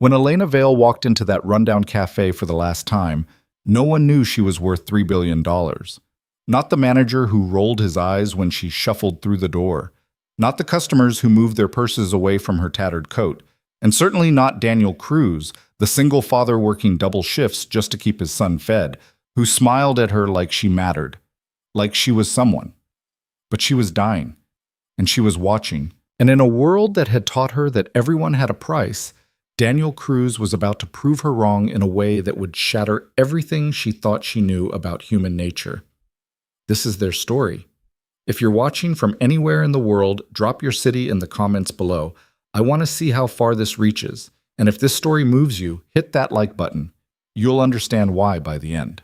When Elena Vale walked into that rundown cafe for the last time, no one knew she was worth $3 billion. Not the manager who rolled his eyes when she shuffled through the door. Not the customers who moved their purses away from her tattered coat. And certainly not Daniel Cruz, the single father working double shifts just to keep his son fed, who smiled at her like she mattered, like she was someone. But she was dying, and she was watching. And in a world that had taught her that everyone had a price, Daniel Cruz was about to prove her wrong in a way that would shatter everything she thought she knew about human nature. This is their story. If you're watching from anywhere in the world, drop your city in the comments below. I want to see how far this reaches. And if this story moves you, hit that like button. You'll understand why by the end.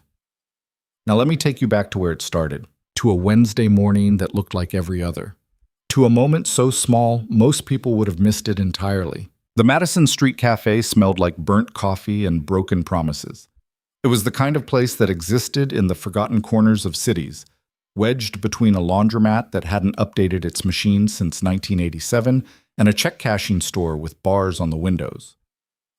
Now let me take you back to where it started, to a Wednesday morning that looked like every other, to a moment so small most people would have missed it entirely. The Madison Street Cafe smelled like burnt coffee and broken promises. It was the kind of place that existed in the forgotten corners of cities, wedged between a laundromat that hadn't updated its machines since 1987 and a check-cashing store with bars on the windows.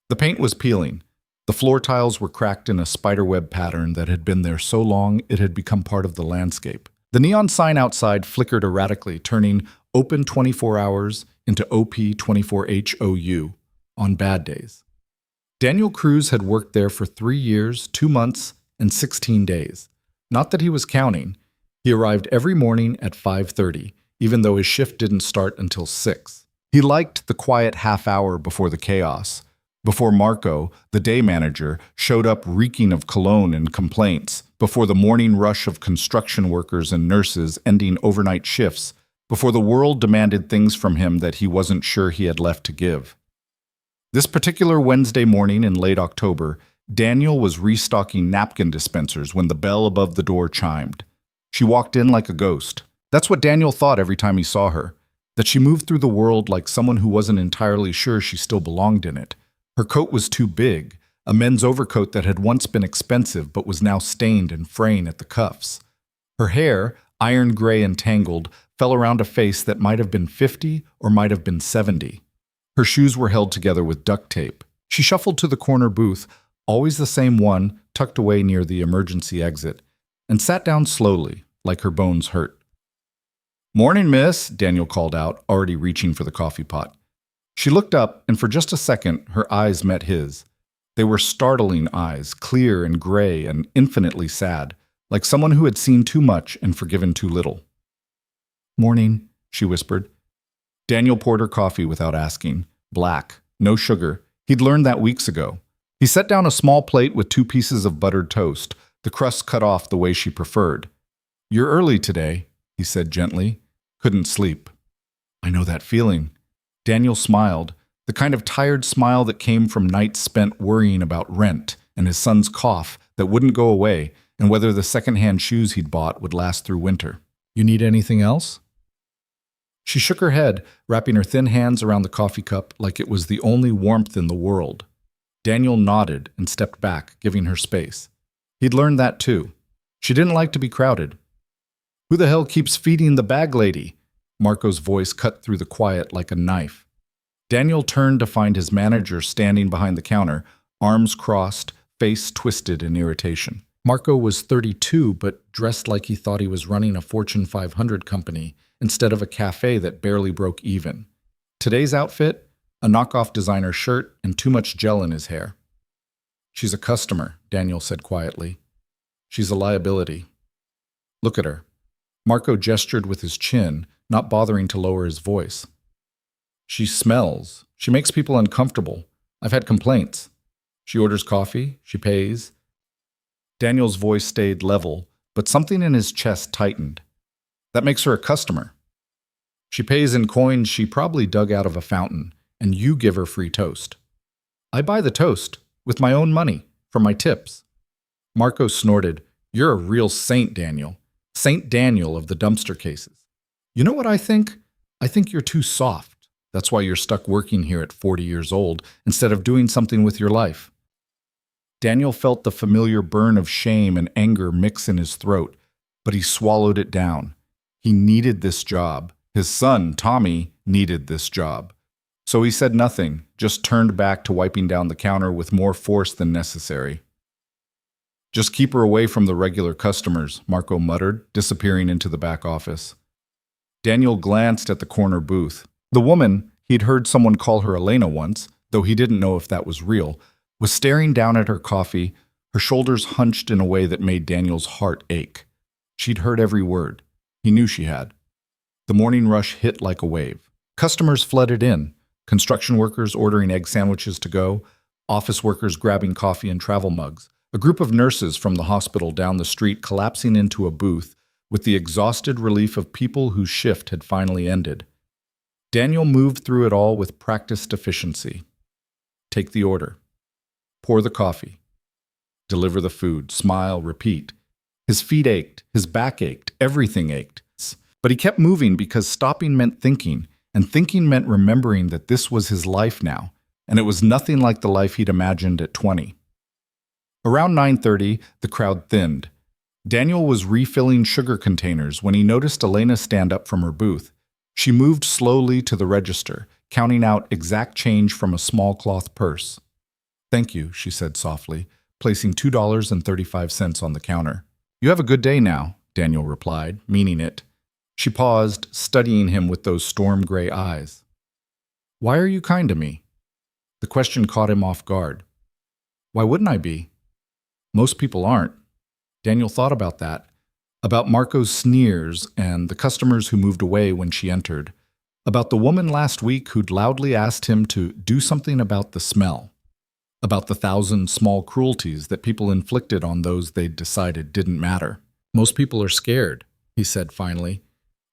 The paint was peeling. The floor tiles were cracked in a spiderweb pattern that had been there so long it had become part of the landscape. The neon sign outside flickered erratically, turning open 24 hours into OP 24HOU on bad days. Daniel Cruz had worked there for 3 years, 2 months, and 16 days. Not that he was counting. He arrived every morning at 5:30, even though his shift didn't start until 6. He liked the quiet half hour before the chaos, before Marco, the day manager, showed up reeking of cologne and complaints, before the morning rush of construction workers and nurses ending overnight shifts, before the world demanded things from him that he wasn't sure he had left to give. This particular Wednesday morning in late October, Daniel was restocking napkin dispensers when the bell above the door chimed. She walked in like a ghost. That's what Daniel thought every time he saw her, that she moved through the world like someone who wasn't entirely sure she still belonged in it. Her coat was too big, a men's overcoat that had once been expensive but was now stained and fraying at the cuffs. Her hair, iron gray and tangled, fell around a face that might have been 50 or might have been 70. Her shoes were held together with duct tape. She shuffled to the corner booth, always the same one, tucked away near the emergency exit, and sat down slowly, like her bones hurt. "Morning, miss," Daniel called out, already reaching for the coffee pot. She looked up, and for just a second, her eyes met his. They were startling eyes, clear and gray and infinitely sad, like someone who had seen too much and forgiven too little. "Morning," she whispered. Daniel poured her coffee without asking. Black, no sugar. He'd learned that weeks ago. He set down a small plate with 2 pieces of buttered toast, the crust cut off the way she preferred. "You're early today," he said gently. "Couldn't sleep." "I know that feeling." Daniel smiled, the kind of tired smile that came from nights spent worrying about rent and his son's cough that wouldn't go away and whether the second-hand shoes he'd bought would last through winter. "You need anything else?" She shook her head, wrapping her thin hands around the coffee cup like it was the only warmth in the world. Daniel nodded and stepped back, giving her space. He'd learned that too. She didn't like to be crowded. "Who the hell keeps feeding the bag lady?" Marco's voice cut through the quiet like a knife. Daniel turned to find his manager standing behind the counter, arms crossed, face twisted in irritation. Marco was 32, but dressed like he thought he was running a Fortune 500 company instead of a cafe that barely broke even. Today's outfit, a knockoff designer shirt and too much gel in his hair. "She's a customer," Daniel said quietly. "She's a liability. Look at her." Marco gestured with his chin, not bothering to lower his voice. "She smells. She makes people uncomfortable. I've had complaints. She orders coffee. She pays." Daniel's voice stayed level, but something in his chest tightened. "That makes her a customer. She pays in coins she probably dug out of a fountain, and you give her free toast." "I buy the toast, with my own money, from my tips." Marco snorted. "You're a real saint, Daniel. Saint Daniel of the dumpster cases. You know what I think? I think you're too soft. That's why you're stuck working here at 40 years old, instead of doing something with your life." Daniel felt the familiar burn of shame and anger mix in his throat, but he swallowed it down. He needed this job. His son, Tommy, needed this job. So he said nothing, just turned back to wiping down the counter with more force than necessary. Just keep her away from the regular customers, Marco muttered, disappearing into the back office. Daniel glanced at the corner booth. The woman, he'd heard someone call her Elena once, though he didn't know if that was real, was staring down at her coffee, her shoulders hunched in a way that made Daniel's heart ache. She'd heard every word. He knew she had. The morning rush hit like a wave. Customers flooded in, construction workers ordering egg sandwiches to go, office workers grabbing coffee and travel mugs, a group of nurses from the hospital down the street collapsing into a booth with the exhausted relief of people whose shift had finally ended. Daniel moved through it all with practiced efficiency. Take the order. Pour the coffee. Deliver the food. Smile, repeat. His feet ached, his back ached, everything ached. But he kept moving because stopping meant thinking, and thinking meant remembering that this was his life now, and it was nothing like the life he'd imagined at 20. Around 9:30, the crowd thinned. Daniel was refilling sugar containers when he noticed Elena stand up from her booth. She moved slowly to the register, counting out exact change from a small cloth purse. "Thank you," she said softly, placing $2.35 on the counter. "You have a good day now," Daniel replied, meaning it. She paused, studying him with those storm-gray eyes. "Why are you kind to me?" The question caught him off guard. "Why wouldn't I be? Most people aren't." Daniel thought about that, about Marco's sneers and the customers who moved away when she entered, about the woman last week who'd loudly asked him to do something about the smell, about the 1,000 small cruelties that people inflicted on those they'd decided didn't matter. "Most people are scared," he said finally.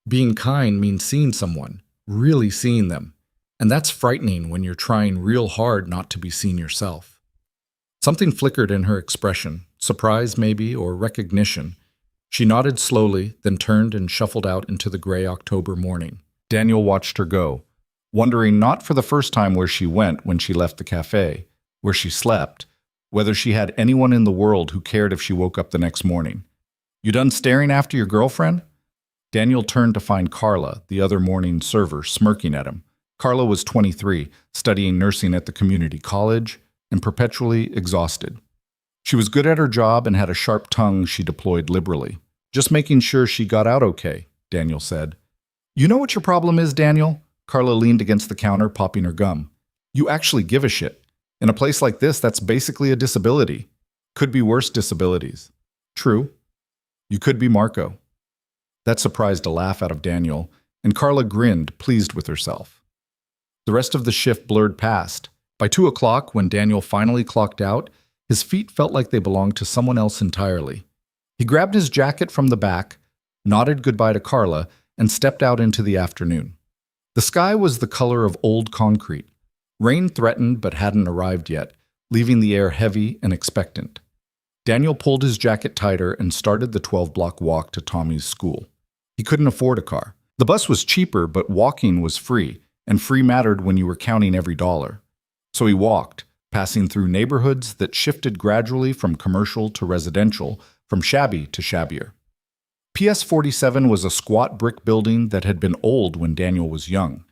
"Being kind means seeing someone, really seeing them, and that's frightening when you're trying real hard not to be seen yourself." Something flickered in her expression, surprise maybe, or recognition. She nodded slowly, then turned and shuffled out into the gray October morning. Daniel watched her go, wondering not for the first time where she went when she left the cafe, where she slept, whether she had anyone in the world who cared if she woke up the next morning. "You done staring after your girlfriend?" Daniel turned to find Carla, the other morning server, smirking at him. Carla was 23, studying nursing at the community college, and perpetually exhausted. She was good at her job and had a sharp tongue she deployed liberally. "Just making sure she got out okay," Daniel said. "You know what your problem is, Daniel?" Carla leaned against the counter, popping her gum. "You actually give a shit. In a place like this, that's basically a disability. Could be worse disabilities." "True. You could be Marco." That surprised a laugh out of Daniel, and Carla grinned, pleased with herself. The rest of the shift blurred past. By 2 o'clock, when Daniel finally clocked out, his feet felt like they belonged to someone else entirely. He grabbed his jacket from the back, nodded goodbye to Carla, and stepped out into the afternoon. The sky was the color of old concrete. Rain threatened but hadn't arrived yet, leaving the air heavy and expectant. Daniel pulled his jacket tighter and started the 12-block walk to Tommy's school. He couldn't afford a car. The bus was cheaper, but walking was free, and free mattered when you were counting every dollar. So he walked, passing through neighborhoods that shifted gradually from commercial to residential, from shabby to shabbier. PS 47 was a squat brick building that had been old when Daniel was young.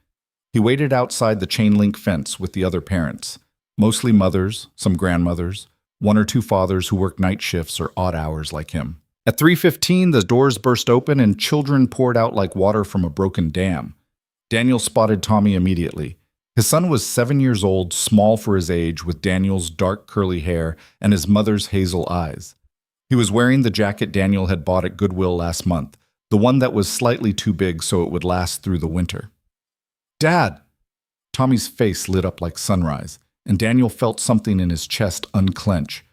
He waited outside the chain-link fence with the other parents, mostly mothers, some grandmothers, 1 or 2 fathers who worked night shifts or odd hours like him. At 3:15, the doors burst open and children poured out like water from a broken dam. Daniel spotted Tommy immediately. His son was 7 years old, small for his age, with Daniel's dark curly hair and his mother's hazel eyes. He was wearing the jacket Daniel had bought at Goodwill last month, the one that was slightly too big so it would last through the winter. "Dad!" Tommy's face lit up like sunrise, and Daniel felt something in his chest unclench.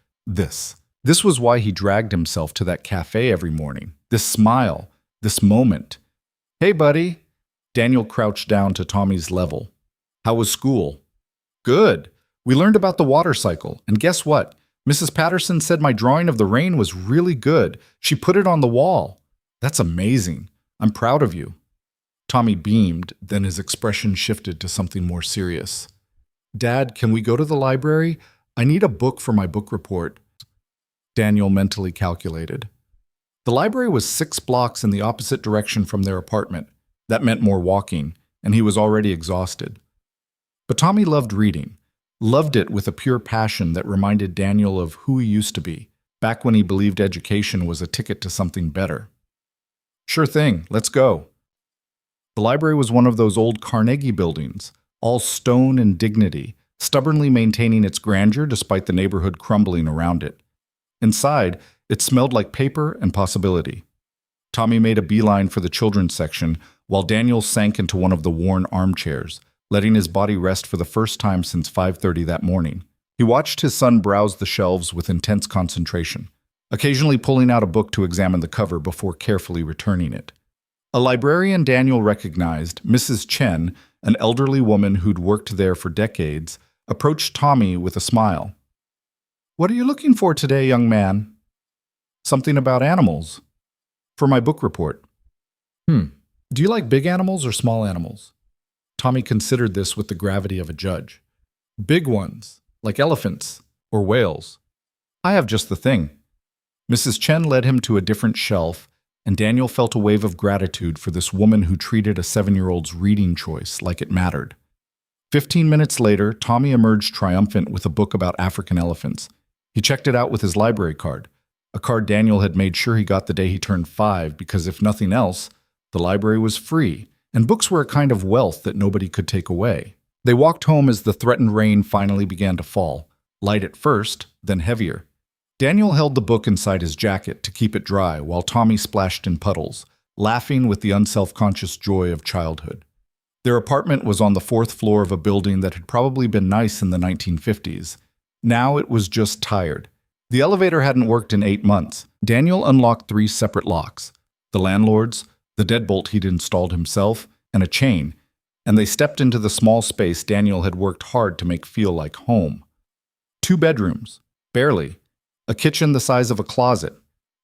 This was why he dragged himself to that cafe every morning. This smile, this moment. "Hey, buddy." Daniel crouched down to Tommy's level. "How was school?" "Good. We learned about the water cycle, and guess what? Mrs. Patterson said my drawing of the rain was really good. She put it on the wall." "That's amazing. I'm proud of you." Tommy beamed, then his expression shifted to something more serious. "Dad, can we go to the library? I need a book for my book report." Daniel mentally calculated. The library was 6 blocks in the opposite direction from their apartment. That meant more walking, and he was already exhausted. But Tommy loved reading, loved it with a pure passion that reminded Daniel of who he used to be, back when he believed education was a ticket to something better. Sure thing, let's go. The library was one of those old Carnegie buildings, all stone and dignity, stubbornly maintaining its grandeur despite the neighborhood crumbling around it. Inside, it smelled like paper and possibility. Tommy made a beeline for the children's section, while Daniel sank into one of the worn armchairs, letting his body rest for the first time since 5:30 that morning. He watched his son browse the shelves with intense concentration, occasionally pulling out a book to examine the cover before carefully returning it. A librarian Daniel recognized, Mrs. Chen, an elderly woman who'd worked there for decades, approached Tommy with a smile. "What are you looking for today, young man?" "Something about animals. For my book report." Do you like big animals or small animals?" Tommy considered this with the gravity of a judge. "Big ones, like elephants or whales. I have just the thing." Mrs. Chen led him to a different shelf, and Daniel felt a wave of gratitude for this woman who treated a 7-year-old's reading choice like it mattered. 15 minutes later, Tommy emerged triumphant with a book about African elephants. He checked it out with his library card, a card Daniel had made sure he got the day he turned 5 because if nothing else, the library was free, and books were a kind of wealth that nobody could take away. They walked home as the threatened rain finally began to fall, light at first, then heavier. Daniel held the book inside his jacket to keep it dry while Tommy splashed in puddles, laughing with the unself-conscious joy of childhood. Their apartment was on the 4th floor of a building that had probably been nice in the 1950s. Now it was just tired. The elevator hadn't worked in 8 months. Daniel unlocked 3 separate locks: the landlord's, the deadbolt he'd installed himself, and a chain, and they stepped into the small space Daniel had worked hard to make feel like home. 2 bedrooms, barely. A kitchen the size of a closet.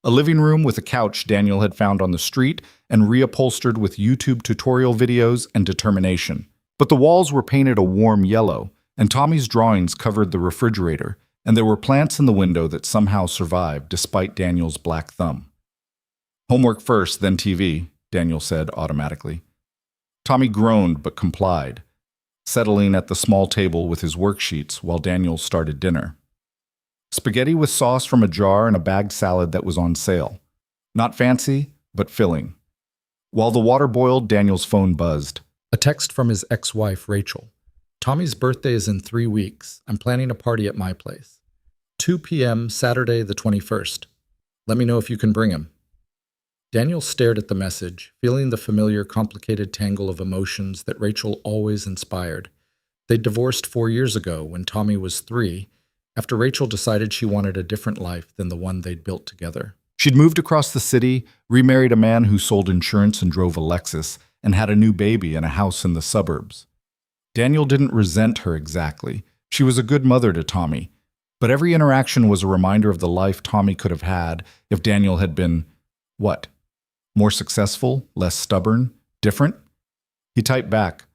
A living room with a couch Daniel had found on the street and reupholstered with YouTube tutorial videos and determination. But the walls were painted a warm yellow, and Tommy's drawings covered the refrigerator, and there were plants in the window that somehow survived despite Daniel's black thumb. "Homework first, then TV," Daniel said automatically. Tommy groaned but complied, settling at the small table with his worksheets while Daniel started dinner. Spaghetti with sauce from a jar and a bagged salad that was on sale. Not fancy, but filling. While the water boiled, Daniel's phone buzzed. A text from his ex-wife, Rachel. "Tommy's birthday is in 3 weeks. I'm planning a party at my place. 2 p.m. Saturday the 21st. Let me know if you can bring him." Daniel stared at the message, feeling the familiar, complicated tangle of emotions that Rachel always inspired. They'd divorced 4 years ago when Tommy was 3, after Rachel decided she wanted a different life than the one they'd built together. She'd moved across the city, remarried a man who sold insurance and drove a Lexus, and had a new baby and a house in the suburbs. Daniel didn't resent her exactly. She was a good mother to Tommy. But every interaction was a reminder of the life Tommy could have had if Daniel had been, what? More successful, less stubborn, different? He typed back,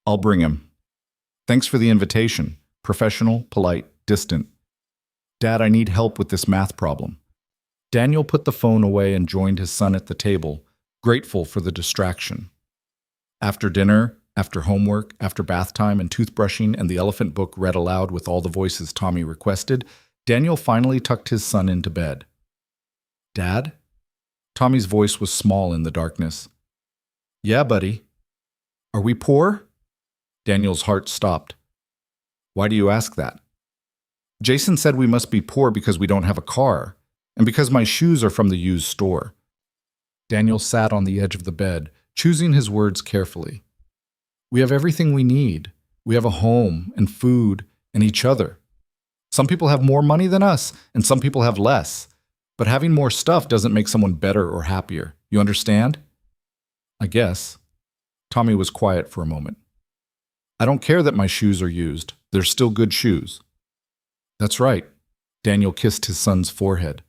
"I'll bring him. Thanks for the invitation. Professional, polite, distant. Dad, I need help with this math problem." Daniel put the phone away and joined his son at the table, grateful for the distraction. After dinner, after homework, after bath time and toothbrushing and the elephant book read aloud with all the voices Tommy requested, Daniel finally tucked his son into bed. "Dad?" Tommy's voice was small in the darkness. "Yeah, buddy." "Are we poor?" Daniel's heart stopped. "Why do you ask that?" "Jason said we must be poor because we don't have a car, and because my shoes are from the used store." Daniel sat on the edge of the bed, choosing his words carefully. "We have everything we need. We have a home and food and each other. Some people have more money than us, and some people have less. But having more stuff doesn't make someone better or happier. You understand?" "I guess." Tommy was quiet for a moment. "I don't care that my shoes are used. They're still good shoes." "That's right." Daniel kissed his son's forehead.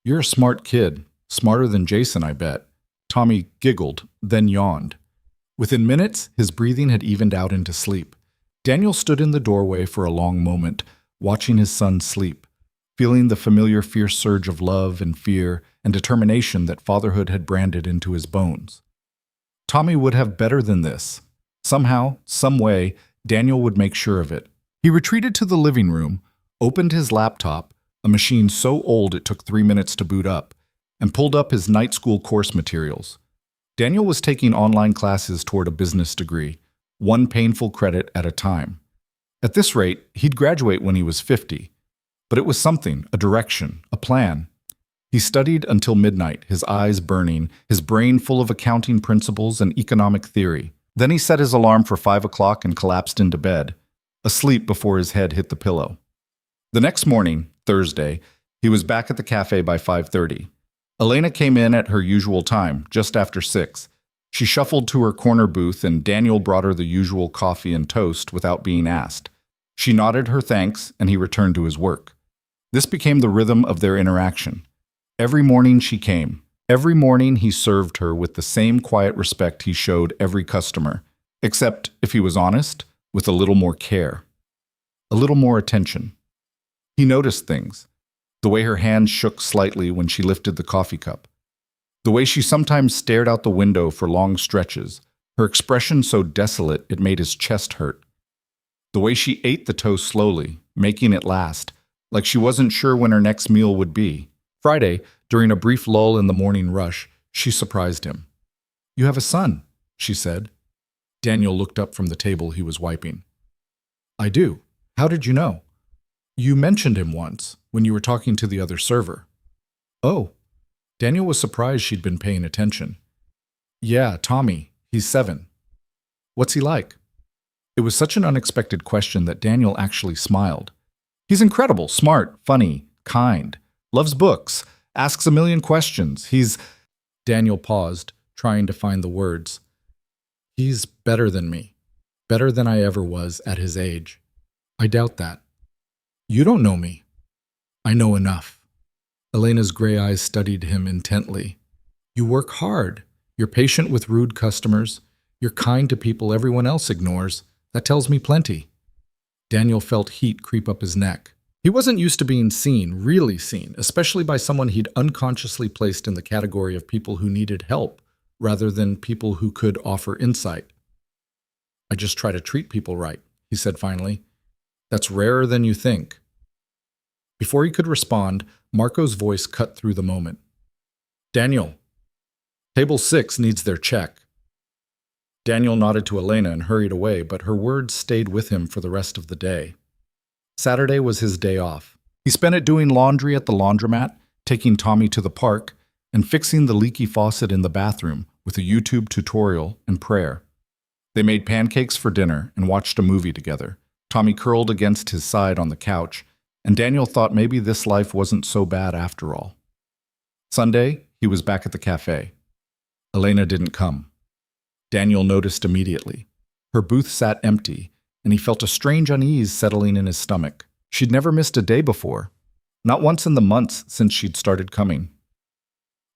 "You're a smart kid. Smarter than Jason, I bet." Tommy giggled, then yawned. Within minutes, his breathing had evened out into sleep. Daniel stood in the doorway for a long moment, watching his son sleep, feeling the familiar fierce surge of love and fear and determination that fatherhood had branded into his bones. Tommy would have better than this. Somehow, some way, Daniel would make sure of it. He retreated to the living room, opened his laptop, a machine so old it took 3 minutes to boot up, and pulled up his night school course materials. Daniel was taking online classes toward a business degree, one painful credit at a time. At this rate, he'd graduate when he was 50. But it was something, a direction, a plan. He studied until midnight, his eyes burning, his brain full of accounting principles and economic theory. Then he set his alarm for 5 o'clock and collapsed into bed, asleep before his head hit the pillow. The next morning, Thursday, he was back at the cafe by 5:30. Elena came in at her usual time, just after 6. She shuffled to her corner booth and Daniel brought her the usual coffee and toast without being asked. She nodded her thanks and he returned to his work. This became the rhythm of their interaction. Every morning she came. Every morning he served her with the same quiet respect he showed every customer, except, if he was honest, with a little more care, a little more attention. He noticed things. The way her hand shook slightly when she lifted the coffee cup. The way she sometimes stared out the window for long stretches, her expression so desolate it made his chest hurt. The way she ate the toast slowly, making it last, like she wasn't sure when her next meal would be. Friday, during a brief lull in the morning rush, she surprised him. "You have a son," she said. Daniel looked up from the table he was wiping. "I do. How did you know?" "You mentioned him once, when you were talking to the other server." "Oh." Daniel was surprised she'd been paying attention. "Yeah, Tommy. He's 7. What's he like?" It was such an unexpected question that Daniel actually smiled. "He's incredible, smart, funny, kind, loves books, asks a million questions. Daniel paused, trying to find the words. "He's better than me. Better than I ever was at his age." "I doubt that." "You don't know me." "I know enough." Elena's gray eyes studied him intently. "You work hard. You're patient with rude customers. You're kind to people everyone else ignores. That tells me plenty." Daniel felt heat creep up his neck. He wasn't used to being seen, really seen, especially by someone he'd unconsciously placed in the category of people who needed help, rather than people who could offer insight. "I just try to treat people right," he said finally. "That's rarer than you think." Before he could respond, Marco's voice cut through the moment. "Daniel, table 6 needs their check." Daniel nodded to Elena and hurried away, but her words stayed with him for the rest of the day. Saturday was his day off. He spent it doing laundry at the laundromat, taking Tommy to the park, and fixing the leaky faucet in the bathroom with a YouTube tutorial and prayer. They made pancakes for dinner and watched a movie together. Tommy curled against his side on the couch, and Daniel thought maybe this life wasn't so bad after all. Sunday, he was back at the cafe. Elena didn't come. Daniel noticed immediately. Her booth sat empty, and he felt a strange unease settling in his stomach. She'd never missed a day before, not once in the months since she'd started coming.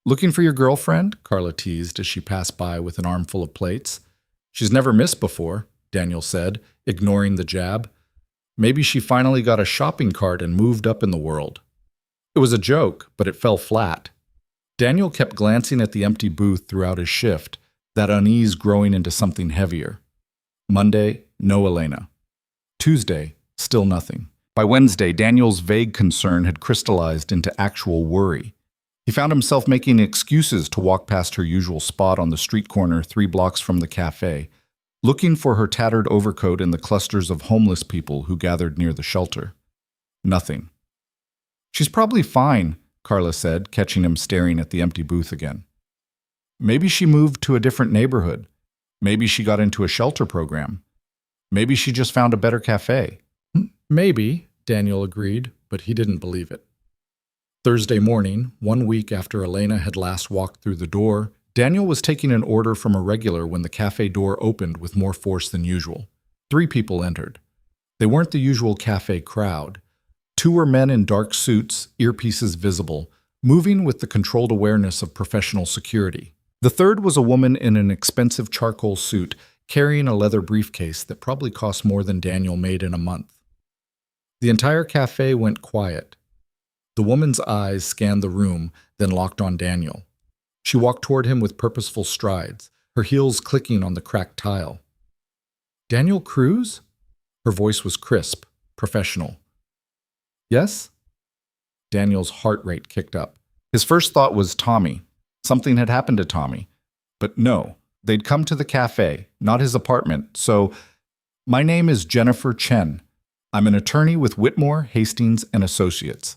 "Looking for your girlfriend?" Carla teased as she passed by with an armful of plates. "She's never missed before," Daniel said, ignoring the jab. "Maybe she finally got a shopping cart and moved up in the world." It was a joke, but it fell flat. Daniel kept glancing at the empty booth throughout his shift, that unease growing into something heavier. Monday, no Elena. Tuesday, still nothing. By Wednesday, Daniel's vague concern had crystallized into actual worry. He found himself making excuses to walk past her usual spot on the street corner 3 blocks from the cafe, looking for her tattered overcoat in the clusters of homeless people who gathered near the shelter. Nothing. "She's probably fine," Carla said, catching him staring at the empty booth again. "Maybe she moved to a different neighborhood. Maybe she got into a shelter program. Maybe she just found a better cafe." "Maybe," Daniel agreed, but he didn't believe it. Thursday morning, 1 week after Elena had last walked through the door, Daniel was taking an order from a regular when the cafe door opened with more force than usual. 3 people entered. They weren't the usual cafe crowd. 2 were men in dark suits, earpieces visible, moving with the controlled awareness of professional security. The third was a woman in an expensive charcoal suit, carrying a leather briefcase that probably cost more than Daniel made in a month. The entire cafe went quiet. The woman's eyes scanned the room, then locked on Daniel. She walked toward him with purposeful strides, her heels clicking on the cracked tile. "Daniel Cruz?" Her voice was crisp, professional. Yes? Daniel's heart rate kicked up. His first thought was Tommy. Something had happened to Tommy. But no, they'd come to the cafe, not his apartment. So, my name is Jennifer Chen. I'm an attorney with Whitmore, Hastings and Associates.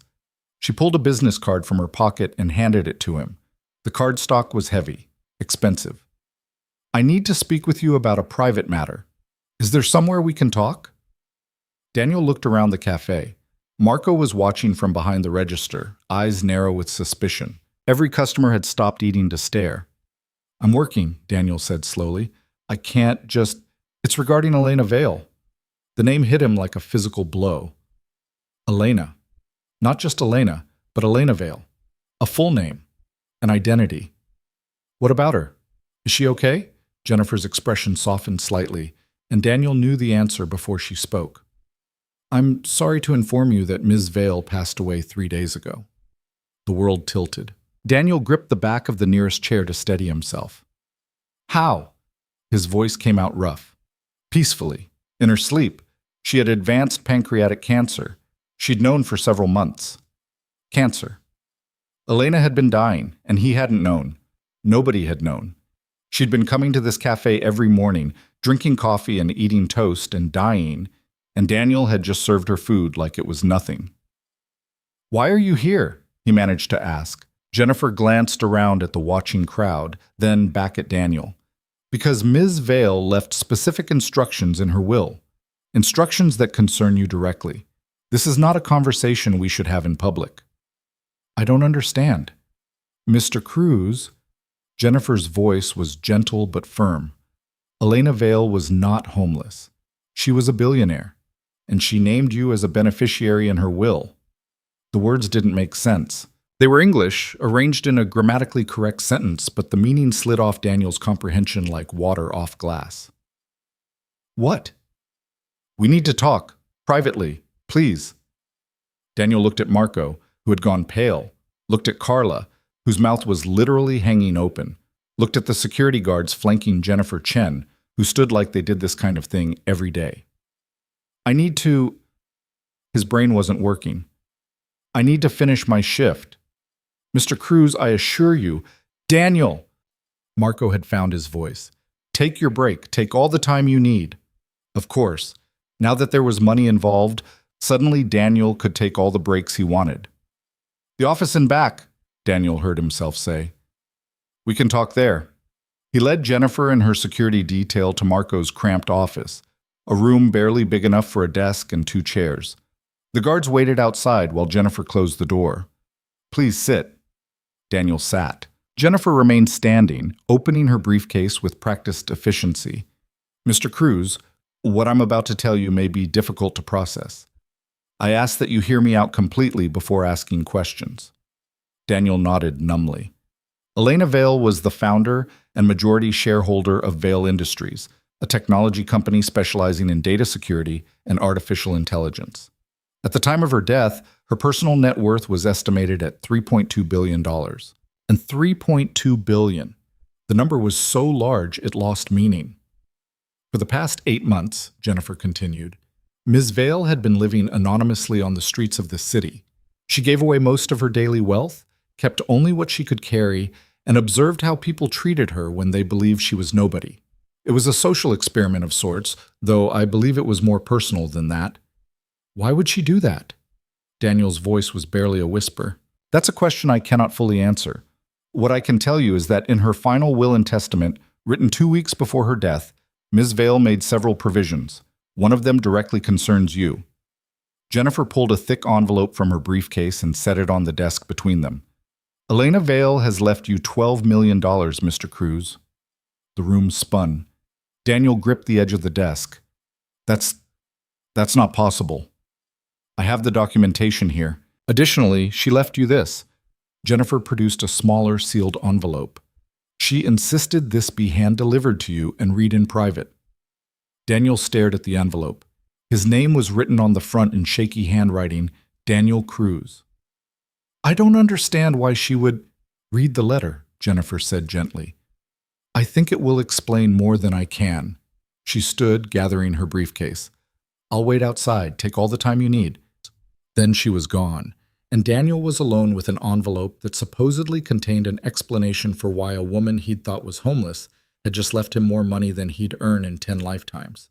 She pulled a business card from her pocket and handed it to him. The cardstock was heavy, expensive. I need to speak with you about a private matter. Is there somewhere we can talk? Daniel looked around the cafe. Marco was watching from behind the register, eyes narrow with suspicion. Every customer had stopped eating to stare. I'm working, Daniel said slowly. I can't just... It's regarding Elena Vale. The name hit him like a physical blow. Elena. Not just Elena, but Elena Vale. A full name. An identity. What about her? Is she okay? Jennifer's expression softened slightly, and Daniel knew the answer before she spoke. I'm sorry to inform you that Ms. Vale passed away 3 days ago. The world tilted. Daniel gripped the back of the nearest chair to steady himself. How? His voice came out rough. Peacefully. In her sleep. She had advanced pancreatic cancer. She'd known for several months. Cancer. Elena had been dying, and he hadn't known. Nobody had known. She'd been coming to this cafe every morning, drinking coffee and eating toast and dying, and Daniel had just served her food like it was nothing. Why are you here? He managed to ask. Jennifer glanced around at the watching crowd, then back at Daniel. Because Ms. Vale left specific instructions in her will. Instructions that concern you directly. This is not a conversation we should have in public. I don't understand. Mr. Cruz, Jennifer's voice was gentle but firm. Elena Vale was not homeless. She was a billionaire, and she named you as a beneficiary in her will. The words didn't make sense. They were English, arranged in a grammatically correct sentence, but the meaning slid off Daniel's comprehension like water off glass. What? We need to talk, privately, please. Daniel looked at Marco, who had gone pale, looked at Carla, whose mouth was literally hanging open, looked at the security guards flanking Jennifer Chen, who stood like they did this kind of thing every day. I need to... His brain wasn't working. I need to finish my shift. Mr. Cruz, I assure you... Daniel! Marco had found his voice. Take your break. Take all the time you need. Of course, now that there was money involved, suddenly Daniel could take all the breaks he wanted. The office and back, Daniel heard himself say. We can talk there. He led Jennifer and her security detail to Marco's cramped office, a room barely big enough for a desk and 2 chairs. The guards waited outside while Jennifer closed the door. Please sit. Daniel sat. Jennifer remained standing, opening her briefcase with practiced efficiency. Mr. Cruz, what I'm about to tell you may be difficult to process. I ask that you hear me out completely before asking questions. Daniel nodded numbly. Elena Vale was the founder and majority shareholder of Vale Industries, a technology company specializing in data security and artificial intelligence. At the time of her death, her personal net worth was estimated at $3.2 billion. And $3.2 billion. The number was so large it lost meaning. For the past 8 months, Jennifer continued, Ms. Vale had been living anonymously on the streets of the city. She gave away most of her daily wealth, kept only what she could carry, and observed how people treated her when they believed she was nobody. It was a social experiment of sorts, though I believe it was more personal than that. Why would she do that? Daniel's voice was barely a whisper. That's a question I cannot fully answer. What I can tell you is that in her final will and testament, written 2 weeks before her death, Ms. Vale made several provisions. One of them directly concerns you. Jennifer pulled a thick envelope from her briefcase and set it on the desk between them. Elena Vale has left you $12 million, Mr. Cruz. The room spun. Daniel gripped the edge of the desk. That's not possible. I have the documentation here. Additionally, she left you this. Jennifer produced a smaller sealed envelope. She insisted this be hand-delivered to you and read in private. Daniel stared at the envelope. His name was written on the front in shaky handwriting, Daniel Cruz. I don't understand why she would... Read the letter, Jennifer said gently. I think it will explain more than I can. She stood, gathering her briefcase. I'll wait outside. Take all the time you need." Then she was gone, and Daniel was alone with an envelope that supposedly contained an explanation for why a woman he'd thought was homeless had just left him more money than he'd earn in 10 lifetimes.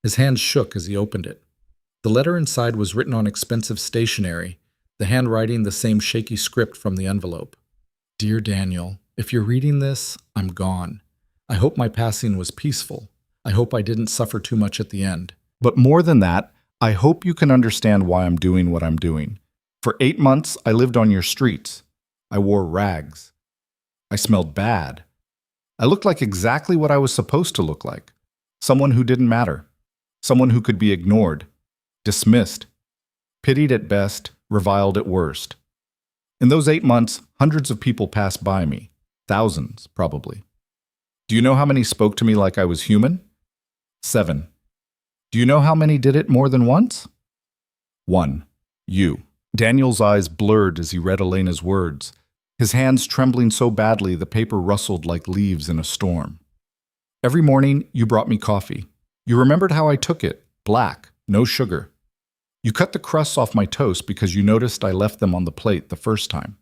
His hands shook as he opened it. The letter inside was written on expensive stationery, the handwriting the same shaky script from the envelope. "Dear Daniel, if you're reading this, I'm gone. I hope my passing was peaceful. I hope I didn't suffer too much at the end. But more than that, I hope you can understand why I'm doing what I'm doing. For 8 months, I lived on your streets. I wore rags. I smelled bad. I looked like exactly what I was supposed to look like. Someone who didn't matter. Someone who could be ignored, dismissed, pitied at best, reviled at worst. In those 8 months, hundreds of people passed by me. Thousands, probably. Do you know how many spoke to me like I was human? 7. Do you know how many did it more than once? 1. You." Daniel's eyes blurred as he read Elena's words, his hands trembling so badly the paper rustled like leaves in a storm. "Every morning, you brought me coffee. You remembered how I took it, black, no sugar. You cut the crusts off my toast because you noticed I left them on the plate the first time.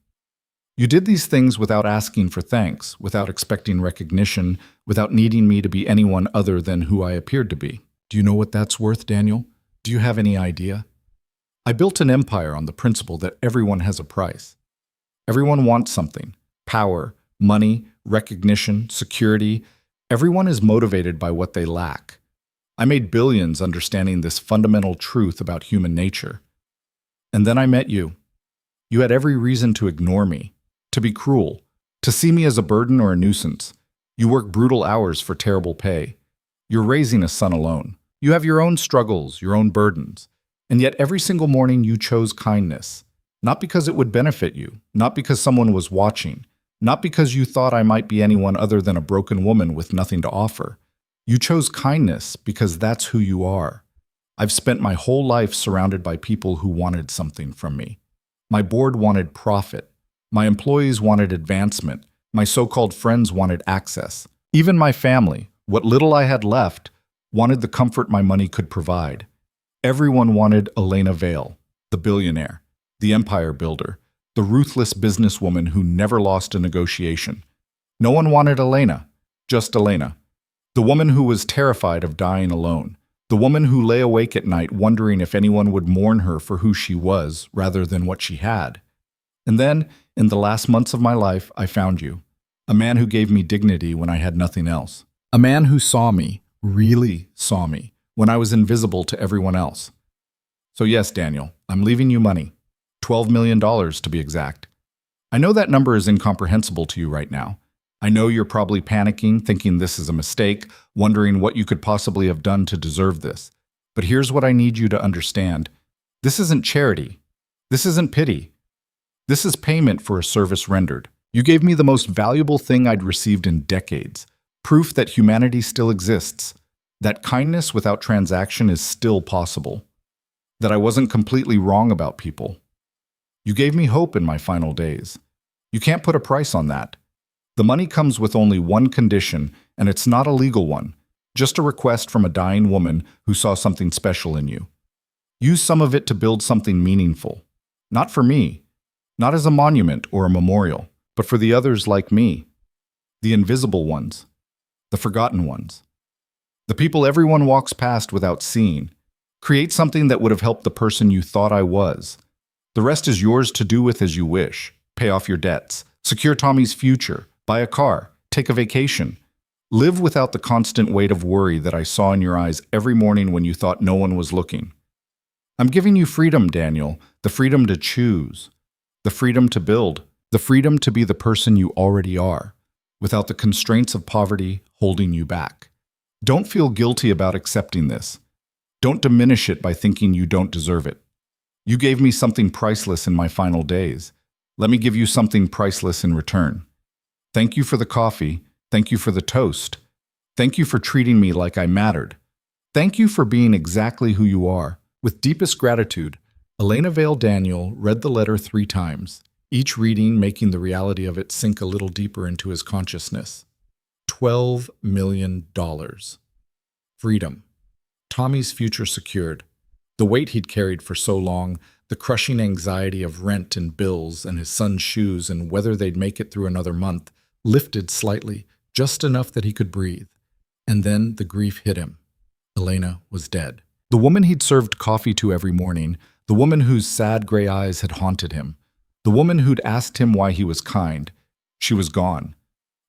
You did these things without asking for thanks, without expecting recognition, without needing me to be anyone other than who I appeared to be. Do you know what that's worth, Daniel? Do you have any idea? I built an empire on the principle that everyone has a price. Everyone wants something: power, money, recognition, security. Everyone is motivated by what they lack. I made billions understanding this fundamental truth about human nature. And then I met you. You had every reason to ignore me, to be cruel, to see me as a burden or a nuisance. You work brutal hours for terrible pay. You're raising a son alone. You have your own struggles, your own burdens. And yet every single morning you chose kindness. Not because it would benefit you, not because someone was watching, not because you thought I might be anyone other than a broken woman with nothing to offer. You chose kindness because that's who you are. I've spent my whole life surrounded by people who wanted something from me. My board wanted profit. My employees wanted advancement. My so-called friends wanted access. Even my family, what little I had left, wanted the comfort my money could provide. Everyone wanted Elena Vale, the billionaire, the empire builder, the ruthless businesswoman who never lost a negotiation. No one wanted Elena, just Elena. The woman who was terrified of dying alone. The woman who lay awake at night wondering if anyone would mourn her for who she was rather than what she had. And then, in the last months of my life, I found you. A man who gave me dignity when I had nothing else. A man who saw me, really saw me, when I was invisible to everyone else. So yes, Daniel, I'm leaving you money. $12 million to be exact. I know that number is incomprehensible to you right now. I know you're probably panicking, thinking this is a mistake, wondering what you could possibly have done to deserve this. But here's what I need you to understand. This isn't charity. This isn't pity. This is payment for a service rendered. You gave me the most valuable thing I'd received in decades. Proof that humanity still exists. That kindness without transaction is still possible. That I wasn't completely wrong about people. You gave me hope in my final days. You can't put a price on that. The money comes with only one condition, and it's not a legal one, just a request from a dying woman who saw something special in you. Use some of it to build something meaningful. Not for me, not as a monument or a memorial, but for the others like me, the invisible ones, the forgotten ones, the people everyone walks past without seeing. Create something that would have helped the person you thought I was. The rest is yours to do with as you wish. Pay off your debts, secure Tommy's future, buy a car, take a vacation. Live without the constant weight of worry that I saw in your eyes every morning when you thought no one was looking. I'm giving you freedom, Daniel, the freedom to choose, the freedom to build, the freedom to be the person you already are, without the constraints of poverty holding you back. Don't feel guilty about accepting this. Don't diminish it by thinking you don't deserve it. You gave me something priceless in my final days. Let me give you something priceless in return. Thank you for the coffee. Thank you for the toast. Thank you for treating me like I mattered. Thank you for being exactly who you are. With deepest gratitude, Elena Vale Daniel read the letter 3 times, each reading making the reality of it sink a little deeper into his consciousness. $12 million. Freedom. Tommy's future secured. The weight he'd carried for so long, the crushing anxiety of rent and bills and his son's shoes and whether they'd make it through another month, lifted slightly, just enough that he could breathe. And then the grief hit him. Elena was dead. The woman he'd served coffee to every morning, the woman whose sad gray eyes had haunted him, the woman who'd asked him why he was kind, she was gone.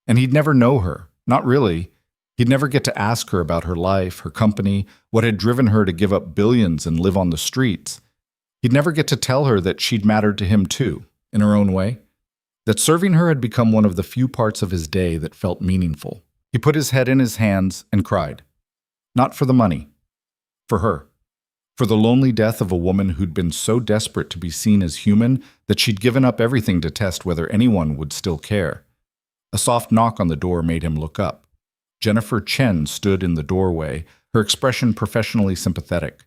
And he'd never know her, not really. He'd never get to ask her about her life, her company, what had driven her to give up billions and live on the streets. He'd never get to tell her that she'd mattered to him too, in her own way. That serving her had become one of the few parts of his day that felt meaningful. He put his head in his hands and cried. Not for the money. For her. For the lonely death of a woman who'd been so desperate to be seen as human that she'd given up everything to test whether anyone would still care. A soft knock on the door made him look up. Jennifer Chen stood in the doorway, her expression professionally sympathetic.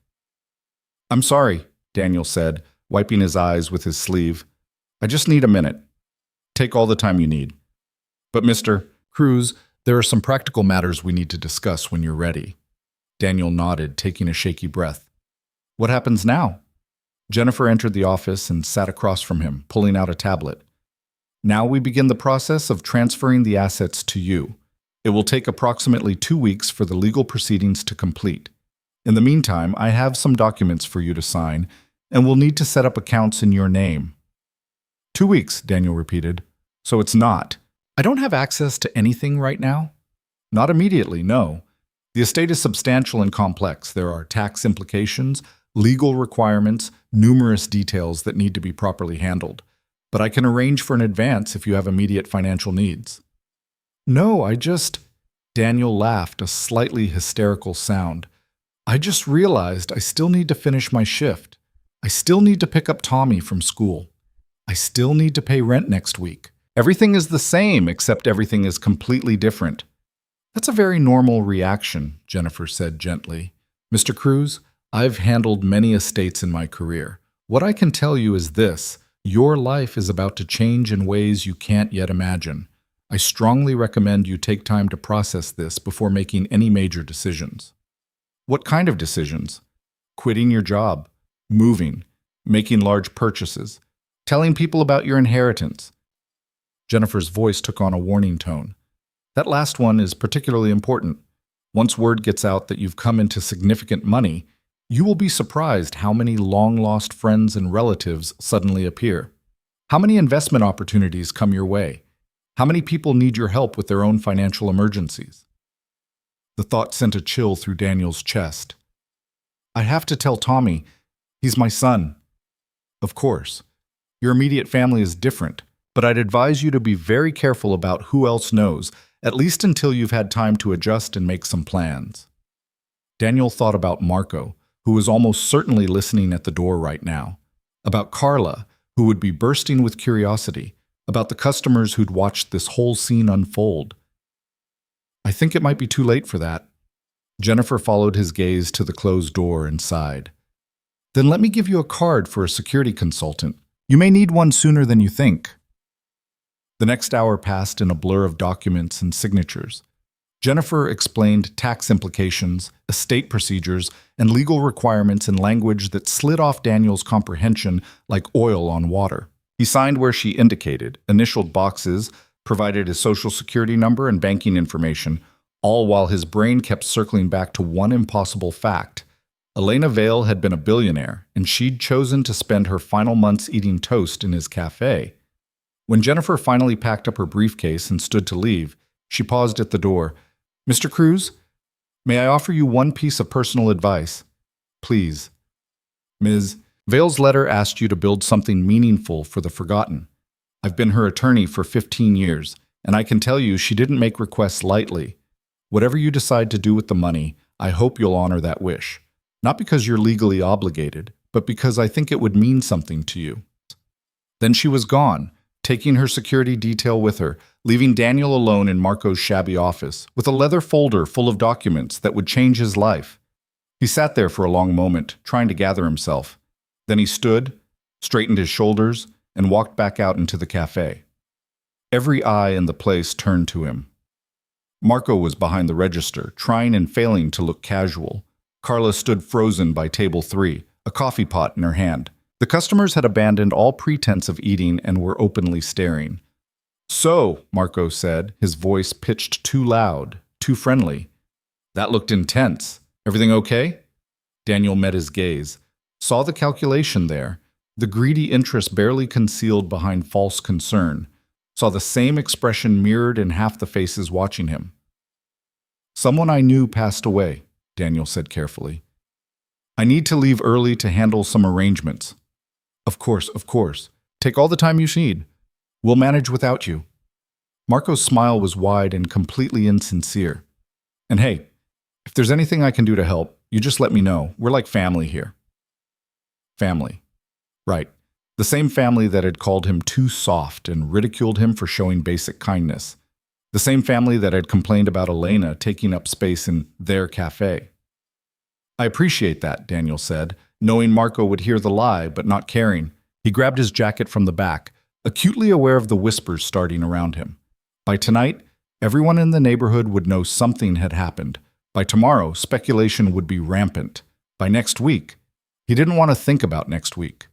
"I'm sorry," Daniel said, wiping his eyes with his sleeve. "I just need a minute. Take all the time you need. But Mr. Cruz, there are some practical matters we need to discuss when you're ready." Daniel nodded, taking a shaky breath. "What happens now?" Jennifer entered the office and sat across from him, pulling out a tablet. "Now we begin the process of transferring the assets to you. It will take approximately 2 weeks for the legal proceedings to complete. In the meantime, I have some documents for you to sign, and we'll need to set up accounts in your name." 2 weeks, Daniel repeated. "So it's not. I don't have access to anything right now?" "Not immediately, no. The estate is substantial and complex. There are tax implications, legal requirements, numerous details that need to be properly handled. But I can arrange for an advance if you have immediate financial needs." "No, Daniel laughed, a slightly hysterical sound. "I just realized I still need to finish my shift. I still need to pick up Tommy from school. I still need to pay rent next week. Everything is the same, except everything is completely different." "That's a very normal reaction," Jennifer said gently. "Mr. Cruz, I've handled many estates in my career. What I can tell you is this: your life is about to change in ways you can't yet imagine. I strongly recommend you take time to process this before making any major decisions." "What kind of decisions?" "Quitting your job, moving, making large purchases, telling people about your inheritance." Jennifer's voice took on a warning tone. "That last one is particularly important. Once word gets out that you've come into significant money, you will be surprised how many long-lost friends and relatives suddenly appear. How many investment opportunities come your way? How many people need your help with their own financial emergencies?" The thought sent a chill through Daniel's chest. "I have to tell Tommy. He's my son." "Of course. Your immediate family is different, but I'd advise you to be very careful about who else knows, at least until you've had time to adjust and make some plans." Daniel thought about Marco, who was almost certainly listening at the door right now, about Carla, who would be bursting with curiosity, about the customers who'd watched this whole scene unfold. "I think it might be too late for that." Jennifer followed his gaze to the closed door and sighed. "Then let me give you a card for a security consultant. You may need one sooner than you think." The next hour passed in a blur of documents and signatures. Jennifer explained tax implications, estate procedures, and legal requirements in language that slid off Daniel's comprehension like oil on water. He signed where she indicated, initialed boxes, provided his social security number and banking information, all while his brain kept circling back to one impossible fact. Elena Vale had been a billionaire, and she'd chosen to spend her final months eating toast in his cafe. When Jennifer finally packed up her briefcase and stood to leave, she paused at the door. "Mr. Cruz, may I offer you one piece of personal advice? Please." "Ms. Vale's letter asked you to build something meaningful for the forgotten. I've been her attorney for 15 years, and I can tell you she didn't make requests lightly. Whatever you decide to do with the money, I hope you'll honor that wish. Not because you're legally obligated, but because I think it would mean something to you." Then she was gone, taking her security detail with her, leaving Daniel alone in Marco's shabby office, with a leather folder full of documents that would change his life. He sat there for a long moment, trying to gather himself. Then he stood, straightened his shoulders, and walked back out into the cafe. Every eye in the place turned to him. Marco was behind the register, trying and failing to look casual. Carla stood frozen by table 3, a coffee pot in her hand. The customers had abandoned all pretense of eating and were openly staring. "So," Marco said, his voice pitched too loud, too friendly. "That looked intense. Everything okay?" Daniel met his gaze, saw the calculation there, the greedy interest barely concealed behind false concern, saw the same expression mirrored in half the faces watching him. "Someone I knew passed away," Daniel said carefully. "I need to leave early to handle some arrangements." Of course. Take all the time you need. We'll manage without you." Marco's smile was wide and completely insincere. "And hey, if there's anything I can do to help, you just let me know. We're like family here." Family. Right. The same family that had called him too soft and ridiculed him for showing basic kindness. The same family that had complained about Elena taking up space in their cafe. "I appreciate that," Daniel said, knowing Marco would hear the lie, but not caring. He grabbed his jacket from the back, acutely aware of the whispers starting around him. By tonight, everyone in the neighborhood would know something had happened. By tomorrow, speculation would be rampant. By next week, he didn't want to think about next week.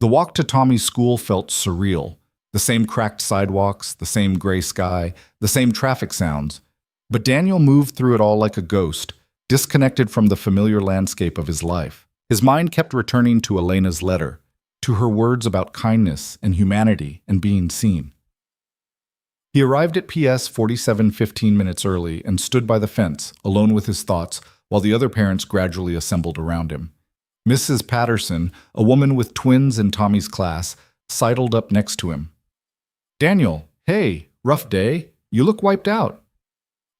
The walk to Tommy's school felt surreal. The same cracked sidewalks, the same gray sky, the same traffic sounds. But Daniel moved through it all like a ghost, disconnected from the familiar landscape of his life. His mind kept returning to Elena's letter, to her words about kindness and humanity and being seen. He arrived at PS 47 15 minutes early and stood by the fence, alone with his thoughts, while the other parents gradually assembled around him. Mrs. Patterson, a woman with twins in Tommy's class, sidled up next to him. "Daniel, hey, rough day? You look wiped out."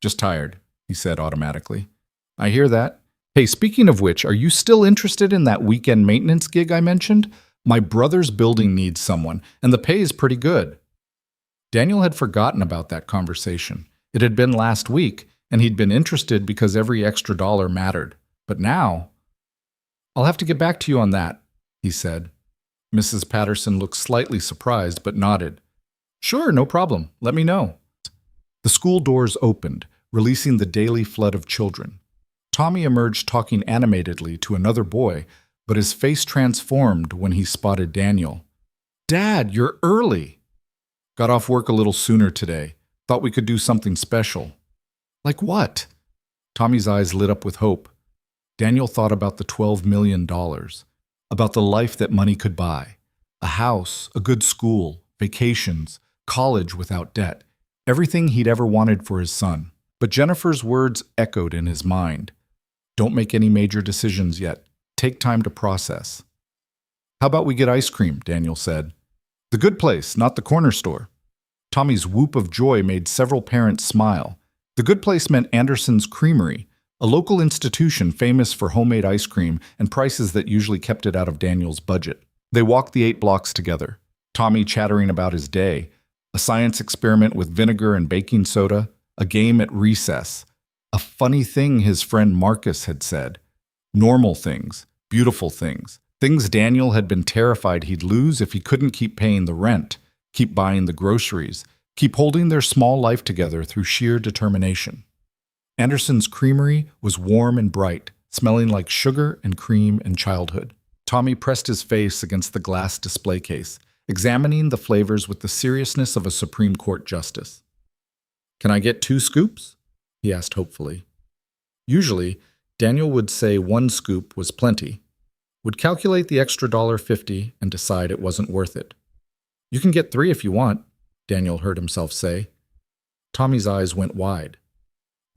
"Just tired," he said automatically. "I hear that. Hey, speaking of which, are you still interested in that weekend maintenance gig I mentioned? My brother's building needs someone, and the pay is pretty good." Daniel had forgotten about that conversation. It had been last week, and he'd been interested because every extra dollar mattered. But now, "I'll have to get back to you on that," he said. Mrs. Patterson looked slightly surprised, but nodded. "Sure, no problem. Let me know." The school doors opened, releasing the daily flood of children. Tommy emerged talking animatedly to another boy, but his face transformed when he spotted Daniel. "Dad, you're early." "Got off work a little sooner today. Thought we could do something special." "Like what?" Tommy's eyes lit up with hope. Daniel thought about the $12 million, about the life that money could buy. A house, a good school, vacations, college without debt, everything he'd ever wanted for his son. But Jennifer's words echoed in his mind. "Don't make any major decisions yet. Take time to process." "How about we get ice cream?" Daniel said. "The good place, not the corner store." Tommy's whoop of joy made several parents smile. The good place meant Anderson's Creamery, a local institution famous for homemade ice cream and prices that usually kept it out of Daniel's budget. They walked the 8 blocks together, Tommy chattering about his day, a science experiment with vinegar and baking soda, a game at recess, a funny thing his friend Marcus had said, normal things, beautiful things, things Daniel had been terrified he'd lose if he couldn't keep paying the rent, keep buying the groceries, keep holding their small life together through sheer determination. Anderson's Creamery was warm and bright, smelling like sugar and cream and childhood. Tommy pressed his face against the glass display case, examining the flavors with the seriousness of a Supreme Court justice. "Can I get 2 scoops?" he asked hopefully. Usually, Daniel would say 1 scoop was plenty, would calculate the extra $1.50 and decide it wasn't worth it. "You can get 3 if you want," Daniel heard himself say. Tommy's eyes went wide.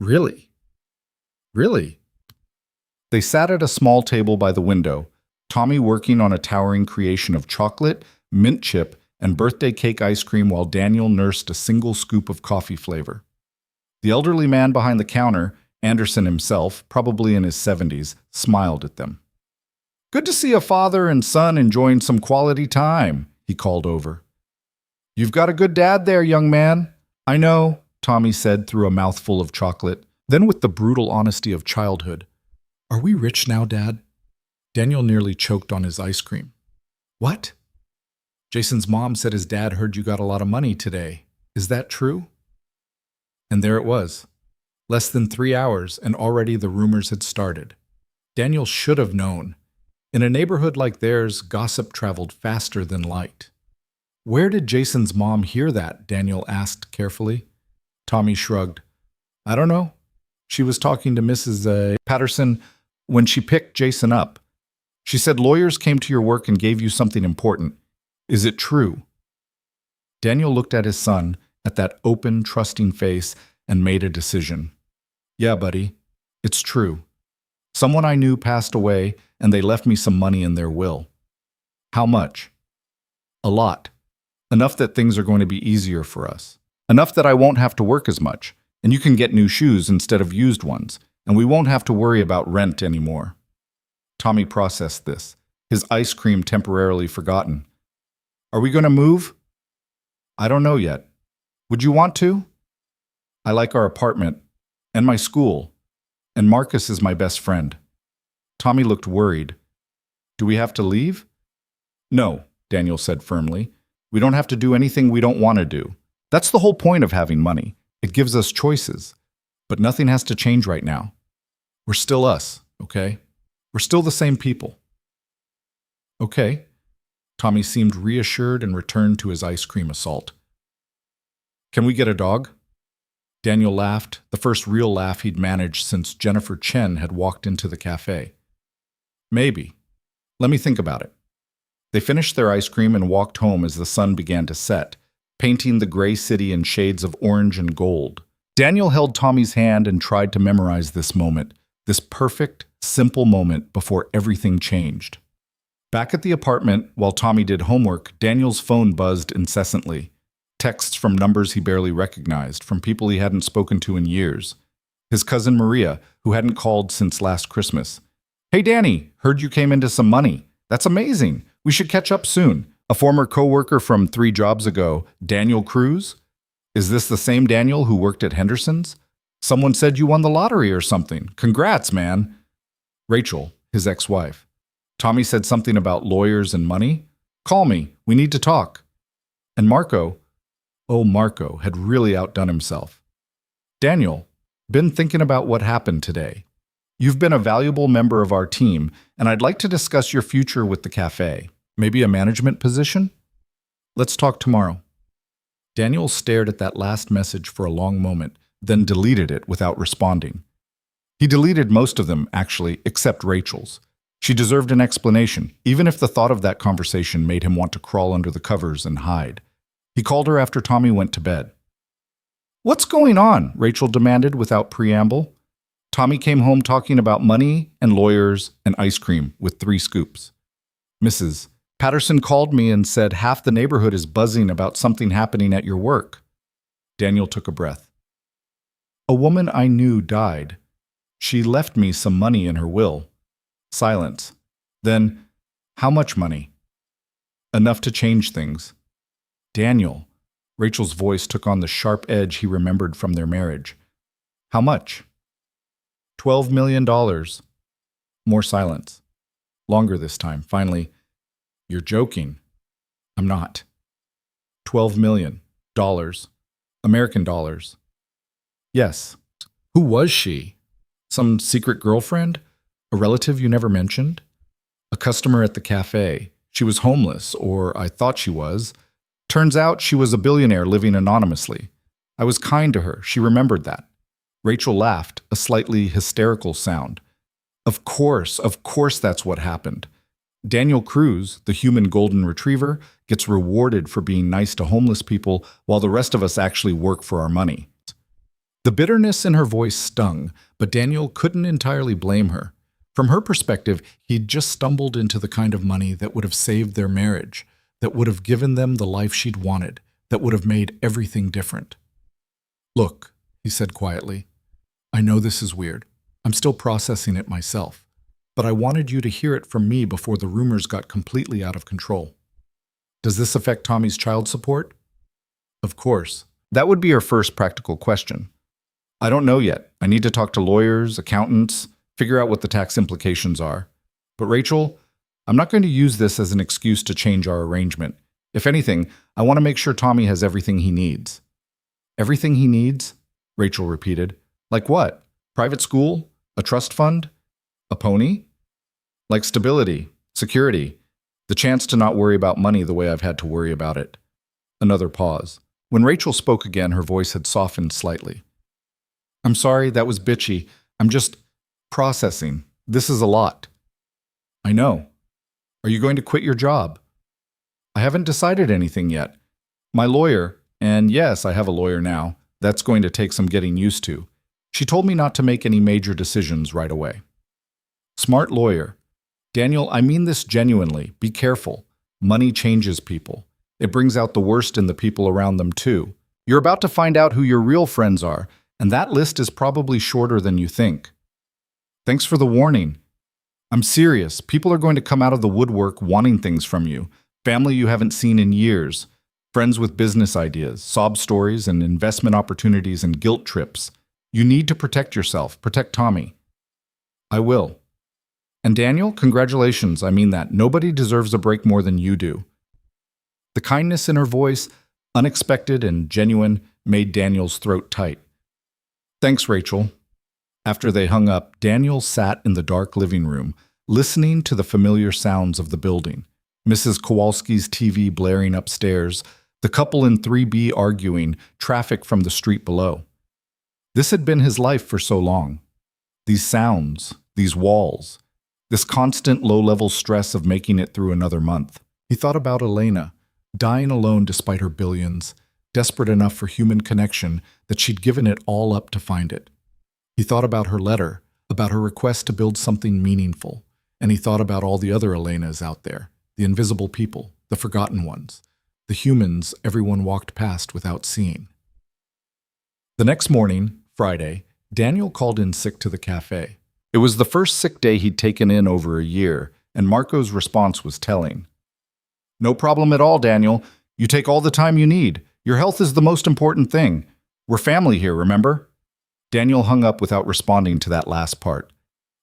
"Really? Really?" They sat at a small table by the window, Tommy working on a towering creation of chocolate, mint chip, and birthday cake ice cream while Daniel nursed a single scoop of coffee flavor. The elderly man behind the counter, Anderson himself, probably in his 70s, smiled at them. "Good to see a father and son enjoying some quality time," he called over. "You've got a good dad there, young man." "I know," Tommy said through a mouthful of chocolate. Then with the brutal honesty of childhood, "Are we rich now, Dad?" Daniel nearly choked on his ice cream. "What?" "Jason's mom said his dad heard you got a lot of money today. Is that true?" And there it was. Less than 3 hours, and already the rumors had started. Daniel should have known. In a neighborhood like theirs, gossip traveled faster than light. Where did Jason's mom hear that? Daniel asked carefully. Tommy shrugged. I don't know. She was talking to Mrs. Patterson when she picked Jason up. She said lawyers came to your work and gave you something important. Is it true? Daniel looked at his son, at that open, trusting face, and made a decision. Yeah, buddy, it's true. Someone I knew passed away, and they left me some money in their will. How much? A lot. Enough that things are going to be easier for us. Enough that I won't have to work as much, and you can get new shoes instead of used ones, and we won't have to worry about rent anymore. Tommy processed this, his ice cream temporarily forgotten. Are we going to move? I don't know yet. Would you want to? I like our apartment, and my school, and Marcus is my best friend. Tommy looked worried. Do we have to leave? No, Daniel said firmly. We don't have to do anything we don't want to do. That's the whole point of having money. It gives us choices. But nothing has to change right now. We're still us, okay? We're still the same people. Okay. Tommy seemed reassured and returned to his ice cream assault. Can we get a dog? Daniel laughed, the first real laugh he'd managed since Jennifer Chen had walked into the cafe. Maybe. Let me think about it. They finished their ice cream and walked home as the sun began to set, painting the gray city in shades of orange and gold. Daniel held Tommy's hand and tried to memorize this moment, this perfect, simple moment before everything changed. Back at the apartment, while Tommy did homework, Daniel's phone buzzed incessantly. Texts from numbers he barely recognized, from people he hadn't spoken to in years. His cousin Maria, who hadn't called since last Christmas. Hey Danny, heard you came into some money. That's amazing. We should catch up soon. A former coworker from 3 jobs ago, Daniel Cruz? Is this the same Daniel who worked at Henderson's? Someone said you won the lottery or something. Congrats, man. Rachel, his ex-wife. Tommy said something about lawyers and money. Call me. We need to talk. And Marco. Oh, Marco had really outdone himself. Daniel, been thinking about what happened today. You've been a valuable member of our team, and I'd like to discuss your future with the cafe. Maybe a management position? Let's talk tomorrow. Daniel stared at that last message for a long moment, then deleted it without responding. He deleted most of them, actually, except Rachel's. She deserved an explanation, even if the thought of that conversation made him want to crawl under the covers and hide. He called her after Tommy went to bed. What's going on? Rachel demanded without preamble. Tommy came home talking about money and lawyers and ice cream with 3 scoops. Mrs. Patterson called me and said half the neighborhood is buzzing about something happening at your work. Daniel took a breath. A woman I knew died. She left me some money in her will. Silence. Then, how much money? Enough to change things. Daniel. Rachel's voice took on the sharp edge he remembered from their marriage. How much? $12 million. More silence. Longer this time. Finally, you're joking. I'm not. $12 million. American dollars. Yes. Who was she? Some secret girlfriend? A relative you never mentioned? A customer at the cafe. She was homeless, or I thought she was. Turns out she was a billionaire living anonymously. I was kind to her. She remembered that. Rachel laughed, a slightly hysterical sound. Of course that's what happened. Daniel Cruz, the human golden retriever, gets rewarded for being nice to homeless people while the rest of us actually work for our money. The bitterness in her voice stung, but Daniel couldn't entirely blame her. From her perspective, he'd just stumbled into the kind of money that would have saved their marriage, that would have given them the life she'd wanted, that would have made everything different. Look, he said quietly, I know this is weird. I'm still processing it myself, but I wanted you to hear it from me before the rumors got completely out of control. Does this affect Tommy's child support? Of course. That would be her first practical question. I don't know yet. I need to talk to lawyers, accountants, figure out what the tax implications are. But Rachel, I'm not going to use this as an excuse to change our arrangement. If anything, I want to make sure Tommy has everything he needs. Everything he needs? Rachel repeated. Like what? Private school? A trust fund? A pony? Like stability, Security. The chance to not worry about money the way I've had to worry about it. Another pause. When Rachel spoke again, her voice had softened slightly. I'm sorry, that was bitchy. I'm just processing. This is a lot. I know. Are you going to quit your job? I haven't decided anything yet. My lawyer, and yes, I have a lawyer now, that's going to take some getting used to. She told me not to make any major decisions right away. Smart lawyer. Daniel, I mean this genuinely. Be careful. Money changes people. It brings out the worst in the people around them too. You're about to find out who your real friends are, and that list is probably shorter than you think. Thanks for the warning. I'm serious. People are going to come out of the woodwork wanting things from you. Family you haven't seen in years. Friends with business ideas, sob stories, and investment opportunities and guilt trips. You need to protect yourself. Protect Tommy. I will. And Daniel, congratulations. I mean that. Nobody deserves a break more than you do. The kindness in her voice, unexpected and genuine, made Daniel's throat tight. Thanks, Rachel. After they hung up, Daniel sat in the dark living room, listening to the familiar sounds of the building. Mrs. Kowalski's TV blaring upstairs, the couple in 3B arguing, traffic from the street below. This had been his life for so long. These sounds, these walls, this constant low-level stress of making it through another month. He thought about Elena, dying alone despite her billions, desperate enough for human connection that she'd given it all up to find it. He thought about her letter, about her request to build something meaningful, and he thought about all the other Elenas out there, the invisible people, the forgotten ones, the humans everyone walked past without seeing. The next morning, Friday, Daniel called in sick to the cafe. It was the first sick day he'd taken in over a year, and Marco's response was telling. No problem at all, Daniel. You take all the time you need. Your health is the most important thing. We're family here, remember? Daniel hung up without responding to that last part.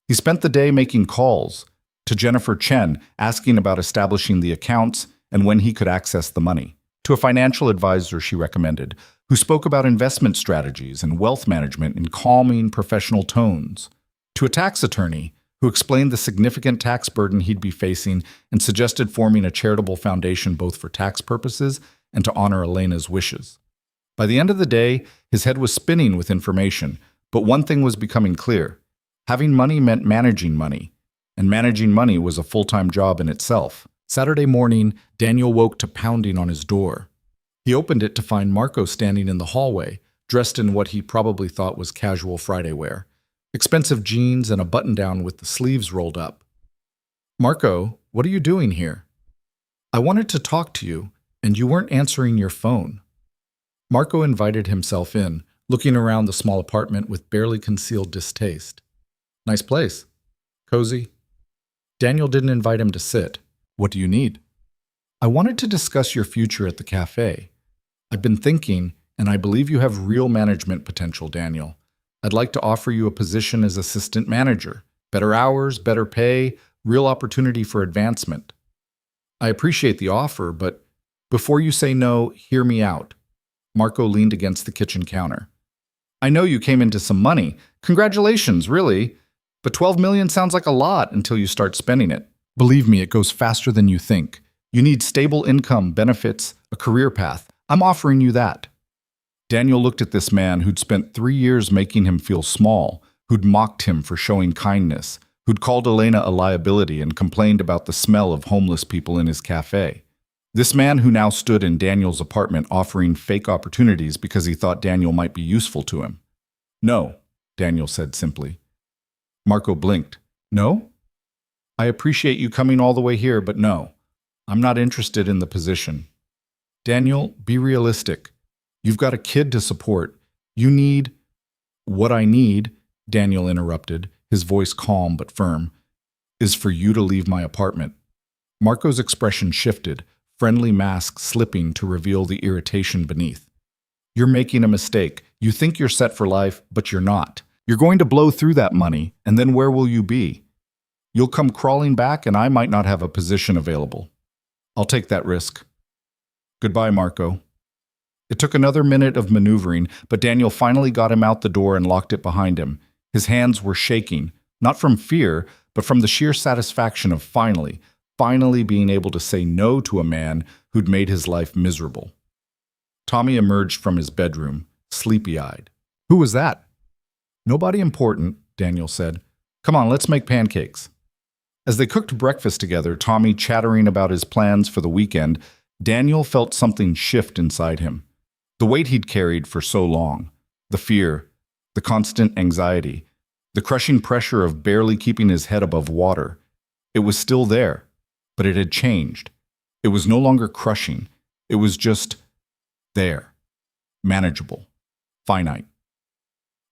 He spent the day making calls to Jennifer Chen, asking about establishing the accounts and when he could access the money, to a financial advisor she recommended, who spoke about investment strategies and wealth management in calming, professional tones, to a tax attorney who explained the significant tax burden he'd be facing and suggested forming a charitable foundation both for tax purposes and to honor Elena's wishes. By the end of the day, his head was spinning with information, but one thing was becoming clear. Having money meant managing money, and managing money was a full-time job in itself. Saturday morning, Daniel woke to pounding on his door. He opened it to find Marco standing in the hallway, dressed in what he probably thought was casual Friday wear. Expensive jeans and a button-down with the sleeves rolled up. Marco, what are you doing here? I wanted to talk to you, and you weren't answering your phone. Marco invited himself in, looking around the small apartment with barely concealed distaste. Nice place. Cozy. Daniel didn't invite him to sit. What do you need? I wanted to discuss your future at the cafe. I've been thinking, and I believe you have real management potential, Daniel. I'd like to offer you a position as assistant manager. Better hours, better pay, real opportunity for advancement. I appreciate the offer, but before you say no, hear me out. Marco leaned against the kitchen counter. I know you came into some money. Congratulations, really. But 12 million sounds like a lot until you start spending it. Believe me, it goes faster than you think. You need stable income, benefits, a career path. I'm offering you that. Daniel looked at this man who'd spent 3 years making him feel small, who'd mocked him for showing kindness, who'd called Elena a liability and complained about the smell of homeless people in his cafe. This man who now stood in Daniel's apartment offering fake opportunities because he thought Daniel might be useful to him. No, Daniel said simply. Marco blinked. No? I appreciate you coming all the way here, but no. I'm not interested in the position. Daniel, be realistic. You've got a kid to support. You need... What I need, Daniel interrupted, his voice calm but firm, is for you to leave my apartment. Marco's expression shifted, friendly mask slipping to reveal the irritation beneath. You're making a mistake. You think you're set for life, but you're not. You're going to blow through that money, and then where will you be? You'll come crawling back, and I might not have a position available. I'll take that risk. Goodbye, Marco. It took another minute of maneuvering, but Daniel finally got him out the door and locked it behind him. His hands were shaking, not from fear, but from the sheer satisfaction of finally finally being able to say no to a man who'd made his life miserable. Tommy emerged from his bedroom, sleepy-eyed. "Who was that?" "Nobody important," Daniel said. "Come on, let's make pancakes." As they cooked breakfast together, Tommy chattering about his plans for the weekend, Daniel felt something shift inside him. The weight he'd carried for so long, the fear, the constant anxiety, the crushing pressure of barely keeping his head above water. It was still there, but it had changed. It was no longer crushing. It was just there, manageable, finite.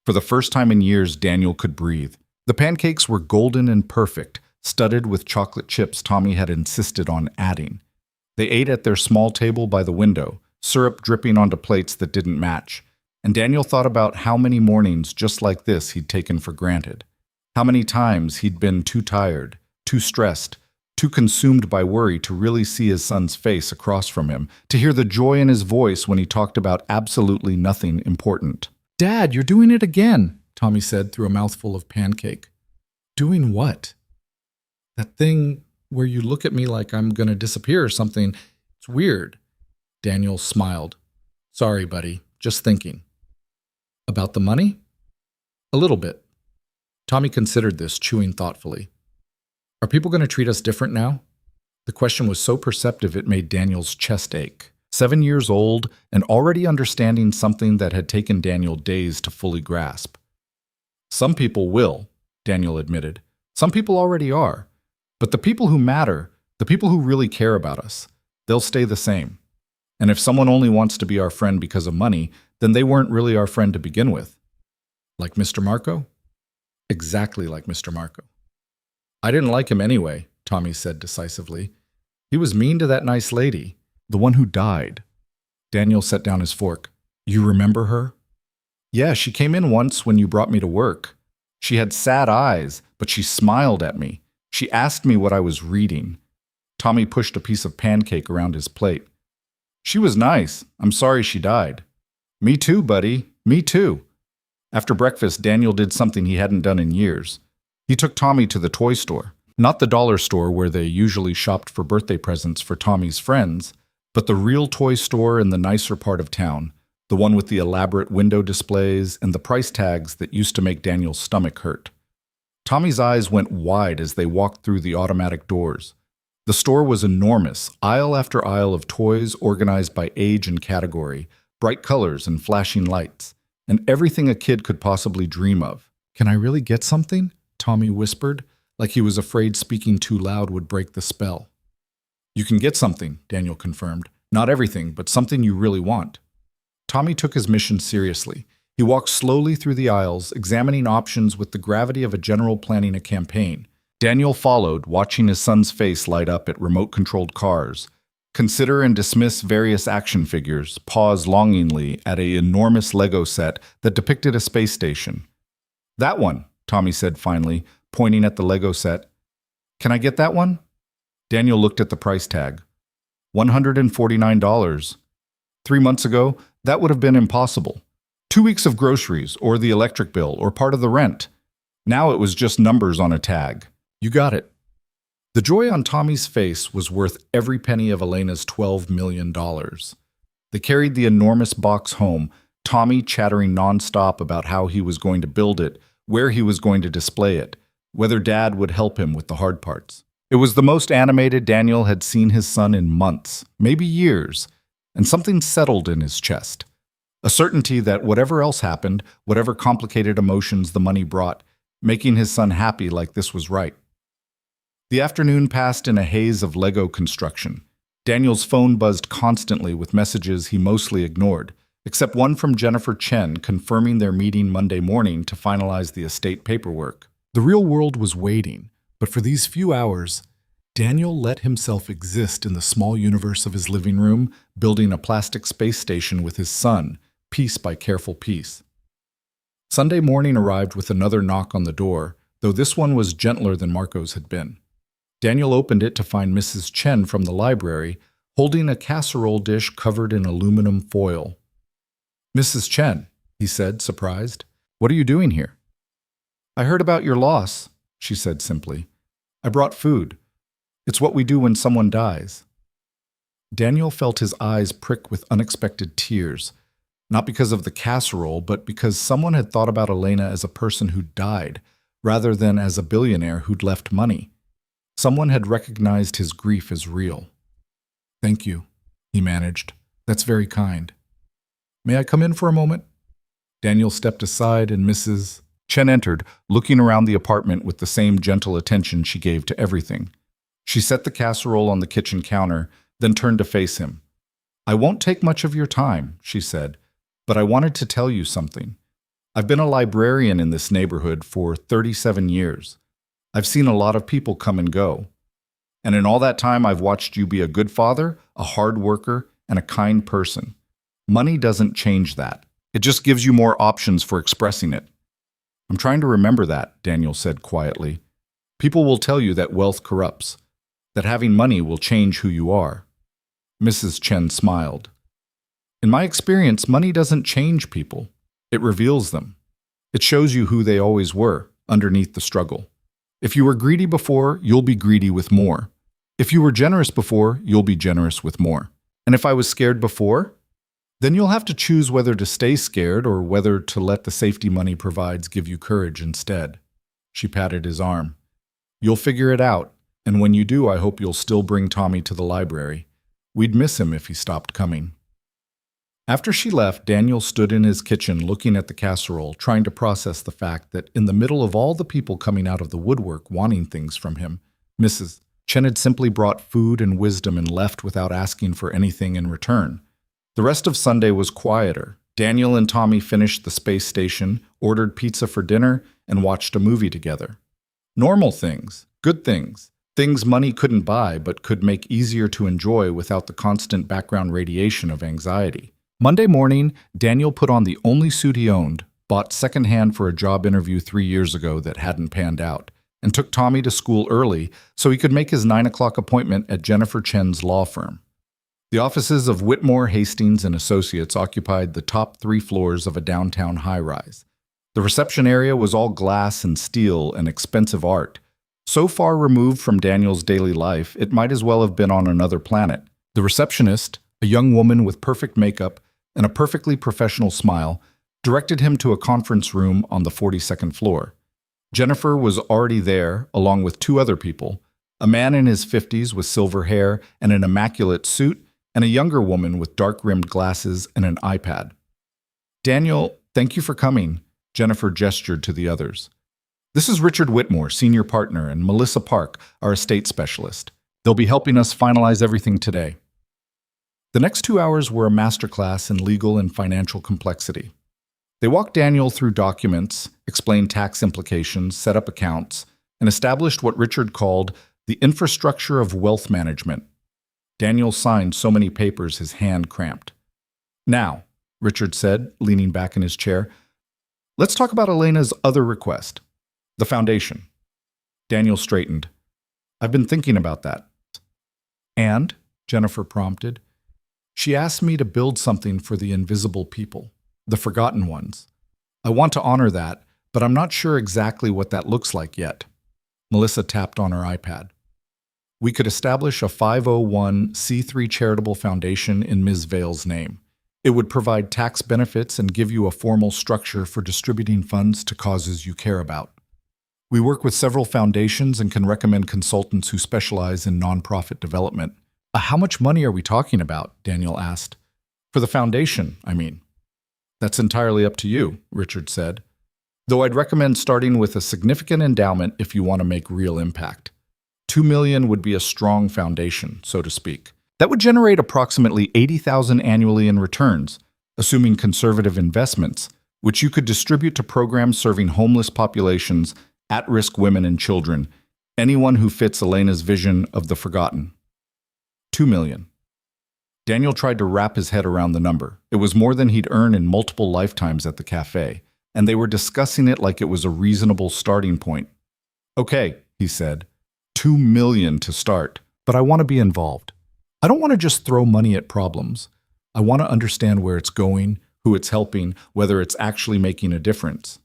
For the first time in years, Daniel could breathe. The pancakes were golden and perfect, studded with chocolate chips Tommy had insisted on adding. They ate at their small table by the window, syrup dripping onto plates that didn't match. And Daniel thought about how many mornings just like this he'd taken for granted. How many times he'd been too tired, too stressed, too consumed by worry to really see his son's face across from him, to hear the joy in his voice when he talked about absolutely nothing important. "Dad, you're doing it again," Tommy said through a mouthful of pancake. "Doing what?" "That thing where you look at me like I'm going to disappear or something. It's weird." Daniel smiled. "Sorry, buddy. Just thinking." "About the money?" "A little bit." Tommy considered this, chewing thoughtfully. "Are people going to treat us different now?" The question was so perceptive it made Daniel's chest ache. 7 years old and already understanding something that had taken Daniel days to fully grasp. "Some people will," Daniel admitted. "Some people already are. But the people who matter, the people who really care about us, they'll stay the same. And if someone only wants to be our friend because of money, then they weren't really our friend to begin with." "Like Mr. Marco?" "Exactly like Mr. Marco." "I didn't like him anyway," Tommy said decisively. "He was mean to that nice lady, the one who died." Daniel set down his fork. "You remember her?" "Yeah, she came in once when you brought me to work. She had sad eyes, but she smiled at me. She asked me what I was reading." Tommy pushed a piece of pancake around his plate. "She was nice. I'm sorry she died." "Me too, buddy. Me too." After breakfast, Daniel did something he hadn't done in years. He took Tommy to the toy store. Not the dollar store where they usually shopped for birthday presents for Tommy's friends, but the real toy store in the nicer part of town, the one with the elaborate window displays and the price tags that used to make Daniel's stomach hurt. Tommy's eyes went wide as they walked through the automatic doors. The store was enormous, aisle after aisle of toys organized by age and category, bright colors and flashing lights, and everything a kid could possibly dream of. "Can I really get something?" Tommy whispered, like he was afraid speaking too loud would break the spell. "You can get something," Daniel confirmed. "Not everything, but something you really want." Tommy took his mission seriously. He walked slowly through the aisles, examining options with the gravity of a general planning a campaign. Daniel followed, watching his son's face light up at remote-controlled cars. Consider and dismiss various action figures, pause longingly at an enormous Lego set that depicted a space station. "That one," Tommy said finally, pointing at the Lego set. "Can I get that one?" Daniel looked at the price tag. $149. 3 months ago, that would have been impossible. 2 weeks of groceries, or the electric bill, or part of the rent. Now it was just numbers on a tag. "You got it." The joy on Tommy's face was worth every penny of Elena's $12 million. They carried the enormous box home, Tommy chattering nonstop about how he was going to build it, where he was going to display it, whether Dad would help him with the hard parts. It was the most animated Daniel had seen his son in months, maybe years, and something settled in his chest. A certainty that whatever else happened, whatever complicated emotions the money brought, making his son happy like this was right. The afternoon passed in a haze of Lego construction. Daniel's phone buzzed constantly with messages he mostly ignored, except one from Jennifer Chen confirming their meeting Monday morning to finalize the estate paperwork. The real world was waiting, but for these few hours, Daniel let himself exist in the small universe of his living room, building a plastic space station with his son, piece by careful piece. Sunday morning arrived with another knock on the door, though this one was gentler than Marco's had been. Daniel opened it to find Mrs. Chen from the library, holding a casserole dish covered in aluminum foil. "Mrs. Chen," he said, surprised, "what are you doing here?" "I heard about your loss," she said simply. "I brought food. It's what we do when someone dies. Daniel felt his eyes prick with unexpected tears, not because of the casserole, but because someone had thought about Elena as a person who died, rather than as a billionaire who'd left money. Someone had recognized his grief as real. "Thank you," he managed. "That's very kind. May I come in for a moment?" Daniel stepped aside and Mrs. Chen entered, looking around the apartment with the same gentle attention she gave to everything. She set the casserole on the kitchen counter, then turned to face him. "I won't take much of your time," she said, "but I wanted to tell you something. I've been a librarian in this neighborhood for 37 years. I've seen a lot of people come and go. And in all that time, I've watched you be a good father, a hard worker, and a kind person. Money doesn't change that. It just gives you more options for expressing it." "I'm trying to remember that," Daniel said quietly. "People will tell you that wealth corrupts, that having money will change who you are." Mrs. Chen smiled. "In my experience, money doesn't change people. It reveals them. It shows you who they always were, underneath the struggle. If you were greedy before, you'll be greedy with more. If you were generous before, you'll be generous with more. And if I was scared before, then you'll have to choose whether to stay scared or whether to let the safety money provides give you courage instead." She patted his arm. "You'll figure it out, and when you do, I hope you'll still bring Tommy to the library. We'd miss him if he stopped coming." After she left, Daniel stood in his kitchen looking at the casserole, trying to process the fact that in the middle of all the people coming out of the woodwork wanting things from him, Mrs. Chen had simply brought food and wisdom and left without asking for anything in return. The rest of Sunday was quieter. Daniel and Tommy finished the space station, ordered pizza for dinner, and watched a movie together. Normal things, good things, things money couldn't buy but could make easier to enjoy without the constant background radiation of anxiety. Monday morning, Daniel put on the only suit he owned, bought secondhand for a job interview 3 years ago that hadn't panned out, and took Tommy to school early so he could make his 9 o'clock appointment at Jennifer Chen's law firm. The offices of Whitmore, Hastings and Associates occupied the top 3 floors of a downtown high-rise. The reception area was all glass and steel and expensive art. So far removed from Daniel's daily life, it might as well have been on another planet. The receptionist, a young woman with perfect makeup and a perfectly professional smile, directed him to a conference room on the 42nd floor. Jennifer was already there, along with 2 other people, a man in his 50s with silver hair and an immaculate suit, and a younger woman with dark-rimmed glasses and an iPad. "Daniel, thank you for coming," Jennifer gestured to the others. "This is Richard Whitmore, senior partner, and Melissa Park, our estate specialist. They'll be helping us finalize everything today." The next 2 hours were a masterclass in legal and financial complexity. They walked Daniel through documents, explained tax implications, set up accounts, and established what Richard called the infrastructure of wealth management. Daniel signed so many papers his hand cramped. "Now," Richard said, leaning back in his chair, "let's talk about Elena's other request, the foundation." Daniel straightened. "I've been thinking about that." "And?" Jennifer prompted. "She asked me to build something for the invisible people, the forgotten ones. I want to honor that, but I'm not sure exactly what that looks like yet." Melissa tapped on her iPad. "We could establish a 501c3 charitable foundation in Ms. Vale's name. It would provide tax benefits and give you a formal structure for distributing funds to causes you care about. We work with several foundations and can recommend consultants who specialize in nonprofit development." "How much money are we talking about?" Daniel asked. "For the foundation, I mean." "That's entirely up to you," Richard said. "Though I'd recommend starting with a significant endowment if you want to make real impact. $2 million would be a strong foundation, so to speak. That would generate approximately $80,000 annually in returns, assuming conservative investments, which you could distribute to programs serving homeless populations, at-risk women and children, anyone who fits Elena's vision of the forgotten. $2 million. Daniel tried to wrap his head around the number. It was more than he'd earned in multiple lifetimes at the cafe, and they were discussing it like it was a reasonable starting point. "Okay," he said, $2 million to start, but I want to be involved. I don't want to just throw money at problems. I want to understand where it's going, who it's helping, whether it's actually making a difference."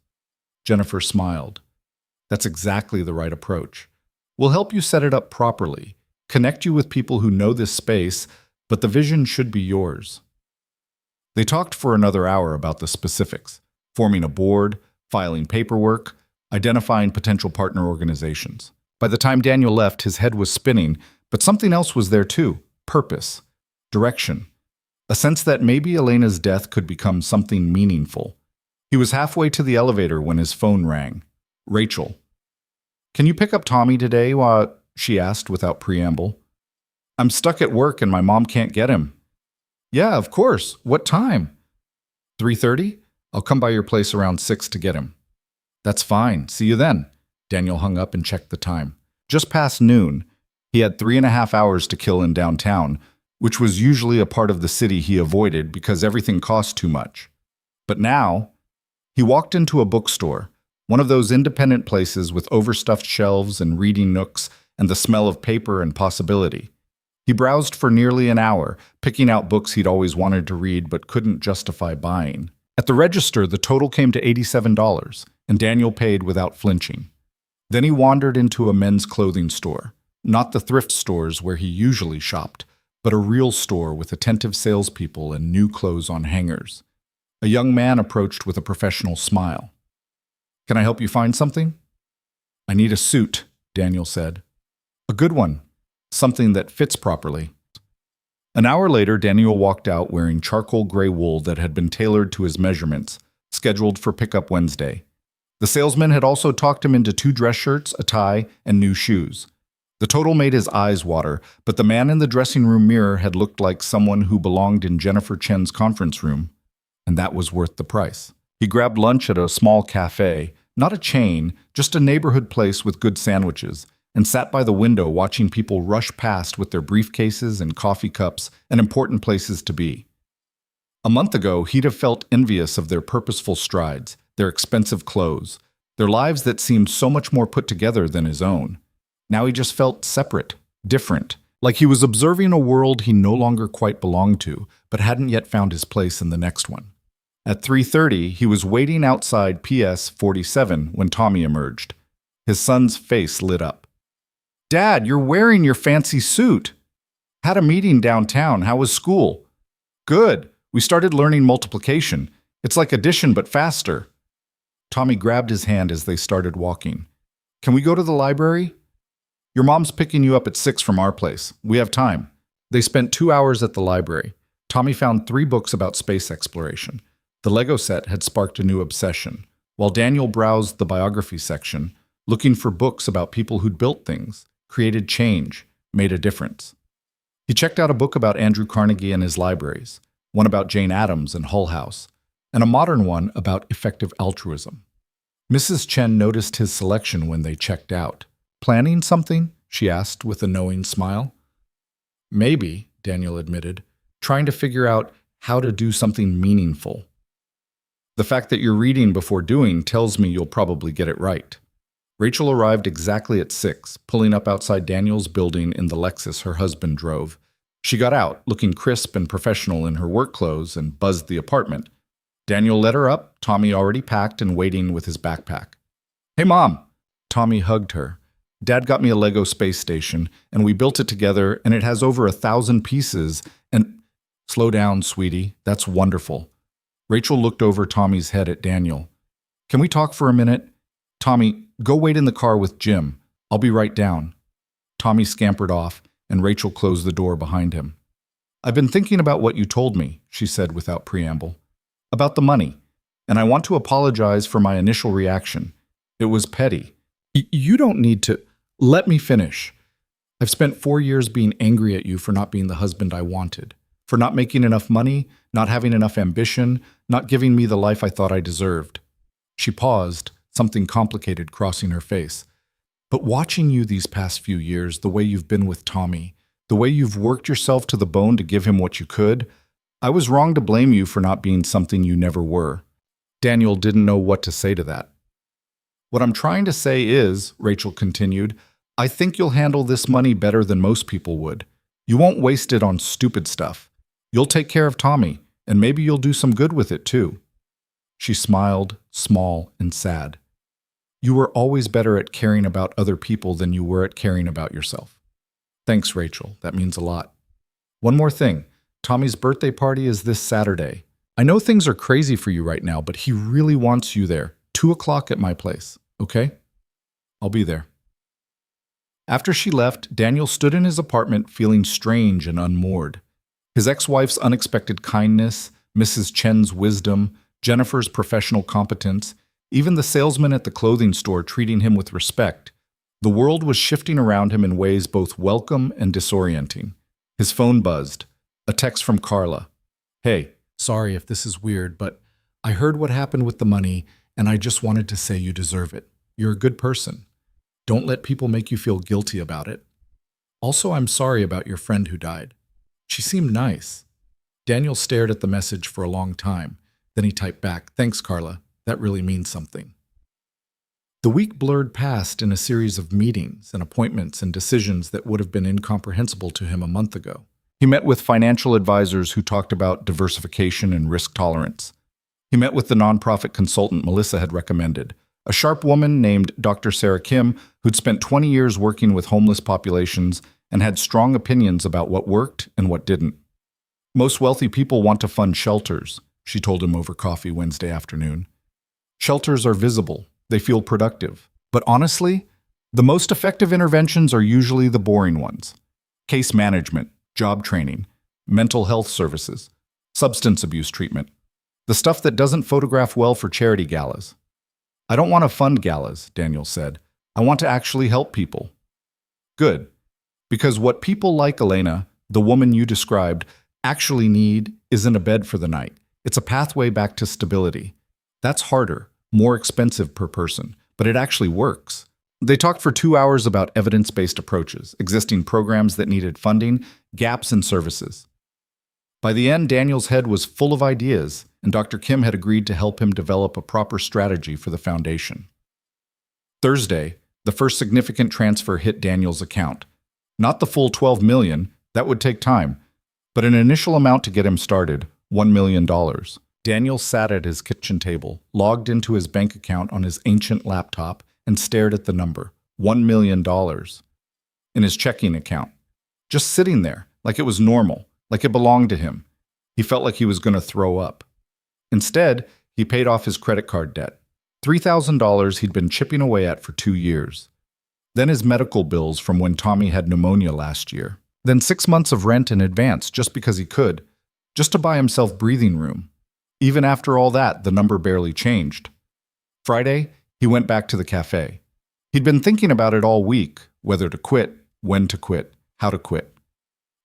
Jennifer smiled. "That's exactly the right approach. We'll help you set it up properly. connect you with people who know this space, but the vision should be yours. They talked for another hour about the specifics, forming a board, filing paperwork, identifying potential partner organizations. By the time Daniel left, his head was spinning, but something else was there too: purpose, direction, a sense that maybe Elena's death could become something meaningful. He was halfway to the elevator when his phone rang. Rachel. "Can you pick up Tommy today?" She asked without preamble. "I'm stuck at work and my mom can't get him." "Yeah, of course. What time?" 3:30? I'll come by your place around 6 to get him." "That's fine. See you then." Daniel hung up and checked the time. Just past noon. He had 3.5 hours to kill in downtown, which was usually a part of the city he avoided because everything cost too much. But now, he walked into a bookstore, one of those independent places with overstuffed shelves and reading nooks and the smell of paper and possibility. He browsed for nearly an hour, picking out books he'd always wanted to read but couldn't justify buying. At the register, the total came to $87, and Daniel paid without flinching. Then he wandered into a men's clothing store, not the thrift stores where he usually shopped, but a real store with attentive salespeople and new clothes on hangers. A young man approached with a professional smile. "Can I help you find something?" "I need a suit," Daniel said. "A good one. Something that fits properly." An hour later, Daniel walked out wearing charcoal gray wool that had been tailored to his measurements, scheduled for pickup Wednesday. The salesman had also talked him into 2 dress shirts, a tie, and new shoes. The total made his eyes water, but the man in the dressing room mirror had looked like someone who belonged in Jennifer Chen's conference room, and that was worth the price. He grabbed lunch at a small cafe, not a chain, just a neighborhood place with good sandwiches, and sat by the window watching people rush past with their briefcases and coffee cups and important places to be. A month ago, he'd have felt envious of their purposeful strides, their expensive clothes, their lives that seemed so much more put together than his own. Now he just felt separate, different, like he was observing a world he no longer quite belonged to, but hadn't yet found his place in the next one. At 3:30, he was waiting outside PS 47 when Tommy emerged. His son's face lit up. "Dad, you're wearing your fancy suit." "Had a meeting downtown. How was school?" "Good. We started learning multiplication. It's like addition but faster." Tommy grabbed his hand as they started walking. "Can we go to the library?" "Your mom's picking you up at 6 from our place. We have time." They spent 2 hours at the library. Tommy found 3 books about space exploration. The Lego set had sparked a new obsession, while Daniel browsed the biography section, looking for books about people who'd built things, created change, made a difference. He checked out a book about Andrew Carnegie and his libraries, one about Jane Addams and Hull House, and a modern one about effective altruism. Mrs. Chen noticed his selection when they checked out. "Planning something?" she asked with a knowing smile. "Maybe," Daniel admitted, "trying to figure out how to do something meaningful. The fact that you're reading before doing tells me you'll probably get it right." Rachel arrived exactly at 6, pulling up outside Daniel's building in the Lexus her husband drove. She got out, looking crisp and professional in her work clothes, and buzzed the apartment. Daniel let her up, Tommy already packed and waiting with his backpack. "Hey, Mom!" Tommy hugged her. "Dad got me a Lego space station, and we built it together, and it has over 1,000 pieces, and—" "Slow down, sweetie. That's wonderful." Rachel looked over Tommy's head at Daniel. "Can we talk for a minute? Tommy, go wait in the car with Jim. I'll be right down." Tommy scampered off, and Rachel closed the door behind him. "I've been thinking about what you told me," she said without preamble. "About the money, and I want to apologize for my initial reaction. It was petty. You don't need to—" "Let me finish. I've spent 4 years being angry at you for not being the husband I wanted, for not making enough money, not having enough ambition, not giving me the life I thought I deserved." She paused, something complicated crossing her face. "But watching you these past few years, the way you've been with Tommy, the way you've worked yourself to the bone to give him what you could, I was wrong to blame you for not being something you never were." Daniel didn't know what to say to that. "What I'm trying to say is," Rachel continued, "I think you'll handle this money better than most people would. You won't waste it on stupid stuff. You'll take care of Tommy, and maybe you'll do some good with it too." She smiled, small and sad. "You were always better at caring about other people than you were at caring about yourself." Thanks, Rachel. That means a lot. One more thing. Tommy's birthday party is this Saturday. I know things are crazy for you right now, but he really wants you there. 2 o'clock at my place, okay? I'll be there. After she left, Daniel stood in his apartment feeling strange and unmoored. His ex-wife's unexpected kindness, Mrs. Chen's wisdom, Jennifer's professional competence, even the salesman at the clothing store treating him with respect. The world was shifting around him in ways both welcome and disorienting. His phone buzzed. A text from Carla. Hey, sorry if this is weird, but I heard what happened with the money, and I just wanted to say you deserve it. You're a good person. Don't let people make you feel guilty about it. Also, I'm sorry about your friend who died. She seemed nice. Daniel stared at the message for a long time. Then he typed back, Thanks, Carla. That really means something. The week blurred past in a series of meetings and appointments and decisions that would have been incomprehensible to him a month ago. He met with financial advisors who talked about diversification and risk tolerance. He met with the nonprofit consultant Melissa had recommended, a sharp woman named Dr. Sarah Kim who'd spent 20 years working with homeless populations and had strong opinions about what worked and what didn't. Most wealthy people want to fund shelters, she told him over coffee Wednesday afternoon. Shelters are visible. They feel productive. But honestly, the most effective interventions are usually the boring ones. Case management, job training, mental health services, substance abuse treatment. The stuff that doesn't photograph well for charity galas. I don't want to fund galas, Daniel said. I want to actually help people. Good. Because what people like Elena, the woman you described, actually need isn't a bed for the night. It's a pathway back to stability. That's harder, more expensive per person, but it actually works. They talked for 2 hours about evidence-based approaches, existing programs that needed funding, gaps in services. By the end, Daniel's head was full of ideas, and Dr. Kim had agreed to help him develop a proper strategy for the foundation. Thursday, the first significant transfer hit Daniel's account. Not the full $12 million, that would take time, but an initial amount to get him started, $1 million. Daniel sat at his kitchen table, logged into his bank account on his ancient laptop, and stared at the number, $1 million, in his checking account. Just sitting there, like it was normal, like it belonged to him. He felt like he was going to throw up. Instead, he paid off his credit card debt, $3,000 he'd been chipping away at for 2 years. Then his medical bills from when Tommy had pneumonia last year. Then 6 months of rent in advance just because he could, just to buy himself breathing room. Even after all that, the number barely changed. Friday, he went back to the cafe. He'd been thinking about it all week, whether to quit, when to quit, how to quit.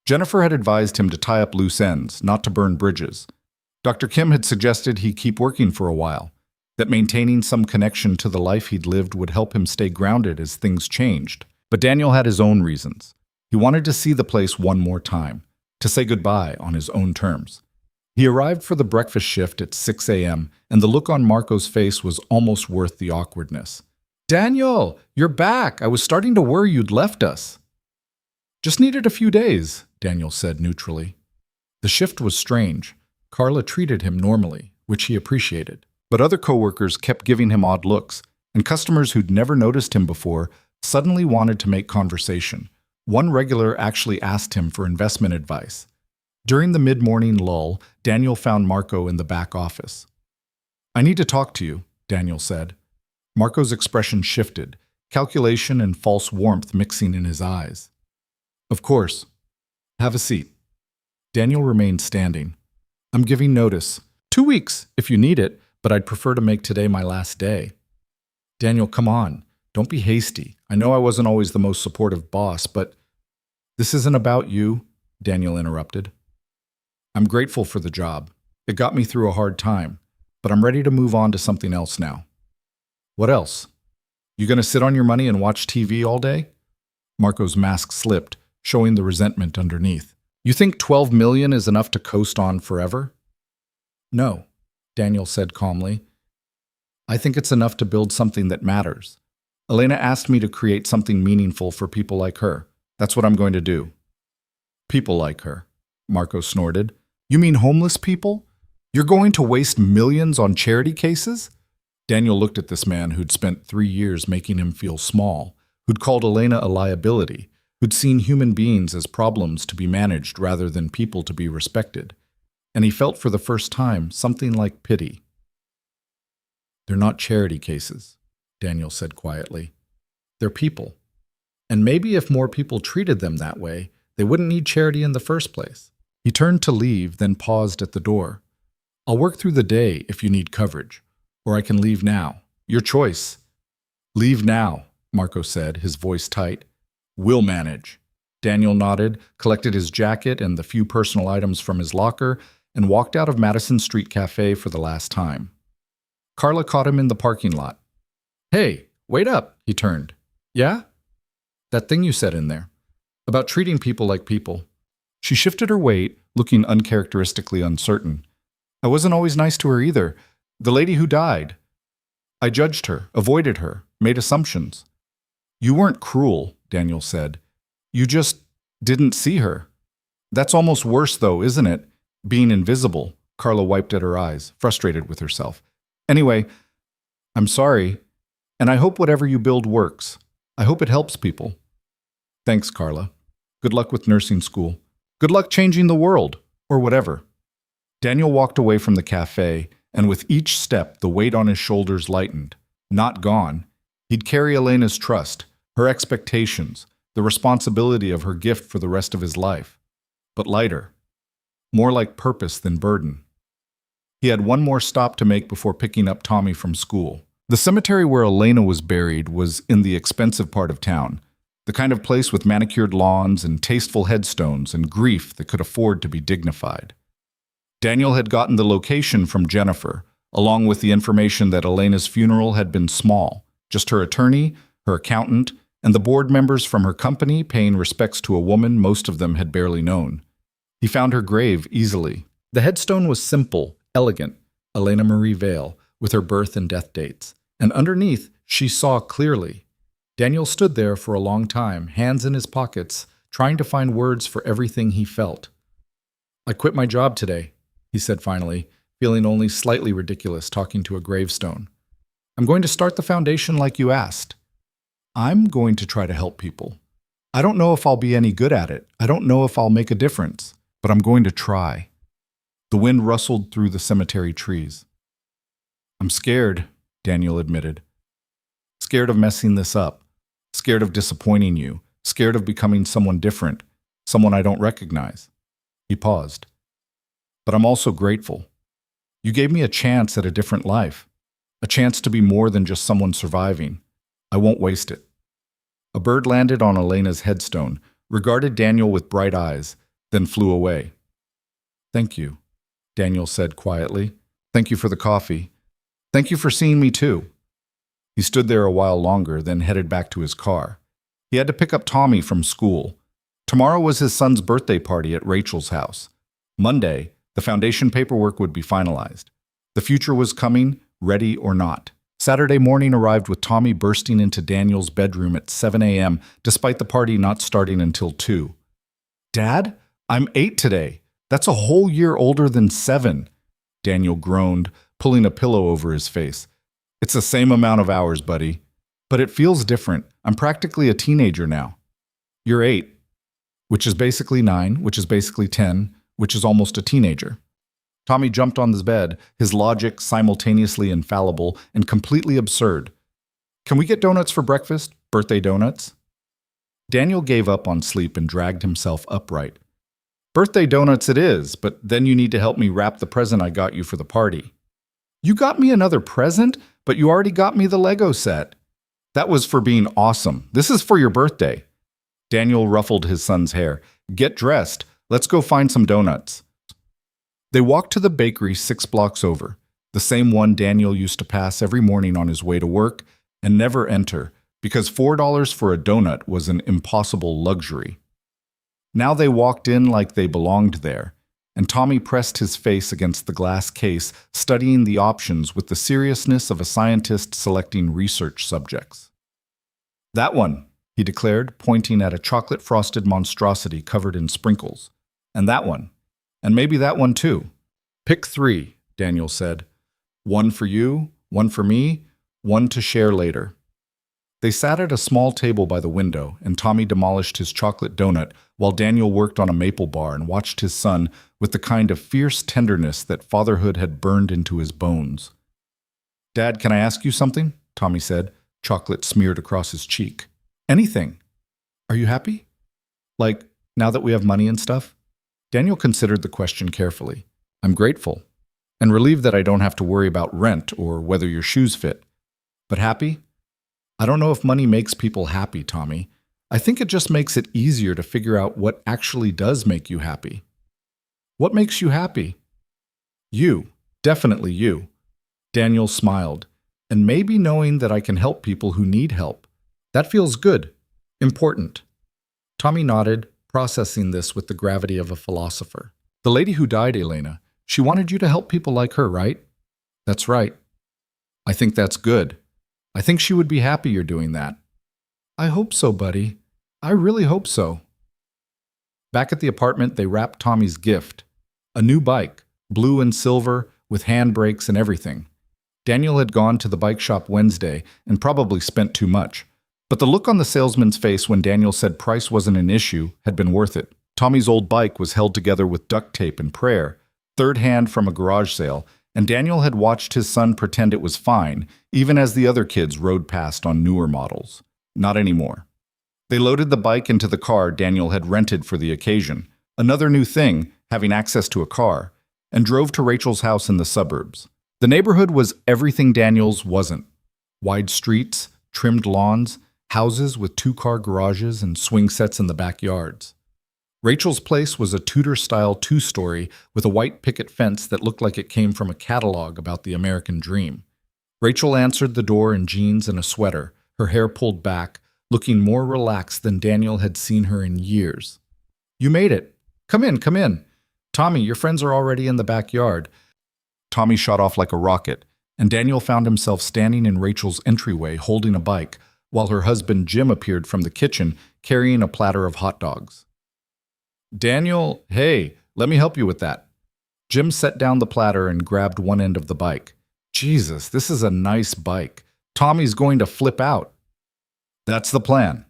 Jennifer had advised him to tie up loose ends, not to burn bridges. Dr. Kim had suggested he keep working for a while, that maintaining some connection to the life he'd lived would help him stay grounded as things changed. But Daniel had his own reasons. He wanted to see the place one more time, to say goodbye on his own terms. He arrived for the breakfast shift at 6 a.m., and the look on Marco's face was almost worth the awkwardness. Daniel, you're back. I was starting to worry you'd left us. Just needed a few days, Daniel said neutrally. The shift was strange. Carla treated him normally, which he appreciated. But other coworkers kept giving him odd looks, and customers who'd never noticed him before suddenly wanted to make conversation. One regular actually asked him for investment advice. During the mid-morning lull, Daniel found Marco in the back office. I need to talk to you, Daniel said. Marco's expression shifted, calculation and false warmth mixing in his eyes. Of course. Have a seat. Daniel remained standing. I'm giving notice. 2 weeks, if you need it, but I'd prefer to make today my last day. Daniel, come on. Don't be hasty. I know I wasn't always the most supportive boss, but this isn't about you, Daniel interrupted. I'm grateful for the job. It got me through a hard time, but I'm ready to move on to something else now. What else? You gonna sit on your money and watch TV all day? Marco's mask slipped, showing the resentment underneath. You think 12 million is enough to coast on forever? No, Daniel said calmly. I think it's enough to build something that matters. Elena asked me to create something meaningful for people like her. That's what I'm going to do. People like her, Marco snorted. You mean homeless people? You're going to waste millions on charity cases? Daniel looked at this man who'd spent 3 years making him feel small, who'd called Elena a liability, who'd seen human beings as problems to be managed rather than people to be respected, and he felt for the first time something like pity. "They're not charity cases," Daniel said quietly. "They're people. And maybe if more people treated them that way, they wouldn't need charity in the first place." He turned to leave, then paused at the door. "I'll work through the day if you need coverage, or I can leave now. Your choice." "Leave now," Marco said, his voice tight. "We'll manage." Daniel nodded, collected his jacket and the few personal items from his locker, and walked out of Madison Street Cafe for the last time. Carla caught him in the parking lot. "Hey, wait up," he turned. "Yeah?" "That thing you said in there, about treating people like people." She shifted her weight, looking uncharacteristically uncertain. "I wasn't always nice to her either. The lady who died. I judged her, avoided her, made assumptions." "You weren't cruel," Daniel said. "You just didn't see her." "That's almost worse, though, isn't it? Being invisible." Carla wiped at her eyes, frustrated with herself. "Anyway, I'm sorry, and I hope whatever you build works. I hope it helps people." "Thanks, Carla. Good luck with nursing school. Good luck changing the world, or whatever." Daniel walked away from the cafe, and with each step, the weight on his shoulders lightened. Not gone. He'd carry Elena's trust, her expectations, the responsibility of her gift for the rest of his life. But lighter. More like purpose than burden. He had one more stop to make before picking up Tommy from school. The cemetery where Elena was buried was in the expensive part of town, the kind of place with manicured lawns and tasteful headstones and grief that could afford to be dignified. Daniel had gotten the location from Jennifer, along with the information that Elena's funeral had been small, just her attorney, her accountant, and the board members from her company paying respects to a woman most of them had barely known. He found her grave easily. The headstone was simple, elegant, Elena Marie Vale, with her birth and death dates, and underneath she saw clearly. Daniel stood there for a long time, hands in his pockets, trying to find words for everything he felt. "I quit my job today," he said finally, feeling only slightly ridiculous talking to a gravestone. "I'm going to start the foundation like you asked. I'm going to try to help people. I don't know if I'll be any good at it. I don't know if I'll make a difference, but I'm going to try." The wind rustled through the cemetery trees. "I'm scared," Daniel admitted. "Scared of messing this up. Scared of disappointing you. Scared of becoming someone different, someone I don't recognize." He paused. "But I'm also grateful. You gave me a chance at a different life, a chance to be more than just someone surviving. I won't waste it." A bird landed on Elena's headstone, regarded Daniel with bright eyes, then flew away. "Thank you," Daniel said quietly. "Thank you for the coffee. Thank you for seeing me too." He stood there a while longer, then headed back to his car. He had to pick up Tommy from school. Tomorrow was his son's birthday party at Rachel's house. Monday, the foundation paperwork would be finalized. The future was coming, ready or not. Saturday morning arrived with Tommy bursting into Daniel's bedroom at 7 a.m., despite the party not starting until 2. "Dad, I'm 8 today. That's a whole year older than 7, Daniel groaned, pulling a pillow over his face. "It's the same amount of hours, buddy. But it feels different. I'm practically a teenager now." "You're 8, which is basically 9, which is basically 10, which is almost a teenager." Tommy jumped on his bed, his logic simultaneously infallible and completely absurd. "Can we get donuts for breakfast? Birthday donuts?" Daniel gave up on sleep and dragged himself upright. "Birthday donuts it is, but then you need to help me wrap the present I got you for the party." "You got me another present? But you already got me the Lego set." "That was for being awesome. This is for your birthday." Daniel ruffled his son's hair. "Get dressed. Let's go find some donuts." They walked to the bakery 6 blocks over, the same one Daniel used to pass every morning on his way to work and never enter, because $4 for a donut was an impossible luxury. Now they walked in like they belonged there, and Tommy pressed his face against the glass case, studying the options with the seriousness of a scientist selecting research subjects. "That one," he declared, pointing at a chocolate-frosted monstrosity covered in sprinkles. "And that one. And maybe that one too." "Pick 3, Daniel said. "One for you, one for me, one to share later." They sat at a small table by the window, and Tommy demolished his chocolate donut while Daniel worked on a maple bar and watched his son with the kind of fierce tenderness that fatherhood had burned into his bones. "Dad, can I ask you something?" Tommy said, chocolate smeared across his cheek. "Anything. Are you happy? Like, now that we have money and stuff?" Daniel considered the question carefully. "I'm grateful, and relieved that I don't have to worry about rent or whether your shoes fit. But happy? I don't know if money makes people happy, Tommy. I think it just makes it easier to figure out what actually does make you happy." "What makes you happy?" "You. Definitely you." Daniel smiled. "And maybe knowing that I can help people who need help. That feels good. Important." Tommy nodded, processing this with the gravity of a philosopher. "The lady who died, Elena, she wanted you to help people like her, right?" "That's right." "I think that's good. I think she would be happy you're doing that." "I hope so, buddy. I really hope so." Back at the apartment, they wrapped Tommy's gift. A new bike, blue and silver, with handbrakes and everything. Daniel had gone to the bike shop Wednesday and probably spent too much. But the look on the salesman's face when Daniel said price wasn't an issue had been worth it. Tommy's old bike was held together with duct tape and prayer, third hand from a garage sale, and Daniel had watched his son pretend it was fine, even as the other kids rode past on newer models. Not anymore. They loaded the bike into the car Daniel had rented for the occasion, another new thing, having access to a car, and drove to Rachel's house in the suburbs. The neighborhood was everything Daniel's wasn't. Wide streets, trimmed lawns, houses with two-car garages and swing sets in the backyards. Rachel's place was a Tudor-style two-story with a white picket fence that looked like it came from a catalog about the American dream. Rachel answered the door in jeans and a sweater, her hair pulled back, looking more relaxed than Daniel had seen her in years. "You made it. Come in, come in. Tommy, your friends are already in the backyard." Tommy shot off like a rocket, and Daniel found himself standing in Rachel's entryway holding a bike, while her husband Jim appeared from the kitchen carrying a platter of hot dogs. "Daniel, hey, let me help you with that." Jim set down the platter and grabbed one end of the bike. "Jesus, this is a nice bike. Tommy's going to flip out." "That's the plan."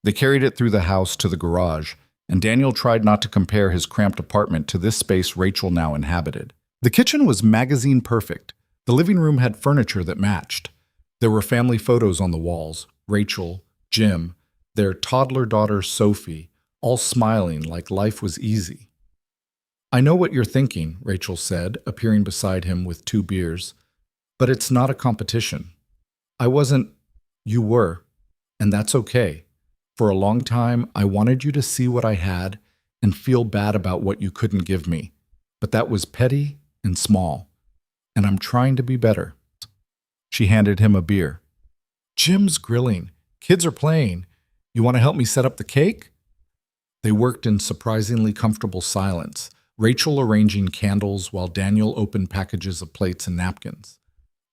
They carried it through the house to the garage, and Daniel tried not to compare his cramped apartment to this space Rachel now inhabited. The kitchen was magazine perfect. The living room had furniture that matched. There were family photos on the walls, Rachel, Jim, their toddler daughter Sophie, all smiling like life was easy. "I know what you're thinking," Rachel said, appearing beside him with 2 beers. "But it's not a competition. I wasn't. You were. And that's okay. For a long time, I wanted you to see what I had and feel bad about what you couldn't give me. But that was petty and small. And I'm trying to be better." She handed him a beer. "Jim's grilling. Kids are playing. You want to help me set up the cake?" They worked in surprisingly comfortable silence, Rachel arranging candles while Daniel opened packages of plates and napkins.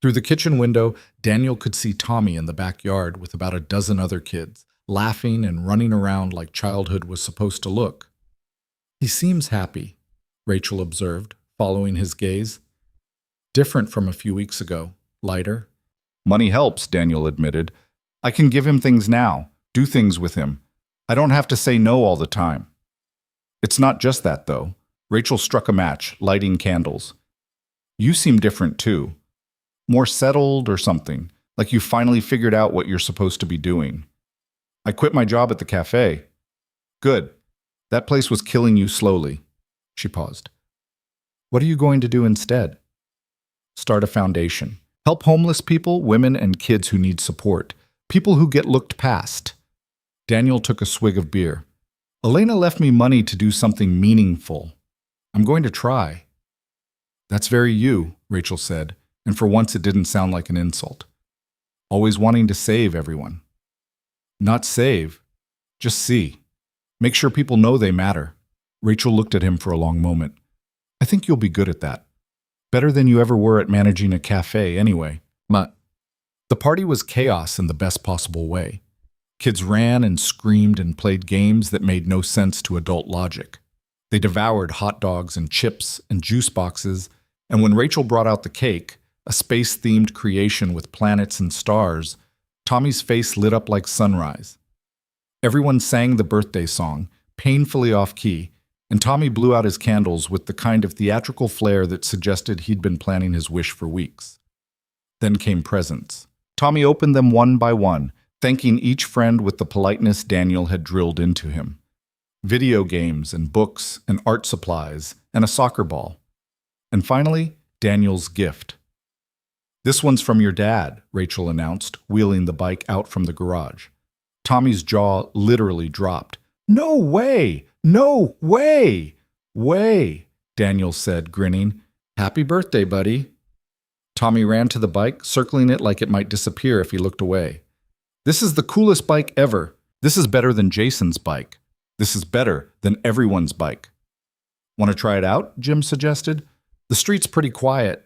Through the kitchen window, Daniel could see Tommy in the backyard with about a dozen other kids, laughing and running around like childhood was supposed to look. "He seems happy," Rachel observed, following his gaze. "Different from a few weeks ago, lighter." "Money helps," Daniel admitted. "I can give him things now, do things with him. I don't have to say no all the time." "It's not just that, though." Rachel struck a match, lighting candles. "You seem different, too. More settled or something, like you finally figured out what you're supposed to be doing." "I quit my job at the cafe." "Good. That place was killing you slowly." She paused. "What are you going to do instead?" "Start a foundation. Help homeless people, women, and kids who need support. People who get looked past." Daniel took a swig of beer. "Elena left me money to do something meaningful. I'm going to try." "That's very you," Rachel said, and for once it didn't sound like an insult. "Always wanting to save everyone." "Not save. Just see. Make sure people know they matter." Rachel looked at him for a long moment. "I think you'll be good at that. Better than you ever were at managing a cafe, anyway." The party was chaos in the best possible way. Kids ran and screamed and played games that made no sense to adult logic. They devoured hot dogs and chips and juice boxes, and when Rachel brought out the cake, a space-themed creation with planets and stars, Tommy's face lit up like sunrise. Everyone sang the birthday song, painfully off-key, and Tommy blew out his candles with the kind of theatrical flair that suggested he'd been planning his wish for weeks. Then came presents. Tommy opened them one by one, thanking each friend with the politeness Daniel had drilled into him. Video games and books and art supplies and a soccer ball. And finally, Daniel's gift. "This one's from your dad," Rachel announced, wheeling the bike out from the garage. Tommy's jaw literally dropped. "No way! No way! Way!" Daniel said, grinning. "Happy birthday, buddy." Tommy ran to the bike, circling it like it might disappear if he looked away. "This is the coolest bike ever. This is better than Jason's bike. This is better than everyone's bike." "Want to try it out?" Jim suggested. "The street's pretty quiet."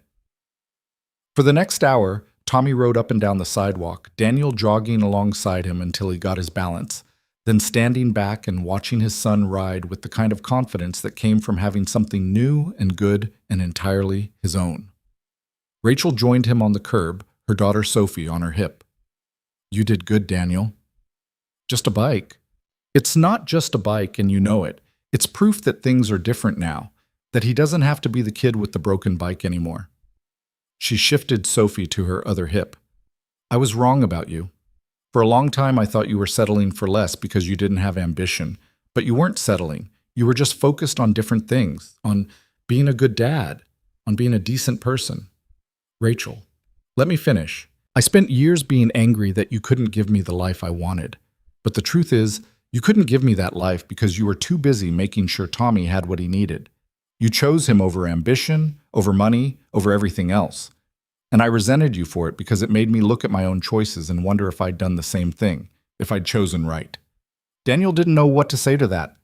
For the next hour, Tommy rode up and down the sidewalk, Daniel jogging alongside him until he got his balance, then standing back and watching his son ride with the kind of confidence that came from having something new and good and entirely his own. Rachel joined him on the curb, her daughter Sophie on her hip. "You did good, Daniel." "Just a bike." "It's not just a bike, and you know it. It's proof that things are different now, that he doesn't have to be the kid with the broken bike anymore." She shifted Sophie to her other hip. "I was wrong about you. For a long time I thought you were settling for less because you didn't have ambition. But you weren't settling. You were just focused on different things, on being a good dad, on being a decent person." "Rachel, let me finish. I spent years being angry that you couldn't give me the life I wanted. But the truth is, you couldn't give me that life because you were too busy making sure Tommy had what he needed. You chose him over ambition, over money, over everything else. And I resented you for it because it made me look at my own choices and wonder if I'd done the same thing, if I'd chosen right." Daniel didn't know what to say to that.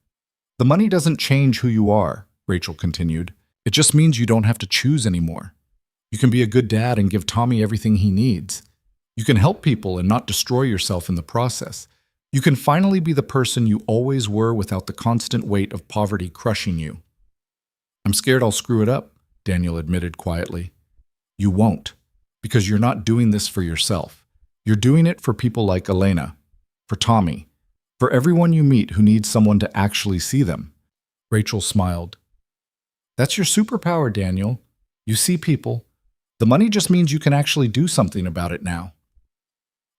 "The money doesn't change who you are," Rachel continued. "It just means you don't have to choose anymore. You can be a good dad and give Tommy everything he needs. You can help people and not destroy yourself in the process. You can finally be the person you always were without the constant weight of poverty crushing you." "I'm scared I'll screw it up," Daniel admitted quietly. "You won't, because you're not doing this for yourself. You're doing it for people like Elena, for Tommy, for everyone you meet who needs someone to actually see them." Rachel smiled. "That's your superpower, Daniel. You see people. The money just means you can actually do something about it now."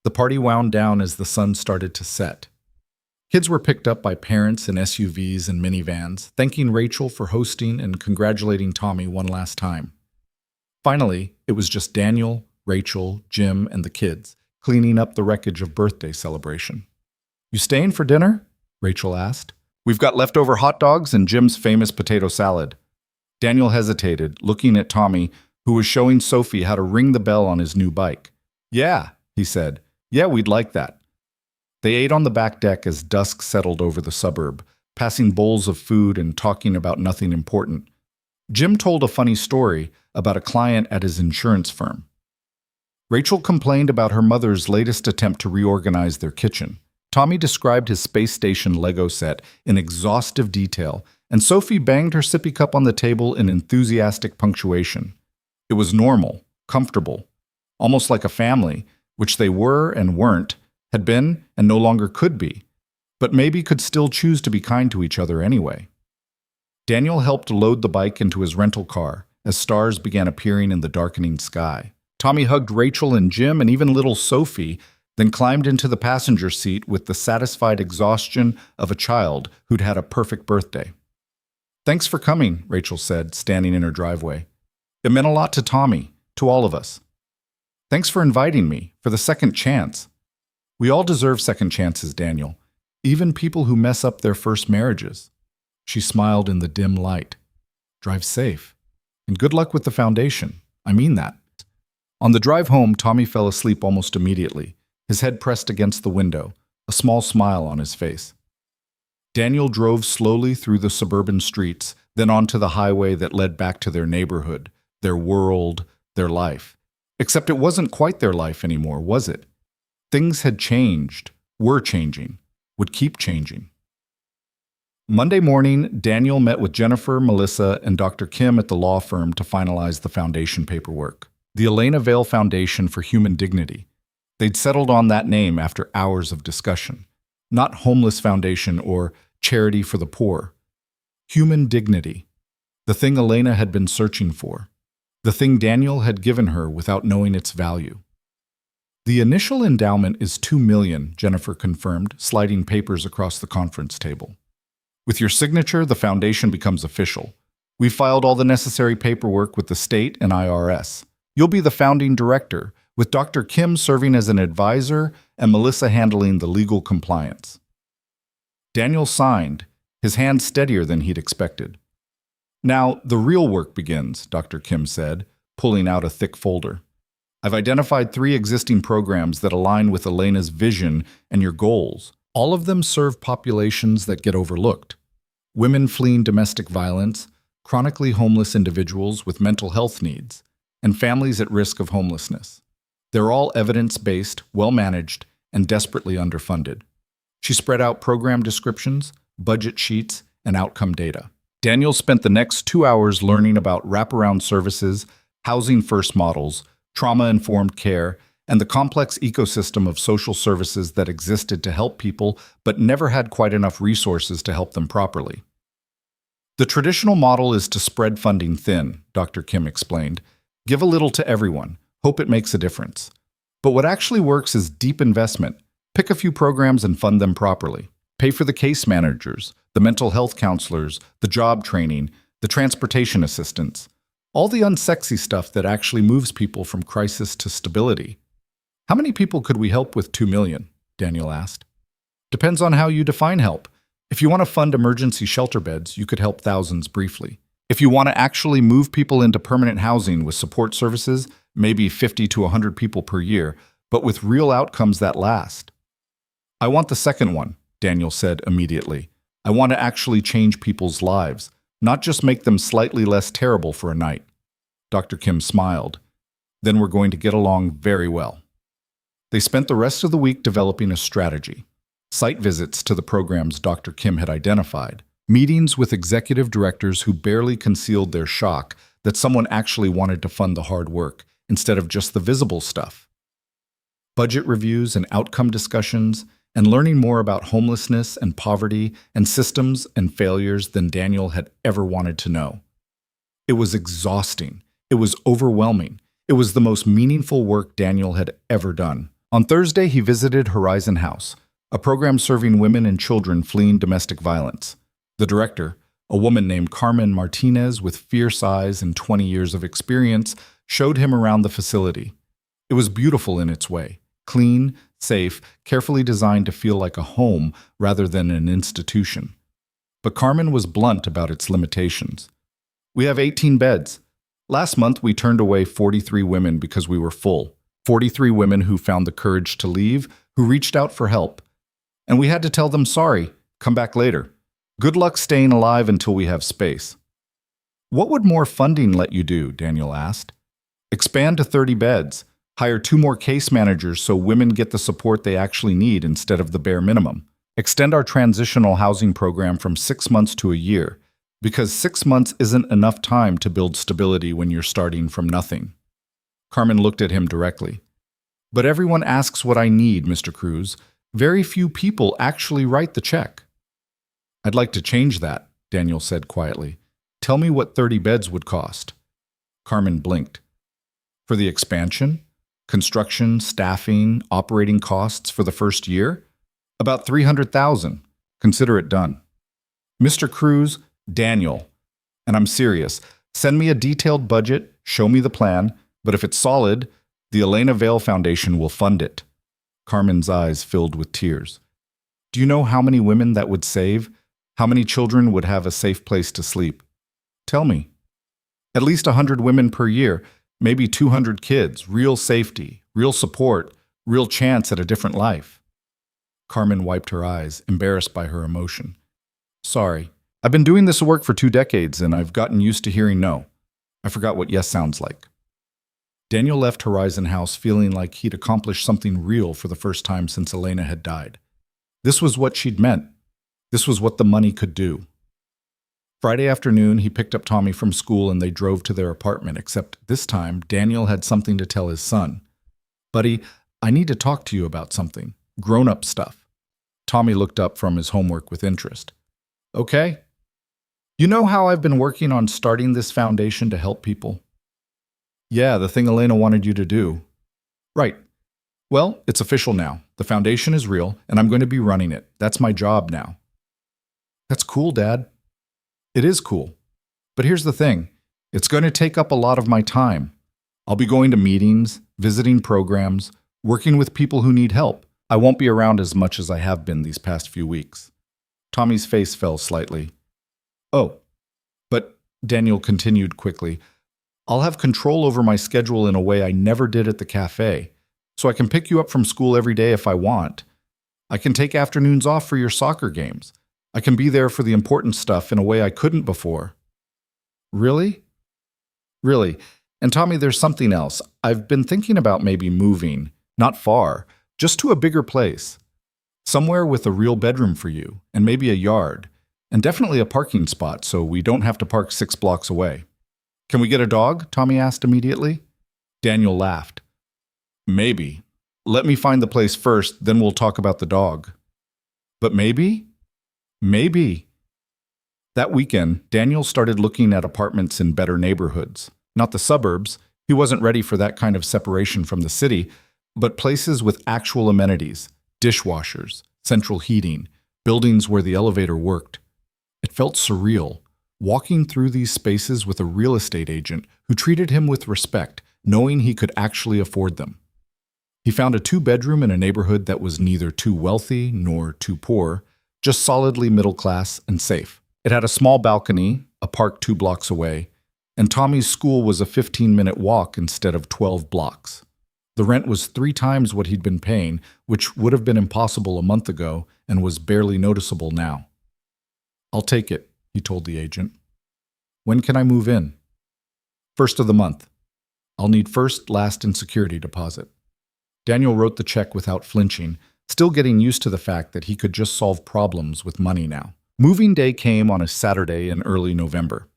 The party wound down as the sun started to set. Kids were picked up by parents in SUVs and minivans, thanking Rachel for hosting and congratulating Tommy one last time. Finally, it was just Daniel, Rachel, Jim, and the kids, cleaning up the wreckage of birthday celebration. "You staying for dinner?" Rachel asked. "We've got leftover hot dogs and Jim's famous potato salad." Daniel hesitated, looking at Tommy, who was showing Sophie how to ring the bell on his new bike. "Yeah," he said. "Yeah, we'd like that." They ate on the back deck as dusk settled over the suburb, passing bowls of food and talking about nothing important. Jim told a funny story about a client at his insurance firm. Rachel complained about her mother's latest attempt to reorganize their kitchen. Tommy described his space station Lego set in exhaustive detail, and Sophie banged her sippy cup on the table in enthusiastic punctuation. It was normal, comfortable, almost like a family, which they were and weren't, had been and no longer could be, but maybe could still choose to be kind to each other anyway. Daniel helped load the bike into his rental car as stars began appearing in the darkening sky. Tommy hugged Rachel and Jim and even little Sophie, then climbed into the passenger seat with the satisfied exhaustion of a child who'd had a perfect birthday. "Thanks for coming," Rachel said, standing in her driveway. "It meant a lot to Tommy, to all of us. Thanks for inviting me, for the second chance. We all deserve second chances, Daniel, even people who mess up their first marriages." She smiled in the dim light. "Drive safe. And good luck with the foundation. I mean that." On the drive home, Tommy fell asleep almost immediately, his head pressed against the window, a small smile on his face. Daniel drove slowly through the suburban streets, then onto the highway that led back to their neighborhood, their world, their life. Except it wasn't quite their life anymore, was it? Things had changed, were changing, would keep changing. Monday morning, Daniel met with Jennifer, Melissa, and Dr. Kim at the law firm to finalize the foundation paperwork. The Elena Vale Foundation for Human Dignity. They'd settled on that name after hours of discussion. Not Homeless Foundation or Charity for the Poor. Human dignity. The thing Elena had been searching for. The thing Daniel had given her without knowing its value. The initial endowment is $2 million, Jennifer confirmed, sliding papers across the conference table. With your signature, the foundation becomes official. We've filed all the necessary paperwork with the state and IRS. You'll be the founding director, with Dr. Kim serving as an advisor and Melissa handling the legal compliance. Daniel signed, his hand steadier than he'd expected. Now, the real work begins, Dr. Kim said, pulling out a thick folder. I've identified 3 existing programs that align with Elena's vision and your goals. All of them serve populations that get overlooked. Women fleeing domestic violence, chronically homeless individuals with mental health needs, and families at risk of homelessness. They're all evidence-based, well-managed, and desperately underfunded. She spread out program descriptions, budget sheets, and outcome data. Daniel spent the next 2 hours learning about wraparound services, housing-first models, trauma-informed care, and the complex ecosystem of social services that existed to help people but never had quite enough resources to help them properly. The traditional model is to spread funding thin, Dr. Kim explained. Give a little to everyone. Hope it makes a difference. But what actually works is deep investment. Pick a few programs and fund them properly. Pay for the case managers, the mental health counselors, the job training, the transportation assistance. All the unsexy stuff that actually moves people from crisis to stability. How many people could we help with $2 million? Daniel asked. Depends on how you define help. If you want to fund emergency shelter beds, you could help thousands briefly. If you want to actually move people into permanent housing with support services, maybe 50 to 100 people per year, but with real outcomes that last. I want the second one, Daniel said immediately. I want to actually change people's lives, not just make them slightly less terrible for a night. Dr. Kim smiled. Then we're going to get along very well. They spent the rest of the week developing a strategy. Site visits to the programs Dr. Kim had identified. Meetings with executive directors who barely concealed their shock that someone actually wanted to fund the hard work instead of just the visible stuff. Budget reviews and outcome discussions, and learning more about homelessness and poverty and systems and failures than Daniel had ever wanted to know. It was exhausting. It was overwhelming. It was the most meaningful work Daniel had ever done. On Thursday, he visited Horizon House, a program serving women and children fleeing domestic violence. The director, a woman named Carmen Martinez with fierce eyes and 20 years of experience, showed him around the facility. It was beautiful in its way. Clean, safe, carefully designed to feel like a home rather than an institution. But Carmen was blunt about its limitations. We have 18 beds. Last month, we turned away 43 women because we were full. 43 women who found the courage to leave, who reached out for help. And we had to tell them, sorry, come back later. Good luck staying alive until we have space. What would more funding let you do? Daniel asked. Expand to 30 beds. Hire 2 more case managers so women get the support they actually need instead of the bare minimum. Extend our transitional housing program from 6 months to a year, because 6 months isn't enough time to build stability when you're starting from nothing. Carmen looked at him directly. But everyone asks what I need, Mr. Cruz. Very few people actually write the check. I'd like to change that, Daniel said quietly. Tell me what 30 beds would cost. Carmen blinked. For the expansion? Construction, staffing, operating costs for the first year? About $300,000. Consider it done. Mr. Cruz, Daniel, and I'm serious, send me a detailed budget, show me the plan, but if it's solid, the Elena Vale Foundation will fund it. Carmen's eyes filled with tears. Do you know how many women that would save? How many children would have a safe place to sleep? Tell me. At least 100 women per year, maybe 200 kids, real safety, real support, real chance at a different life. Carmen wiped her eyes, embarrassed by her emotion. Sorry. I've been doing this work for 2 decades, and I've gotten used to hearing no. I forgot what yes sounds like. Daniel left Horizon House feeling like he'd accomplished something real for the first time since Elena had died. This was what she'd meant. This was what the money could do. Friday afternoon, he picked up Tommy from school and they drove to their apartment, except this time, Daniel had something to tell his son. Buddy, I need to talk to you about something. Grown-up stuff. Tommy looked up from his homework with interest. Okay. You know how I've been working on starting this foundation to help people? Yeah, the thing Elena wanted you to do. Right. Well, it's official now. The foundation is real, and I'm going to be running it. That's my job now. That's cool, Dad. It is cool. But here's the thing. It's going to take up a lot of my time. I'll be going to meetings, visiting programs, working with people who need help. I won't be around as much as I have been these past few weeks. Tommy's face fell slightly. Oh, but Daniel continued quickly, I'll have control over my schedule in a way I never did at the cafe, so I can pick you up from school every day if I want. I can take afternoons off for your soccer games. I can be there for the important stuff in a way I couldn't before. Really? Really. And Tommy, there's something else. I've been thinking about maybe moving, not far, just to a bigger place. Somewhere with a real bedroom for you, and maybe a yard, and definitely a parking spot so we don't have to park 6 blocks away. Can we get a dog? Tommy asked immediately. Daniel laughed. Maybe. Let me find the place first, then we'll talk about the dog. But maybe? Maybe. That weekend, Daniel started looking at apartments in better neighborhoods. Not the suburbs. He wasn't ready for that kind of separation from the city, but places with actual amenities, dishwashers, central heating, buildings where the elevator worked. It felt surreal, walking through these spaces with a real estate agent who treated him with respect, knowing he could actually afford them. He found a 2-bedroom in a neighborhood that was neither too wealthy nor too poor, just solidly middle class and safe. It had a small balcony, a park 2 blocks away, and Tommy's school was a 15-minute walk instead of 12 blocks. The rent was 3 times what he'd been paying, which would have been impossible a month ago and was barely noticeable now. I'll take it, he told the agent. When can I move in? First of the month. I'll need first, last, and security deposit. Daniel wrote the check without flinching, still getting used to the fact that he could just solve problems with money now. Moving day came on a Saturday in early November.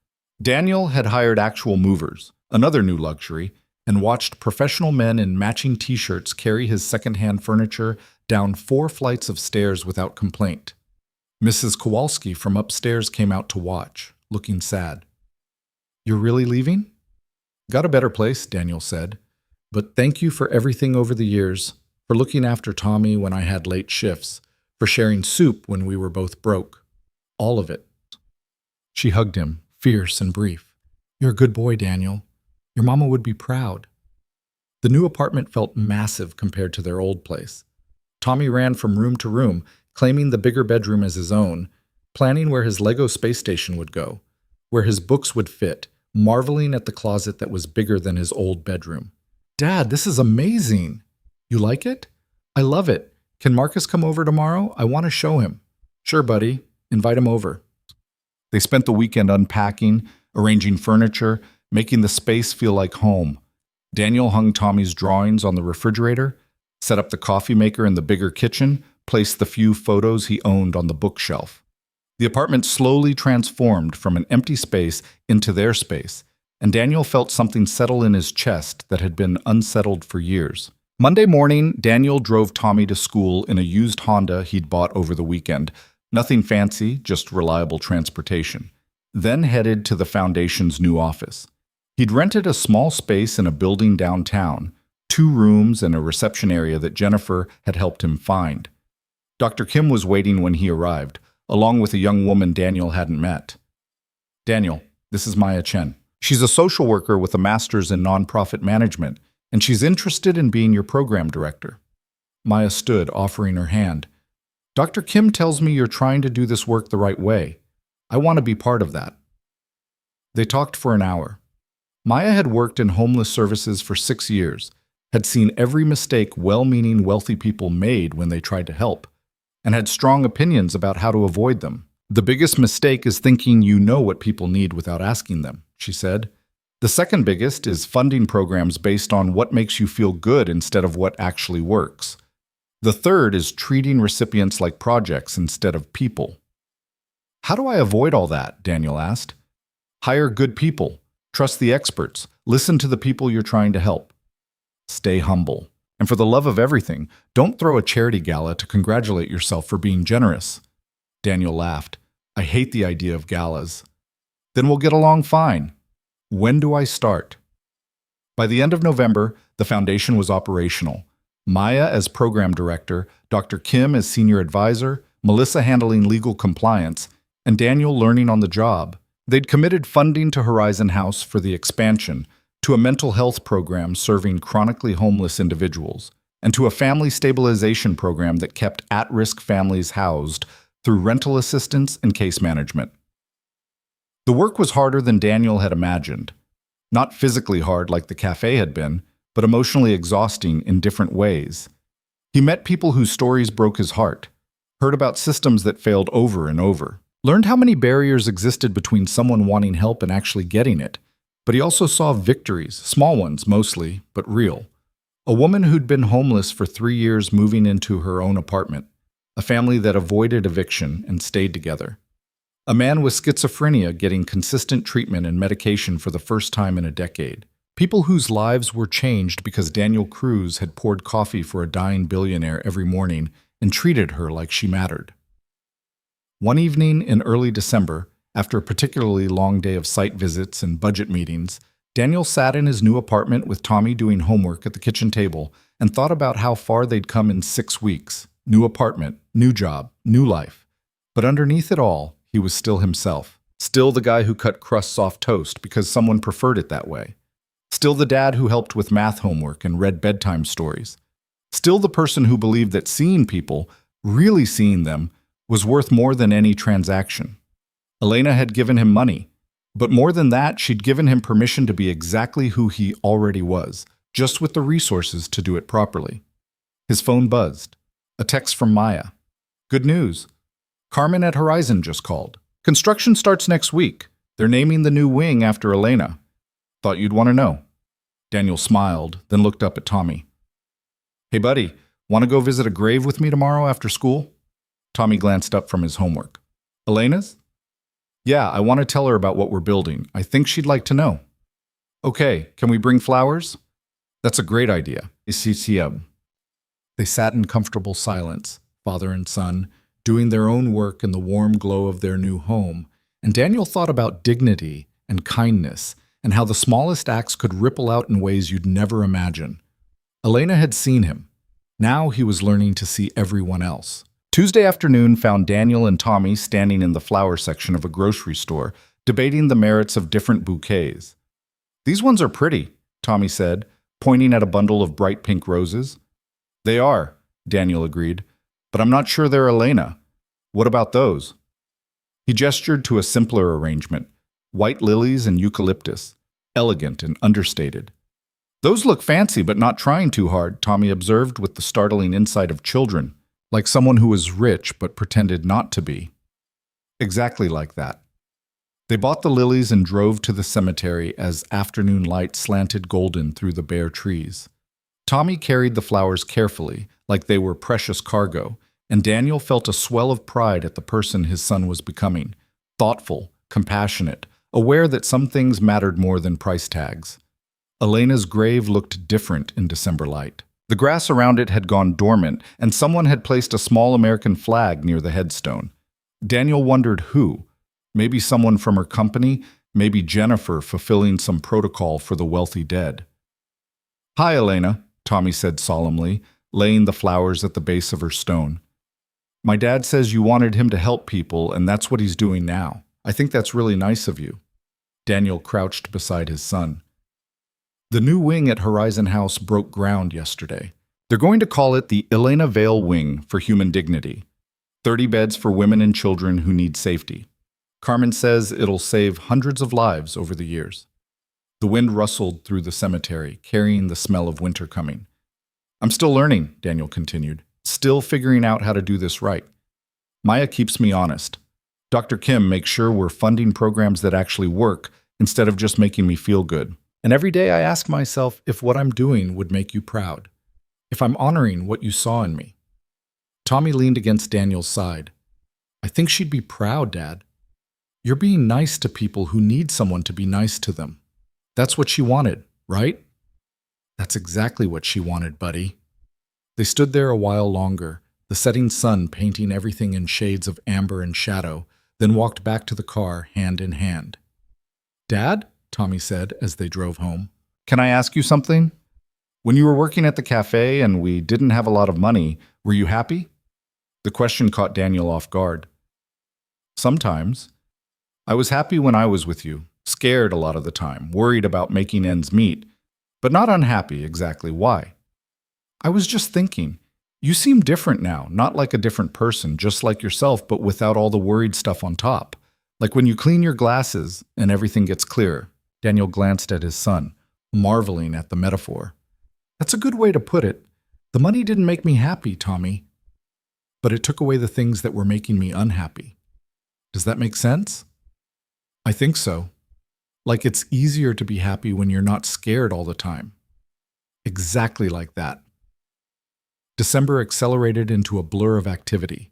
Daniel had hired actual movers, another new luxury, and watched professional men in matching t-shirts carry his second-hand furniture down 4 flights of stairs without complaint. Mrs. Kowalski from upstairs came out to watch, looking sad. You're really leaving? Got a better place, Daniel said. But thank you for everything over the years, for looking after Tommy when I had late shifts, for sharing soup when we were both broke. All of it. She hugged him, fierce and brief. You're a good boy, Daniel. Your mama would be proud. The new apartment felt massive compared to their old place. Tommy ran from room to room, claiming the bigger bedroom as his own, planning where his Lego space station would go, where his books would fit, marveling at the closet that was bigger than his old bedroom. Dad, this is amazing. You like it? I love it. Can Marcus come over tomorrow? I want to show him. Sure, buddy. Invite him over. They spent the weekend unpacking, arranging furniture, making the space feel like home. Daniel hung Tommy's drawings on the refrigerator, set up the coffee maker in the bigger kitchen, placed the few photos he owned on the bookshelf. The apartment slowly transformed from an empty space into their space, and Daniel felt something settle in his chest that had been unsettled for years. Monday morning, Daniel drove Tommy to school in a used Honda he'd bought over the weekend. Nothing fancy, just reliable transportation. Then headed to the foundation's new office. He'd rented a small space in a building downtown, 2 rooms and a reception area that Jennifer had helped him find. Dr. Kim was waiting when he arrived, along with a young woman Daniel hadn't met. Daniel, this is Maya Chen. She's a social worker with a master's in nonprofit management, and she's interested in being your program director. Maya stood, offering her hand. Dr. Kim tells me you're trying to do this work the right way. I want to be part of that. They talked for an hour. Maya had worked in homeless services for 6 years, had seen every mistake well-meaning wealthy people made when they tried to help, and had strong opinions about how to avoid them. The biggest mistake is thinking you know what people need without asking them, she said. The second biggest is funding programs based on what makes you feel good instead of what actually works. The third is treating recipients like projects instead of people. How do I avoid all that? Daniel asked. Hire good people. Trust the experts. Listen to the people you're trying to help. Stay humble. And for the love of everything, don't throw a charity gala to congratulate yourself for being generous. Daniel laughed. I hate the idea of galas. Then we'll get along fine. When do I start? By the end of November, the foundation was operational. Maya as program director, Dr. Kim as senior advisor, Melissa handling legal compliance, and Daniel learning on the job. They'd committed funding to Horizon House for the expansion, to a mental health program serving chronically homeless individuals, and to a family stabilization program that kept at-risk families housed through rental assistance and case management. The work was harder than Daniel had imagined. Not physically hard like the cafe had been, but emotionally exhausting in different ways. He met people whose stories broke his heart, heard about systems that failed over and over, learned how many barriers existed between someone wanting help and actually getting it. But he also saw victories, small ones mostly, but real. A woman who'd been homeless for 3 years moving into her own apartment, a family that avoided eviction and stayed together. A man with schizophrenia getting consistent treatment and medication for the first time in a decade. People whose lives were changed because Daniel Cruz had poured coffee for a dying billionaire every morning and treated her like she mattered. One evening in early December, after a particularly long day of site visits and budget meetings, Daniel sat in his new apartment with Tommy doing homework at the kitchen table and thought about how far they'd come in 6 weeks. New apartment, new job, new life. But underneath it all, he was still himself. Still the guy who cut crusts off toast because someone preferred it that way. Still the dad who helped with math homework and read bedtime stories. Still the person who believed that seeing people, really seeing them, was worth more than any transaction. Elena had given him money, but more than that, she'd given him permission to be exactly who he already was, just with the resources to do it properly. His phone buzzed. A text from Maya. Good news. Carmen at Horizon just called. Construction starts next week. They're naming the new wing after Elena. Thought you'd want to know. Daniel smiled, then looked up at Tommy. Hey buddy, want to go visit a grave with me tomorrow after school? Tommy glanced up from his homework. Elena's? Yeah, I want to tell her about what we're building. I think she'd like to know. Okay, can we bring flowers? That's a great idea. They sat in comfortable silence, father and son, doing their own work in the warm glow of their new home, and Daniel thought about dignity and kindness and how the smallest acts could ripple out in ways you'd never imagine. Elena had seen him. Now he was learning to see everyone else. Tuesday afternoon found Daniel and Tommy standing in the flower section of a grocery store, debating the merits of different bouquets. These ones are pretty, Tommy said, pointing at a bundle of bright pink roses. They are, Daniel agreed, but I'm not sure they're Elena. What about those? He gestured to a simpler arrangement, white lilies and eucalyptus, elegant and understated. Those look fancy but not trying too hard, Tommy observed with the startling insight of children, like someone who was rich but pretended not to be. Exactly like that. They bought the lilies and drove to the cemetery as afternoon light slanted golden through the bare trees. Tommy carried the flowers carefully, like they were precious cargo, and Daniel felt a swell of pride at the person his son was becoming, thoughtful, compassionate, aware that some things mattered more than price tags. Elena's grave looked different in December light. The grass around it had gone dormant, and someone had placed a small American flag near the headstone. Daniel wondered who. Maybe someone from her company, maybe Jennifer fulfilling some protocol for the wealthy dead. Hi, Elena, Tommy said solemnly, laying the flowers at the base of her stone. My dad says you wanted him to help people, and that's what he's doing now. I think that's really nice of you. Daniel crouched beside his son. The new wing at Horizon House broke ground yesterday. They're going to call it the Elena Vale Wing for Human Dignity. 30 beds for women and children who need safety. Carmen says it'll save hundreds of lives over the years. The wind rustled through the cemetery, carrying the smell of winter coming. I'm still learning, Daniel continued. Still figuring out how to do this right. Maya keeps me honest. Dr. Kim makes sure we're funding programs that actually work instead of just making me feel good. And every day I ask myself if what I'm doing would make you proud. If I'm honoring what you saw in me. Tommy leaned against Daniel's side. I think she'd be proud, Dad. You're being nice to people who need someone to be nice to them. That's what she wanted, right? That's exactly what she wanted, buddy. They stood there a while longer, the setting sun painting everything in shades of amber and shadow, then walked back to the car, hand in hand. "Dad?" Tommy said as they drove home. "Can I ask you something? When you were working at the cafe and we didn't have a lot of money, were you happy?" The question caught Daniel off guard. "Sometimes. I was happy when I was with you, scared a lot of the time, worried about making ends meet, but not unhappy exactly. Why?" "I was just thinking. You seem different now, not like a different person, just like yourself, but without all the worried stuff on top. Like when you clean your glasses and everything gets clear." Daniel glanced at his son, marveling at the metaphor. "That's a good way to put it. The money didn't make me happy, Tommy, but it took away the things that were making me unhappy. Does that make sense?" "I think so. Like it's easier to be happy when you're not scared all the time." "Exactly like that." December accelerated into a blur of activity.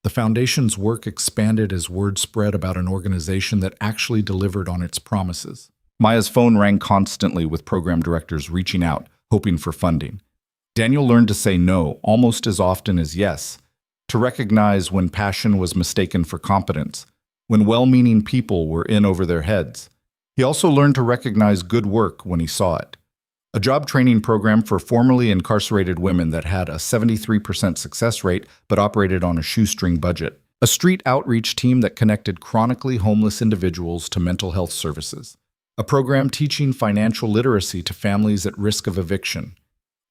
The Foundation's work expanded as word spread about an organization that actually delivered on its promises. Maya's phone rang constantly with program directors reaching out, hoping for funding. Daniel learned to say no almost as often as yes, to recognize when passion was mistaken for competence, when well-meaning people were in over their heads. He also learned to recognize good work when he saw it. A job training program for formerly incarcerated women that had a 73% success rate but operated on a shoestring budget. A street outreach team that connected chronically homeless individuals to mental health services. A program teaching financial literacy to families at risk of eviction.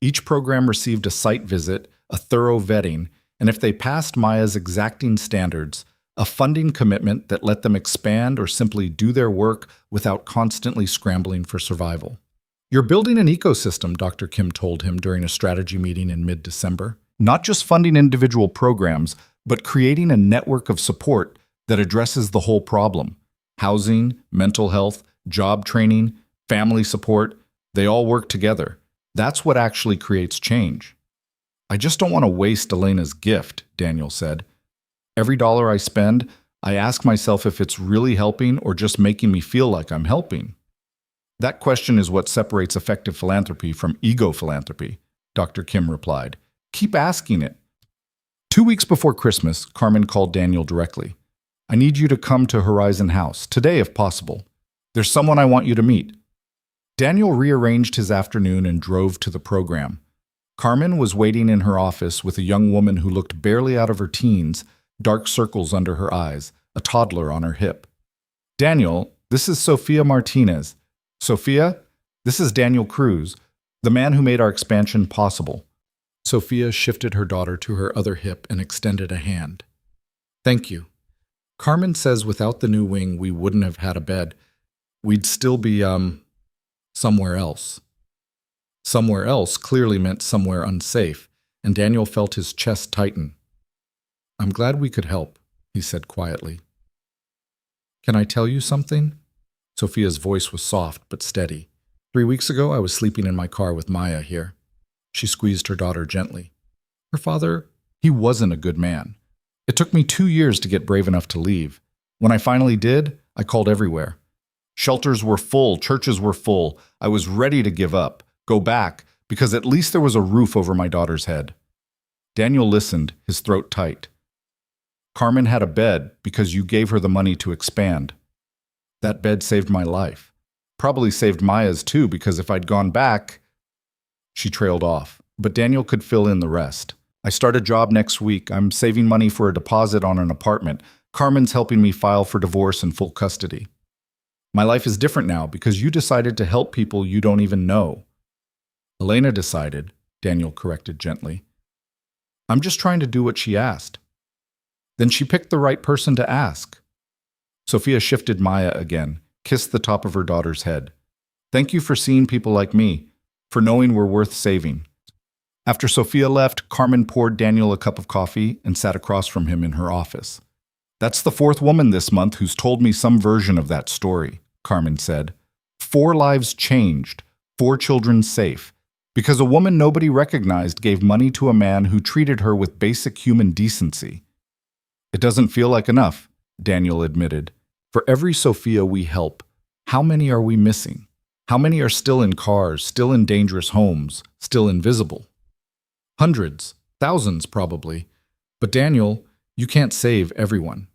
Each program received a site visit, a thorough vetting, and if they passed Maya's exacting standards, a funding commitment that let them expand or simply do their work without constantly scrambling for survival. "You're building an ecosystem," Dr. Kim told him during a strategy meeting in mid-December. "Not just funding individual programs, but creating a network of support that addresses the whole problem. Housing, mental health, job training, family support, they all work together. That's what actually creates change." "I just don't want to waste Elena's gift," Daniel said. "Every dollar I spend, I ask myself if it's really helping or just making me feel like I'm helping." "That question is what separates effective philanthropy from ego philanthropy," Dr. Kim replied. "Keep asking it." 2 weeks before Christmas, Carmen called Daniel directly. "I need you to come to Horizon House, today if possible. There's someone I want you to meet." Daniel rearranged his afternoon and drove to the program. Carmen was waiting in her office with a young woman who looked barely out of her teens, dark circles under her eyes, a toddler on her hip. "Daniel, this is Sophia Martinez. Sophia, this is Daniel Cruz, the man who made our expansion possible." Sophia shifted her daughter to her other hip and extended a hand. "Thank you. Carmen says without the new wing we wouldn't have had a bed. We'd still be, somewhere else." Somewhere else clearly meant somewhere unsafe, and Daniel felt his chest tighten. "I'm glad we could help," he said quietly. "Can I tell you something?" Sophia's voice was soft but steady. 3 weeks ago, I was sleeping in my car with Maya here. She squeezed her daughter gently. "Her father, he wasn't a good man. It took me 2 years to get brave enough to leave. When I finally did, I called everywhere. Shelters were full, churches were full. I was ready to give up, go back, because at least there was a roof over my daughter's head." Daniel listened, his throat tight. "Carmen had a bed because you gave her the money to expand. That bed saved my life. Probably saved Maya's too, because if I'd gone back..." She trailed off, but Daniel could fill in the rest. "I start a job next week. I'm saving money for a deposit on an apartment. Carmen's helping me file for divorce and full custody. My life is different now because you decided to help people you don't even know." "Elena decided," Daniel corrected gently. "I'm just trying to do what she asked." "Then she picked the right person to ask." Sophia shifted Maya again, kissed the top of her daughter's head. "Thank you for seeing people like me, for knowing we're worth saving." After Sophia left, Carmen poured Daniel a cup of coffee and sat across from him in her office. "That's the 4th woman this month who's told me some version of that story," Carmen said. 4 lives changed, 4 children safe, because a woman nobody recognized gave money to a man who treated her with basic human decency. "It doesn't feel like enough," Daniel admitted. "For every Sophia we help, how many are we missing? How many are still in cars, still in dangerous homes, still invisible?" Hundreds, thousands probably. But Daniel, you can't save everyone.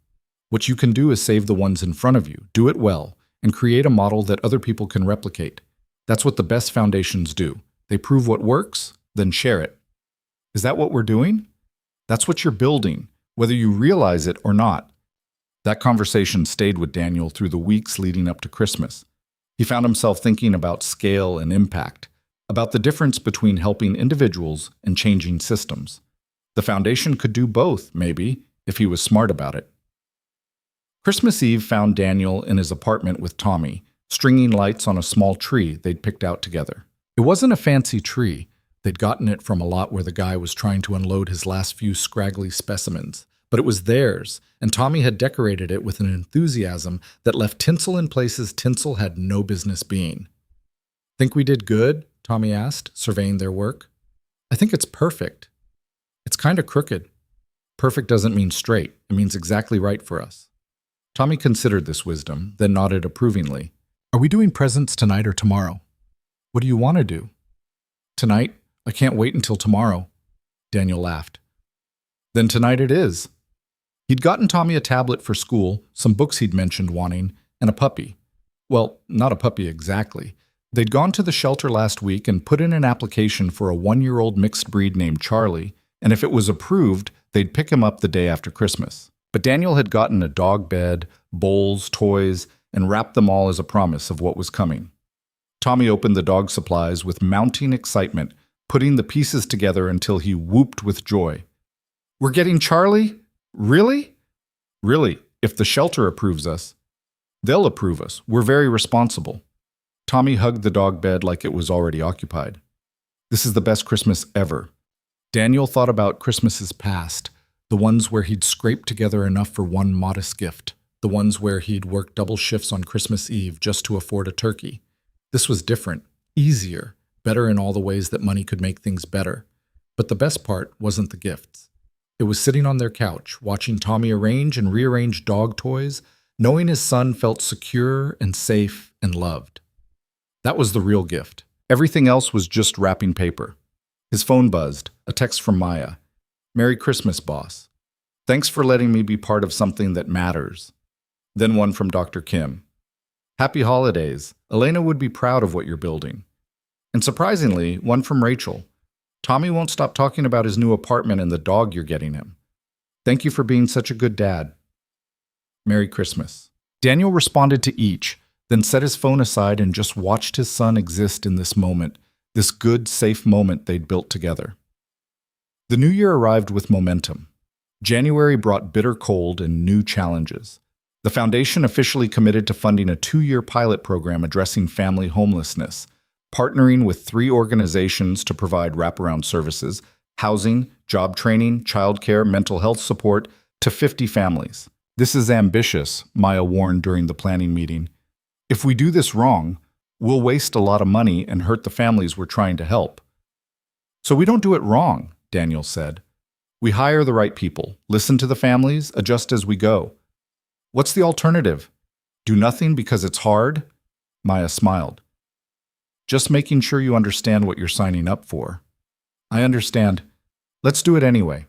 What you can do is save the ones in front of you, do it well, and create a model that other people can replicate. That's what the best foundations do. They prove what works, then share it. Is that what we're doing? That's what you're building, whether you realize it or not. That conversation stayed with Daniel through the weeks leading up to Christmas. He found himself thinking about scale and impact, about the difference between helping individuals and changing systems. The foundation could do both, maybe, if he was smart about it. Christmas Eve found Daniel in his apartment with Tommy, stringing lights on a small tree they'd picked out together. It wasn't a fancy tree. They'd gotten it from a lot where the guy was trying to unload his last few scraggly specimens. But it was theirs, and Tommy had decorated it with an enthusiasm that left tinsel in places tinsel had no business being. "Think we did good?" Tommy asked, surveying their work. "I think it's perfect. It's kind of crooked." "Perfect doesn't mean straight. It means exactly right for us." Tommy considered this wisdom, then nodded approvingly. "Are we doing presents tonight or tomorrow?" "What do you want to do?" "Tonight? I can't wait until tomorrow." Daniel laughed. "Then tonight it is." He'd gotten Tommy a tablet for school, some books he'd mentioned wanting, and a puppy. Well, not a puppy exactly. They'd gone to the shelter last week and put in an application for a 1-year-old mixed breed named Charlie, and if it was approved, they'd pick him up the day after Christmas. But Daniel had gotten a dog bed, bowls, toys, and wrapped them all as a promise of what was coming. Tommy opened the dog supplies with mounting excitement, putting the pieces together until he whooped with joy. "We're getting Charlie? Really?" "Really, if the shelter approves us." "They'll approve us. We're very responsible." Tommy hugged the dog bed like it was already occupied. "This is the best Christmas ever." Daniel thought about Christmases past, the ones where he'd scraped together enough for one modest gift, the ones where he'd worked double shifts on Christmas Eve just to afford a turkey. This was different, easier, better in all the ways that money could make things better. But the best part wasn't the gifts. It was sitting on their couch, watching Tommy arrange and rearrange dog toys, knowing his son felt secure and safe and loved. That was the real gift. Everything else was just wrapping paper. His phone buzzed, a text from Maya. "Merry Christmas, boss. Thanks for letting me be part of something that matters." Then one from Dr. Kim. "Happy holidays. Elena would be proud of what you're building." And surprisingly, one from Rachel. "Tommy won't stop talking about his new apartment and the dog you're getting him. Thank you for being such a good dad. Merry Christmas." Daniel responded to each, then set his phone aside and just watched his son exist in this moment, this good, safe moment they'd built together. The new year arrived with momentum. January brought bitter cold and new challenges. The foundation officially committed to funding a 2-year pilot program addressing family homelessness, partnering with 3 organizations to provide wraparound services, housing, job training, childcare, mental health support to 50 families. "This is ambitious," Maya warned during the planning meeting. "If we do this wrong, we'll waste a lot of money and hurt the families we're trying to help." "So we don't do it wrong," Daniel said. "We hire the right people, listen to the families, adjust as we go." "What's the alternative? Do nothing because it's hard?" Maya smiled. "Just making sure you understand what you're signing up for." "I understand. Let's do it anyway."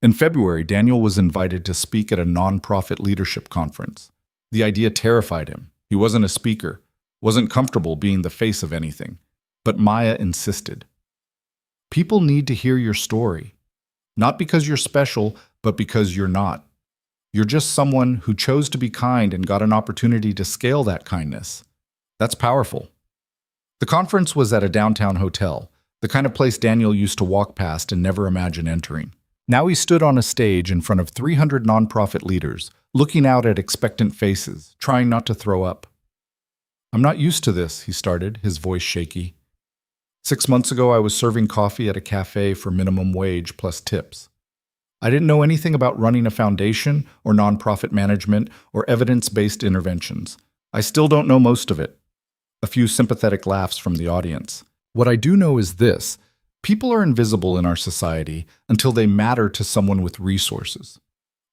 In February, Daniel was invited to speak at a nonprofit leadership conference. The idea terrified him. He wasn't a speaker, wasn't comfortable being the face of anything. But Maya insisted. "People need to hear your story. Not because you're special, but because you're not. You're just someone who chose to be kind and got an opportunity to scale that kindness. That's powerful." The conference was at a downtown hotel, the kind of place Daniel used to walk past and never imagine entering. Now he stood on a stage in front of 300 nonprofit leaders, looking out at expectant faces, trying not to throw up. "I'm not used to this," he started, his voice shaky. 6 months ago, I was serving coffee at a cafe for minimum wage plus tips. I didn't know anything about running a foundation or nonprofit management or evidence-based interventions. I still don't know most of it. A few sympathetic laughs from the audience. "What I do know is this. People are invisible in our society until they matter to someone with resources."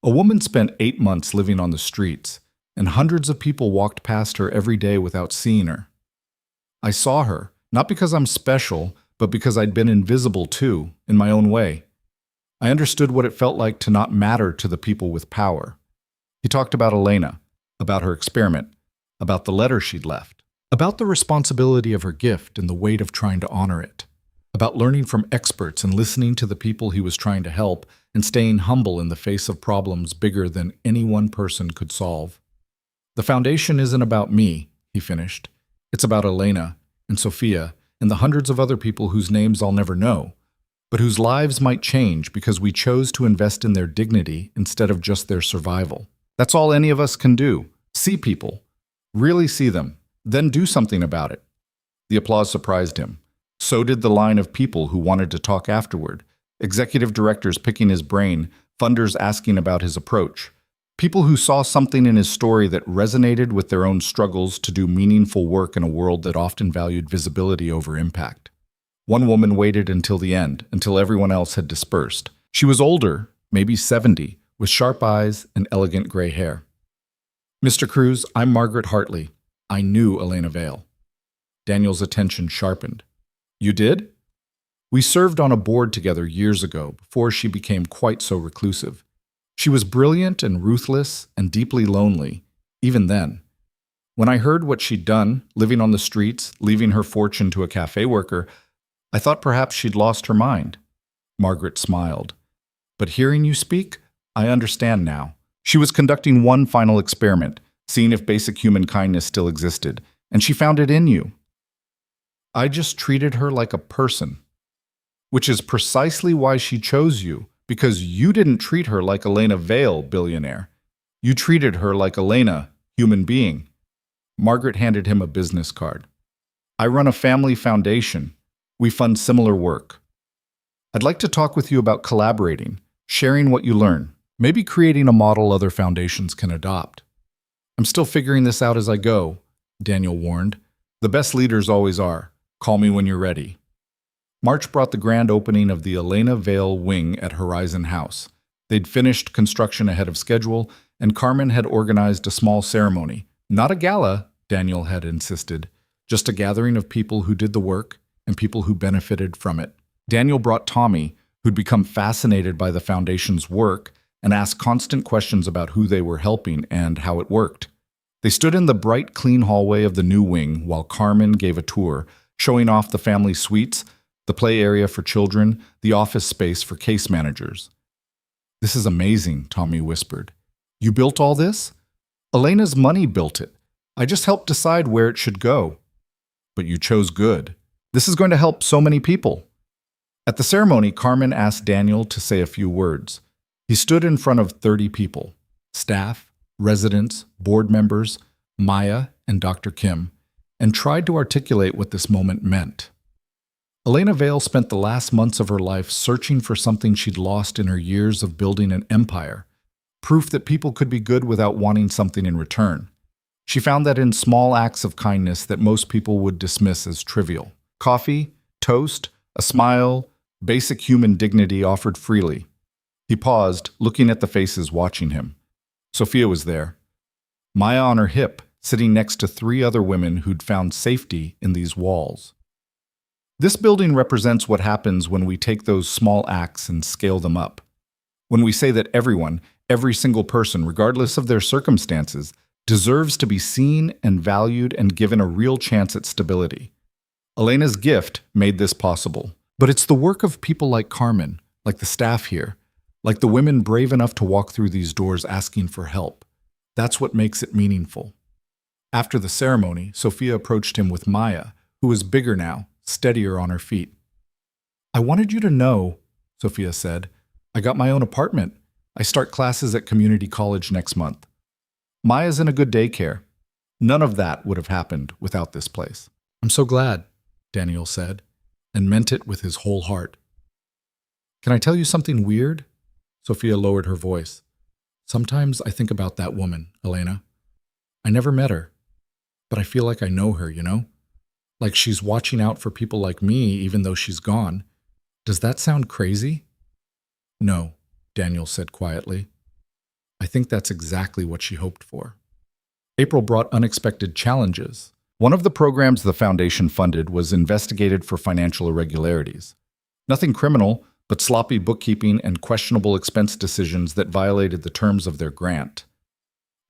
A woman spent 8 months living on the streets, and hundreds of people walked past her every day without seeing her. "I saw her, not because I'm special, but because I'd been invisible too, in my own way. I understood what it felt like to not matter to the people with power. He talked about Elena, about her experiment, about the letter she'd left, about the responsibility of her gift and the weight of trying to honor it, about learning from experts and listening to the people he was trying to help and staying humble in the face of problems bigger than any one person could solve. The foundation isn't about me, he finished. It's about Elena and Sophia and the hundreds of other people whose names I'll never know, but whose lives might change because we chose to invest in their dignity instead of just their survival. That's all any of us can do. See people. Really see them. Then do something about it. The applause surprised him. So did the line of people who wanted to talk afterward. Executive directors picking his brain, funders asking about his approach. People who saw something in his story that resonated with their own struggles to do meaningful work in a world that often valued visibility over impact. One woman waited until the end, until everyone else had dispersed. She was older, maybe 70, with sharp eyes and elegant gray hair. "Mr. Cruz, I'm Margaret Hartley. I knew Elena Vale." Daniel's attention sharpened. "You did?" "We served on a board together years ago, before she became quite so reclusive. She was brilliant and ruthless and deeply lonely, even then. When I heard what she'd done, living on the streets, leaving her fortune to a cafe worker, I thought perhaps she'd lost her mind." Margaret smiled. "But hearing you speak, I understand now. She was conducting one final experiment, seeing if basic human kindness still existed, and she found it in you. I just treated her like a person, which is precisely why she chose you, because you didn't treat her like Elena Vale, billionaire. You treated her like Elena, human being." Margaret handed him a business card. "I run a family foundation. We fund similar work. I'd like to talk with you about collaborating, sharing what you learn, maybe creating a model other foundations can adopt." "I'm still figuring this out as I go," Daniel warned. "The best leaders always are. Call me when you're ready." March brought the grand opening of the Elena Vale wing at Horizon House. They'd finished construction ahead of schedule, and Carmen had organized a small ceremony. Not a gala, Daniel had insisted, just a gathering of people who did the work and people who benefited from it. Daniel brought Tommy, who'd become fascinated by the foundation's work and asked constant questions about who they were helping and how it worked. They stood in the bright, clean hallway of the new wing while Carmen gave a tour, showing off the family suites, the play area for children, the office space for case managers. "This is amazing," Tommy whispered. "You built all this?" "Elena's money built it. I just helped decide where it should go." "But you chose good. This is going to help so many people." At the ceremony, Carmen asked Daniel to say a few words. He stood in front of 30 people, staff, residents, board members, Maya and Dr. Kim, and tried to articulate what this moment meant. Elena Vale spent the last months of her life searching for something she'd lost in her years of building an empire, proof that people could be good without wanting something in return. She found that in small acts of kindness that most people would dismiss as trivial. Coffee, toast, a smile, basic human dignity offered freely. He paused, looking at the faces watching him. Sophia was there, Maya on her hip, sitting next to 3 other women who'd found safety in these walls. This building represents what happens when we take those small acts and scale them up. When we say that everyone, every single person, regardless of their circumstances, deserves to be seen and valued and given a real chance at stability. Elena's gift made this possible. But it's the work of people like Carmen, like the staff here, like the women brave enough to walk through these doors asking for help. That's what makes it meaningful. After the ceremony, Sophia approached him with Maya, who was bigger now, steadier on her feet. "I wanted you to know," Sophia said, "I got my own apartment. I start classes at community college next month. Maya's in a good daycare. None of that would have happened without this place." "I'm so glad," Daniel said, and meant it with his whole heart. "Can I tell you something weird?" Sophia lowered her voice. "Sometimes I think about that woman, Elena. I never met her, but I feel like I know her, you know? Like she's watching out for people like me even though she's gone. Does that sound crazy?" "No," Daniel said quietly. "I think that's exactly what she hoped for." April brought unexpected challenges. One of the programs the foundation funded was investigated for financial irregularities. Nothing criminal, but sloppy bookkeeping and questionable expense decisions that violated the terms of their grant.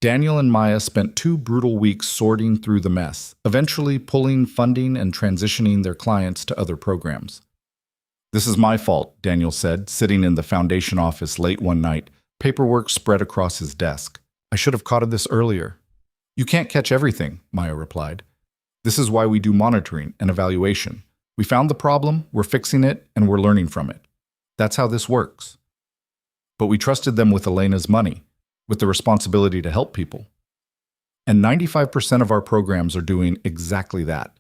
Daniel and Maya spent 2 brutal weeks sorting through the mess, eventually pulling funding and transitioning their clients to other programs. "This is my fault," Daniel said, sitting in the foundation office late one night, paperwork spread across his desk. "I should have caught this earlier." "You can't catch everything," Maya replied. "This is why we do monitoring and evaluation. We found the problem, we're fixing it, and we're learning from it. That's how this works." But we trusted them with Elena's money, with the responsibility to help people. And 95% of our programs are doing exactly that.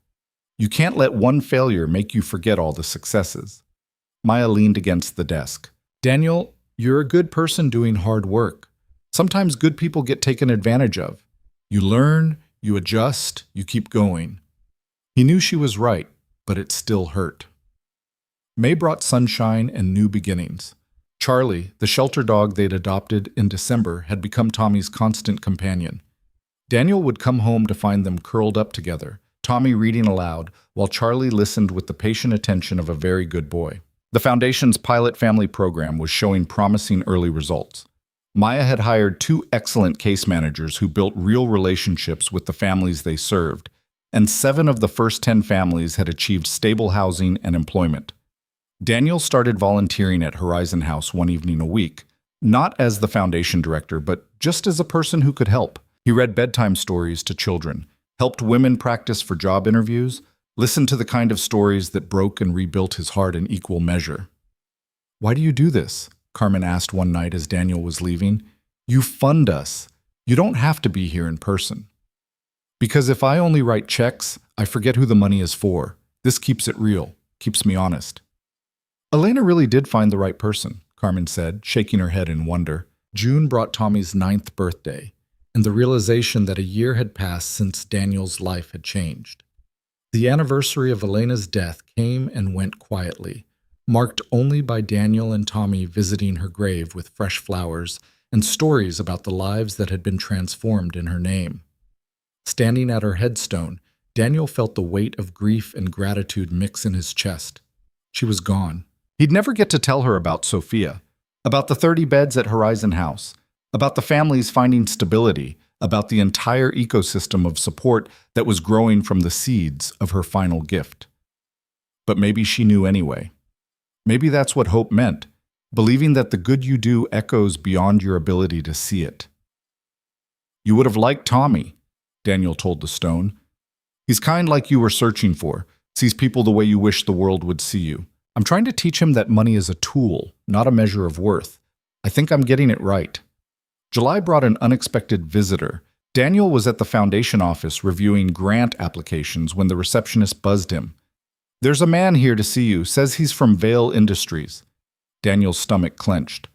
You can't let one failure make you forget all the successes. Maya leaned against the desk. "Daniel, you're a good person doing hard work. Sometimes good people get taken advantage of. You learn, you adjust, you keep going." He knew she was right, but it still hurt. May brought sunshine and new beginnings. Charlie, the shelter dog they'd adopted in December, had become Tommy's constant companion. Daniel would come home to find them curled up together, Tommy reading aloud, while Charlie listened with the patient attention of a very good boy. The Foundation's pilot family program was showing promising early results. Maya had hired 2 excellent case managers who built real relationships with the families they served, and 7 of the first 10 families had achieved stable housing and employment. Daniel started volunteering at Horizon House one evening a week, not as the foundation director, but just as a person who could help. He read bedtime stories to children, helped women practice for job interviews, listened to the kind of stories that broke and rebuilt his heart in equal measure. "Why do you do this?" Carmen asked one night as Daniel was leaving. "You fund us. You don't have to be here in person." "Because if I only write checks, I forget who the money is for. This keeps it real, keeps me honest." "Elena really did find the right person," Carmen said, shaking her head in wonder. June brought Tommy's 9th birthday, and the realization that a year had passed since Daniel's life had changed. The anniversary of Elena's death came and went quietly, marked only by Daniel and Tommy visiting her grave with fresh flowers and stories about the lives that had been transformed in her name. Standing at her headstone, Daniel felt the weight of grief and gratitude mix in his chest. She was gone. He'd never get to tell her about Sophia, about the 30 beds at Horizon House, about the families finding stability, about the entire ecosystem of support that was growing from the seeds of her final gift. But maybe she knew anyway. Maybe that's what hope meant, believing that the good you do echoes beyond your ability to see it. "You would have liked Tommy," Daniel told the stone. "He's kind like you were searching for, sees people the way you wish the world would see you. I'm trying to teach him that money is a tool, not a measure of worth. I think I'm getting it right." July brought an unexpected visitor. Daniel was at the foundation office reviewing grant applications when the receptionist buzzed him. "There's a man here to see you, says he's from Vail Industries." Daniel's stomach clenched.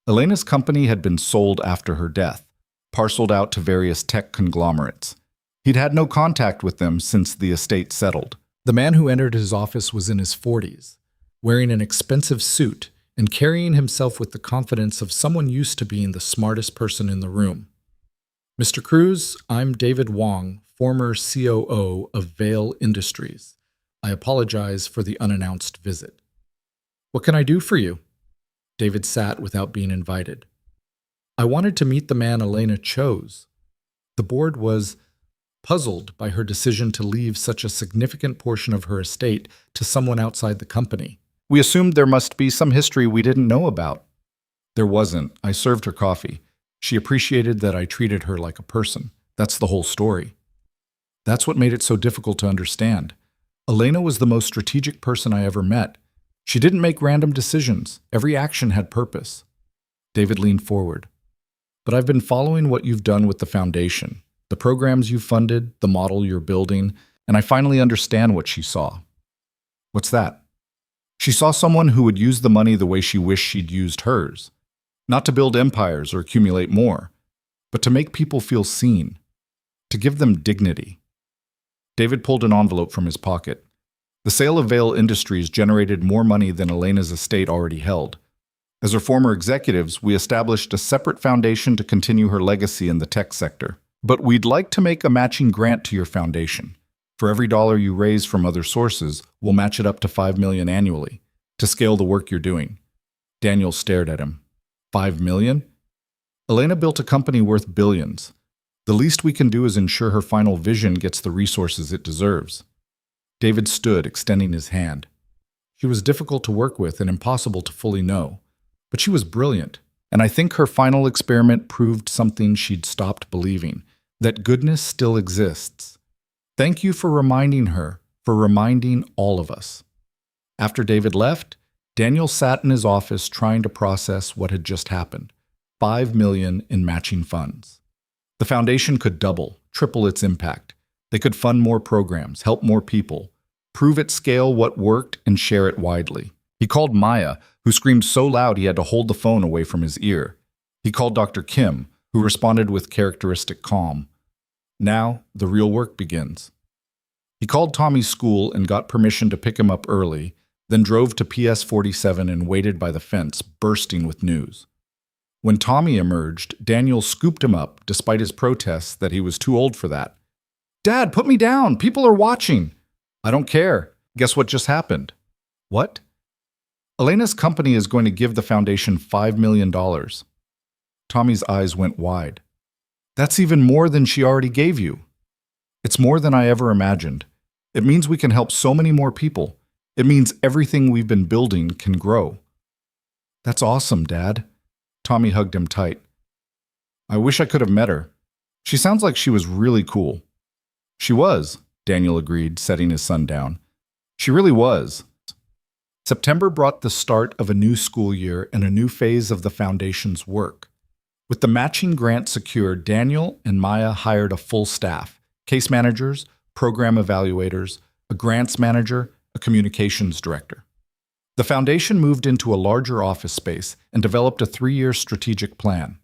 Elena's company had been sold after her death, parceled out to various tech conglomerates. He'd had no contact with them since the estate settled. The man who entered his office was in his 40s, wearing an expensive suit and carrying himself with the confidence of someone used to being the smartest person in the room. "Mr. Cruz, I'm David Wong, former COO of Vail Industries. I apologize for the unannounced visit." "What can I do for you?" David sat without being invited. "I wanted to meet the man Elena chose." The board was puzzled by her decision to leave such a significant portion of her estate to someone outside the company. "We assumed there must be some history we didn't know about." "There wasn't. I served her coffee. She appreciated that I treated her like a person. That's the whole story." That's what made it so difficult to understand. Elena was the most strategic person I ever met. She didn't make random decisions. Every action had purpose. David leaned forward. "But I've been following what you've done with the foundation, the programs you funded, the model you're building, and I finally understand what she saw." "What's that?" "She saw someone who would use the money the way she wished she'd used hers. Not to build empires or accumulate more, but to make people feel seen, to give them dignity." David pulled an envelope from his pocket. The sale of Vail Industries generated more money than Elena's estate already held. As her former executives, we established a separate foundation to continue her legacy in the tech sector. "But we'd like to make a matching grant to your foundation. For every dollar you raise from other sources, we'll match it up to 5 million annually to scale the work you're doing. Daniel stared at him. 5 million? Elena built a company worth billions. The least we can do is ensure her final vision gets the resources it deserves. David stood, extending his hand. She was difficult to work with and impossible to fully know. But she was brilliant, and I think her final experiment proved something she'd stopped believing, that goodness still exists. Thank you for reminding her, for reminding all of us. After David left, Daniel sat in his office trying to process what had just happened. 5 million in matching funds. The foundation could double, triple its impact. They could fund more programs, help more people, prove at scale what worked, and share it widely. He called Maya, who screamed so loud he had to hold the phone away from his ear. He called Dr. Kim, who responded with characteristic calm. Now, the real work begins. He called Tommy's school and got permission to pick him up early, then drove to PS 47 and waited by the fence, bursting with news. When Tommy emerged, Daniel scooped him up, despite his protests that he was too old for that. "Dad, put me down! People are watching!" "I don't care. Guess what just happened?" "What?" "Elena's company is going to give the foundation $5 million. Tommy's eyes went wide. "That's even more than she already gave you." "It's more than I ever imagined. It means we can help so many more people. It means everything we've been building can grow." "That's awesome, Dad." Tommy hugged him tight. "I wish I could have met her. She sounds like she was really cool." "She was," Daniel agreed, setting his son down. "She really was." September brought the start of a new school year and a new phase of the foundation's work. With the matching grant secured, Daniel and Maya hired a full staff: case managers, program evaluators, a grants manager, a communications director. The foundation moved into a larger office space and developed a 3-year strategic plan.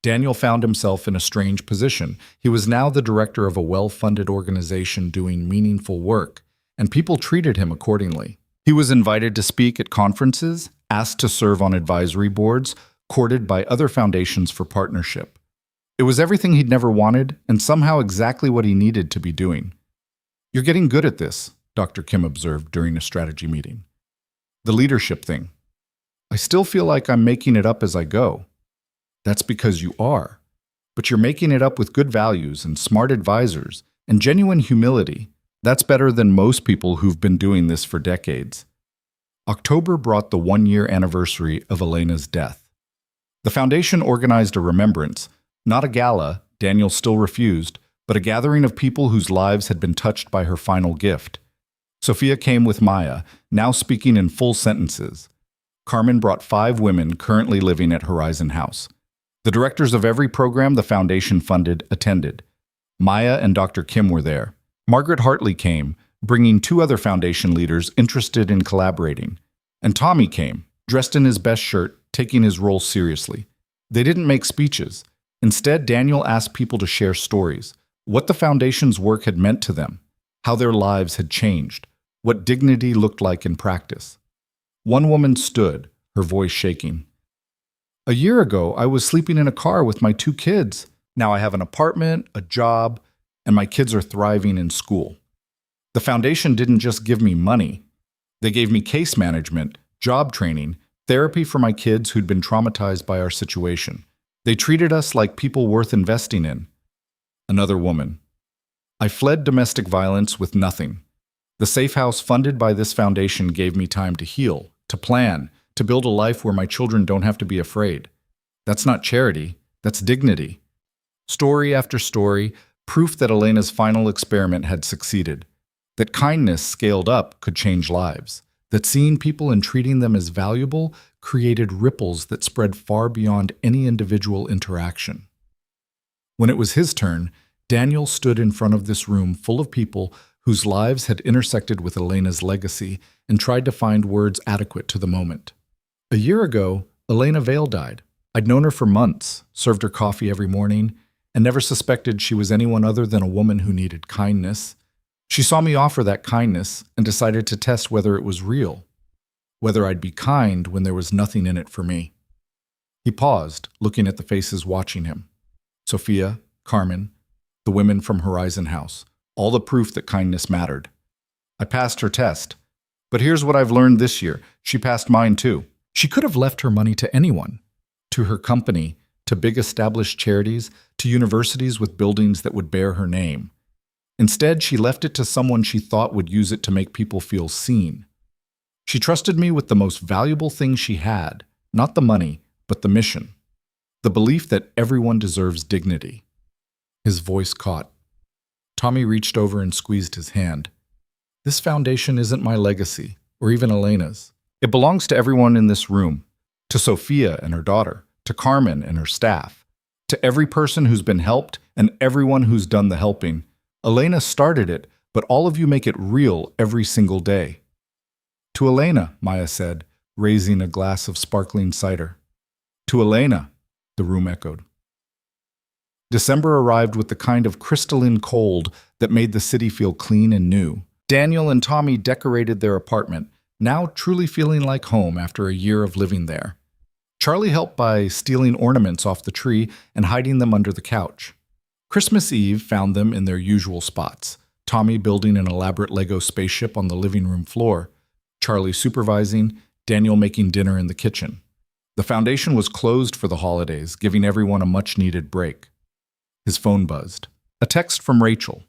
Daniel found himself in a strange position. He was now the director of a well-funded organization doing meaningful work, and people treated him accordingly. He was invited to speak at conferences, asked to serve on advisory boards, courted by other foundations for partnership. It was everything he'd never wanted, and somehow exactly what he needed to be doing. "You're getting good at this," Dr. Kim observed during a strategy meeting. "The leadership thing. I still feel like I'm making it up as I go." "That's because you are. But you're making it up with good values and smart advisors and genuine humility. That's better than most people who've been doing this for decades." October brought the 1-year anniversary of Elena's death. The foundation organized a remembrance, not a gala, Daniel still refused, but a gathering of people whose lives had been touched by her final gift. Sophia came with Maya, now speaking in full sentences. Carmen brought 5 women currently living at Horizon House. The directors of every program the foundation funded attended. Maya and Dr. Kim were there. Margaret Hartley came, bringing 2 other foundation leaders interested in collaborating. And Tommy came, dressed in his best shirt, taking his role seriously. They didn't make speeches. Instead, Daniel asked people to share stories, what the foundation's work had meant to them, how their lives had changed, what dignity looked like in practice. One woman stood, her voice shaking. "A year ago, I was sleeping in a car with my 2 kids. Now I have an apartment, a job, and my kids are thriving in school. The foundation didn't just give me money. They gave me case management, job training, therapy for my kids who'd been traumatized by our situation. They treated us like people worth investing in." Another woman. "I fled domestic violence with nothing. The safe house funded by this foundation gave me time to heal, to plan, to build a life where my children don't have to be afraid. That's not charity, that's dignity." Story after story, proof that Elena's final experiment had succeeded, that kindness scaled up could change lives, that seeing people and treating them as valuable created ripples that spread far beyond any individual interaction. When it was his turn, Daniel stood in front of this room full of people whose lives had intersected with Elena's legacy and tried to find words adequate to the moment. A year ago, Elena Vale died. I'd known her for months, served her coffee every morning, and never suspected she was anyone other than a woman who needed kindness. She saw me offer that kindness and decided to test whether it was real, whether I'd be kind when there was nothing in it for me. He paused, looking at the faces watching him. Sophia, Carmen, the women from Horizon House, all the proof that kindness mattered. I passed her test. But here's what I've learned this year. She passed mine too. She could have left her money to anyone, to her company, to big established charities, to universities with buildings that would bear her name. Instead, she left it to someone she thought would use it to make people feel seen. She trusted me with the most valuable thing she had, not the money, but the mission. The belief that everyone deserves dignity. His voice caught. Tommy reached over and squeezed his hand. This foundation isn't my legacy, or even Elena's. It belongs to everyone in this room, to Sophia and her daughter, to Carmen and her staff, to every person who's been helped and everyone who's done the helping. Elena started it, but all of you make it real every single day. To Elena, Maya said, raising a glass of sparkling cider. To Elena, the room echoed. December arrived with the kind of crystalline cold that made the city feel clean and new. Daniel and Tommy decorated their apartment, now truly feeling like home after a year of living there. Charlie helped by stealing ornaments off the tree and hiding them under the couch. Christmas Eve found them in their usual spots, Tommy building an elaborate Lego spaceship on the living room floor, Charlie supervising, Daniel making dinner in the kitchen. The foundation was closed for the holidays, giving everyone a much-needed break. His phone buzzed. A text from Rachel.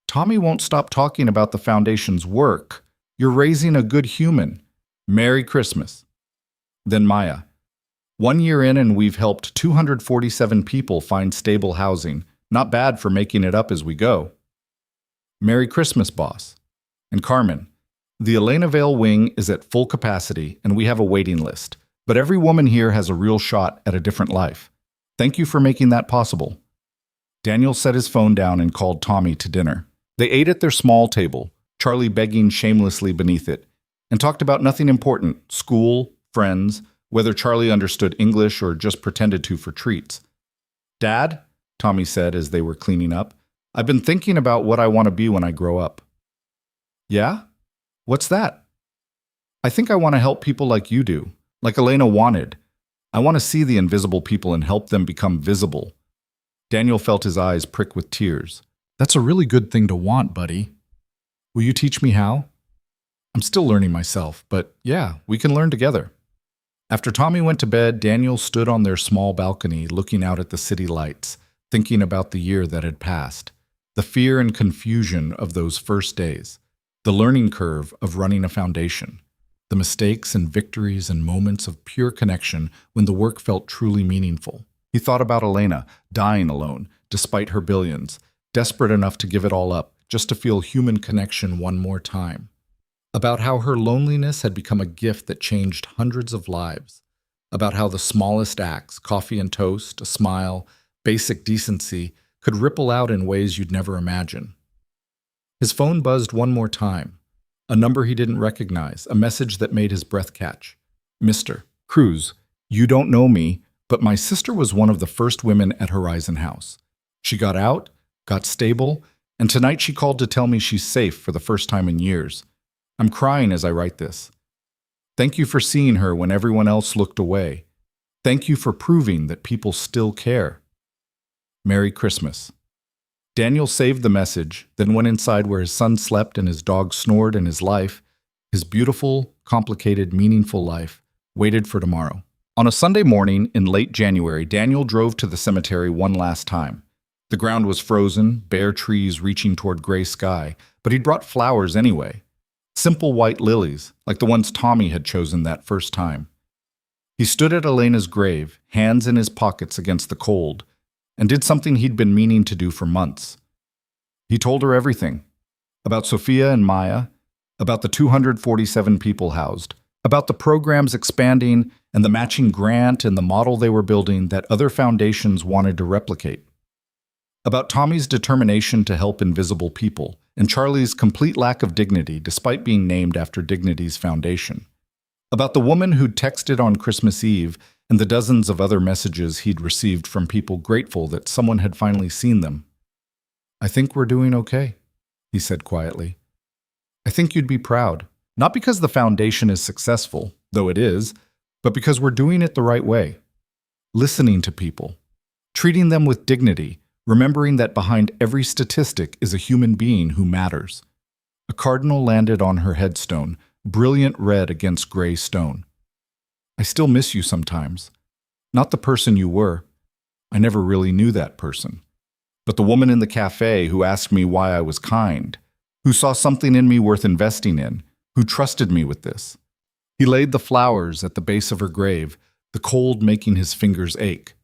Tommy won't stop talking about the foundation's work. You're raising a good human. Merry Christmas. Then Maya. 1 year in and we've helped 247 people find stable housing. Not bad for making it up as we go. Merry Christmas, boss. And Carmen. The Elena Vale wing is at full capacity and we have a waiting list. But every woman here has a real shot at a different life. Thank you for making that possible. Daniel set his phone down and called Tommy to dinner. They ate at their small table, Charlie begging shamelessly beneath it, and talked about nothing important, school, friends, whether Charlie understood English or just pretended to for treats. Dad, Tommy said as they were cleaning up, I've been thinking about what I want to be when I grow up. Yeah? What's that? I think I want to help people like you do, like Elena wanted. I want to see the invisible people and help them become visible. Daniel felt his eyes prick with tears. That's a really good thing to want, buddy. Will you teach me how? I'm still learning myself, but yeah, we can learn together. After Tommy went to bed, Daniel stood on their small balcony looking out at the city lights, thinking about the year that had passed, the fear and confusion of those first days, the learning curve of running a foundation, the mistakes and victories and moments of pure connection when the work felt truly meaningful. He thought about Elena, dying alone, despite her billions, desperate enough to give it all up, just to feel human connection one more time. About how her loneliness had become a gift that changed hundreds of lives. About how the smallest acts, coffee and toast, a smile, basic decency, could ripple out in ways you'd never imagine. His phone buzzed one more time. A number he didn't recognize, a message that made his breath catch. Mr. Cruz, you don't know me, but my sister was one of the first women at Horizon House. She got out, got stable, and tonight she called to tell me she's safe for the first time in years. I'm crying as I write this. Thank you for seeing her when everyone else looked away. Thank you for proving that people still care. Merry Christmas. Daniel saved the message, then went inside where his son slept and his dog snored, and his life, his beautiful, complicated, meaningful life, waited for tomorrow. On a Sunday morning in late January, Daniel drove to the cemetery one last time. The ground was frozen, bare trees reaching toward gray sky, but he'd brought flowers anyway. Simple white lilies, like the ones Tommy had chosen that first time. He stood at Elena's grave, hands in his pockets against the cold, and did something he'd been meaning to do for months. He told her everything. About Sophia and Maya, about the 247 people housed, about the programs expanding and the matching grant and the model they were building that other foundations wanted to replicate. About Tommy's determination to help invisible people, and Charlie's complete lack of dignity despite being named after Dignity's foundation. About the woman who'd texted on Christmas Eve and the dozens of other messages he'd received from people grateful that someone had finally seen them. I think we're doing okay, he said quietly. I think you'd be proud, not because the foundation is successful, though it is, but because we're doing it the right way. Listening to people, treating them with dignity, remembering that behind every statistic is a human being who matters. A cardinal landed on her headstone, brilliant red against gray stone. I still miss you sometimes. Not the person you were. I never really knew that person. But the woman in the cafe who asked me why I was kind, who saw something in me worth investing in, who trusted me with this. He laid the flowers at the base of her grave, the cold making his fingers ache.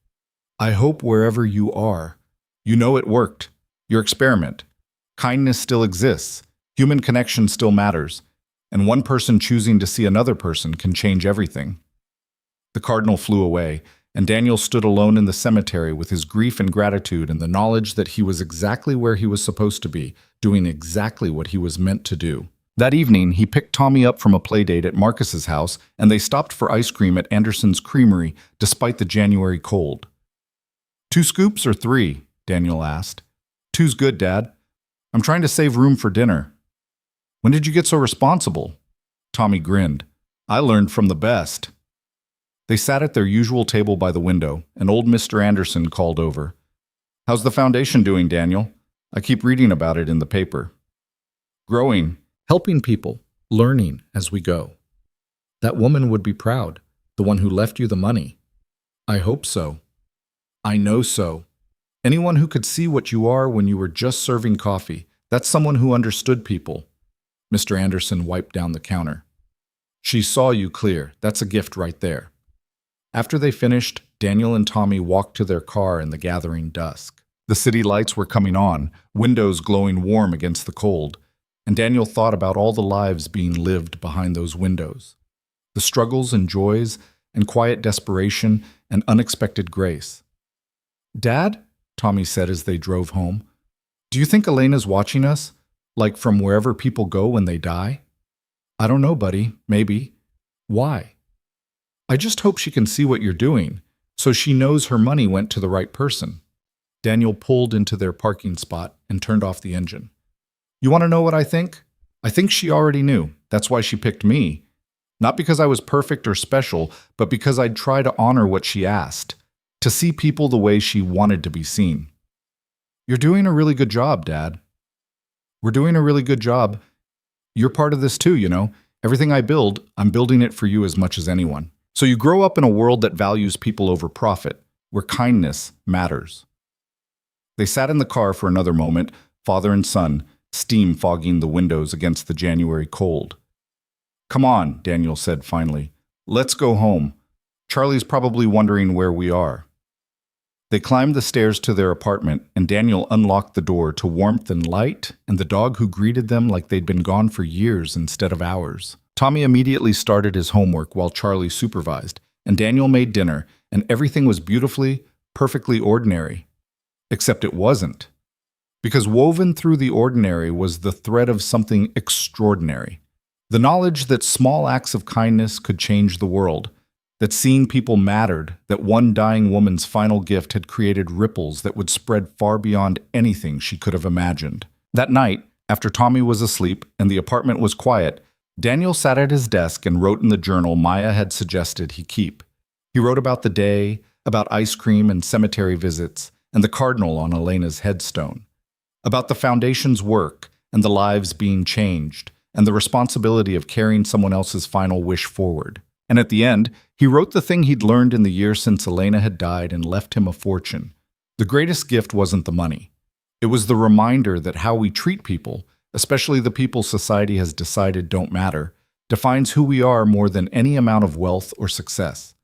I hope wherever you are, you know it worked. Your experiment. Kindness still exists. Human connection still matters. And one person choosing to see another person can change everything. The cardinal flew away, and Daniel stood alone in the cemetery with his grief and gratitude and the knowledge that he was exactly where he was supposed to be, doing exactly what he was meant to do. That evening, he picked Tommy up from a playdate at Marcus's house, and they stopped for ice cream at Anderson's Creamery despite the January cold. 2 scoops or 3? Daniel asked. 2's good, Dad. I'm trying to save room for dinner. When did you get so responsible? Tommy grinned. I learned from the best. They sat at their usual table by the window, and old Mr. Anderson called over. How's the foundation doing, Daniel? I keep reading about it in the paper. Growing, helping people, learning as we go. That woman would be proud, the one who left you the money. I hope so. I know so. Anyone who could see what you are when you were just serving coffee, that's someone who understood people. Mr. Anderson wiped down the counter. She saw you clear. That's a gift right there. After they finished, Daniel and Tommy walked to their car in the gathering dusk. The city lights were coming on, windows glowing warm against the cold, and Daniel thought about all the lives being lived behind those windows. The struggles and joys and quiet desperation and unexpected grace. Dad, Tommy said as they drove home, do you think Elena's watching us? Like from wherever people go when they die? I don't know, buddy. Maybe. Why? I just hope she can see what you're doing, so she knows her money went to the right person. Daniel pulled into their parking spot and turned off the engine. You want to know what I think? I think she already knew. That's why she picked me. Not because I was perfect or special, but because I'd try to honor what she asked, to see people the way she wanted to be seen. You're doing a really good job, Dad. We're doing a really good job. You're part of this too, you know. Everything I build, I'm building it for you as much as anyone. So you grow up in a world that values people over profit, where kindness matters. They sat in the car for another moment, father and son, steam fogging the windows against the January cold. Come on, Daniel said finally. Let's go home. Charlie's probably wondering where we are. They climbed the stairs to their apartment, and Daniel unlocked the door to warmth and light and the dog who greeted them like they'd been gone for years instead of hours. Tommy immediately started his homework while Charlie supervised, and Daniel made dinner, and everything was beautifully, perfectly ordinary. Except it wasn't. Because woven through the ordinary was the thread of something extraordinary. The knowledge that small acts of kindness could change the world, that seeing people mattered, that one dying woman's final gift had created ripples that would spread far beyond anything she could have imagined. That night, after Tommy was asleep and the apartment was quiet, Daniel sat at his desk and wrote in the journal Maya had suggested he keep. He wrote about the day, about ice cream and cemetery visits, and the cardinal on Elena's headstone, about the foundation's work and the lives being changed, and the responsibility of carrying someone else's final wish forward. And at the end, he wrote the thing he'd learned in the year since Elena had died and left him a fortune. The greatest gift wasn't the money. It was the reminder that how we treat people, especially the people society has decided don't matter, defines who we are more than any amount of wealth or success.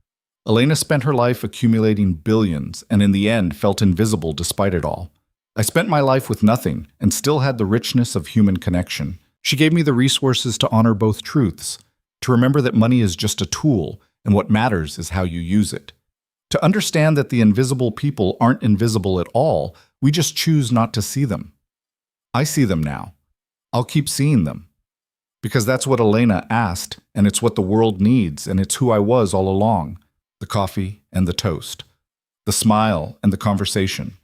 Elena spent her life accumulating billions and in the end felt invisible despite it all. I spent my life with nothing and still had the richness of human connection. She gave me the resources to honor both truths, to remember that money is just a tool and what matters is how you use it. To understand that the invisible people aren't invisible at all, we just choose not to see them. I see them now. I'll keep seeing them. Because that's what Elena asked, and it's what the world needs, and it's who I was all along. The coffee and the toast. The smile and the conversation.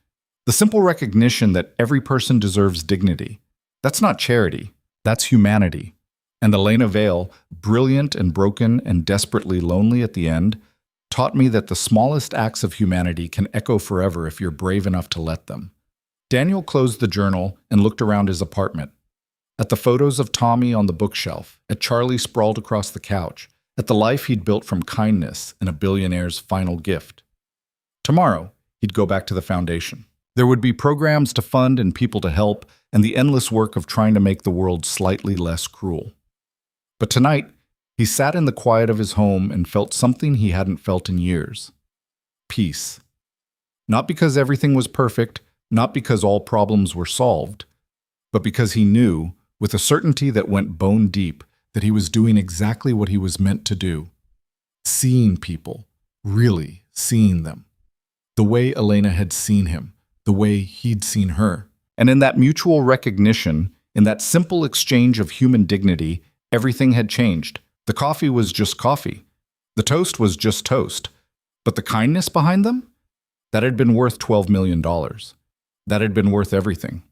The simple recognition that every person deserves dignity. That's not charity. That's humanity. And Elena Vale, brilliant and broken and desperately lonely at the end, taught me that the smallest acts of humanity can echo forever if you're brave enough to let them. Daniel closed the journal and looked around his apartment. At the photos of Tommy on the bookshelf, at Charlie sprawled across the couch, at the life he'd built from kindness and a billionaire's final gift. Tomorrow, he'd go back to the foundation. There would be programs to fund and people to help, and the endless work of trying to make the world slightly less cruel. But tonight, he sat in the quiet of his home and felt something he hadn't felt in years. Peace. Not because everything was perfect, not because all problems were solved, but because he knew, with a certainty that went bone deep, that he was doing exactly what he was meant to do. Seeing people, really seeing them. The way Elena had seen him, the way he'd seen her. And in that mutual recognition, in that simple exchange of human dignity, everything had changed. The coffee was just coffee. The toast was just toast. But the kindness behind them? That had been worth $12 million. That had been worth everything.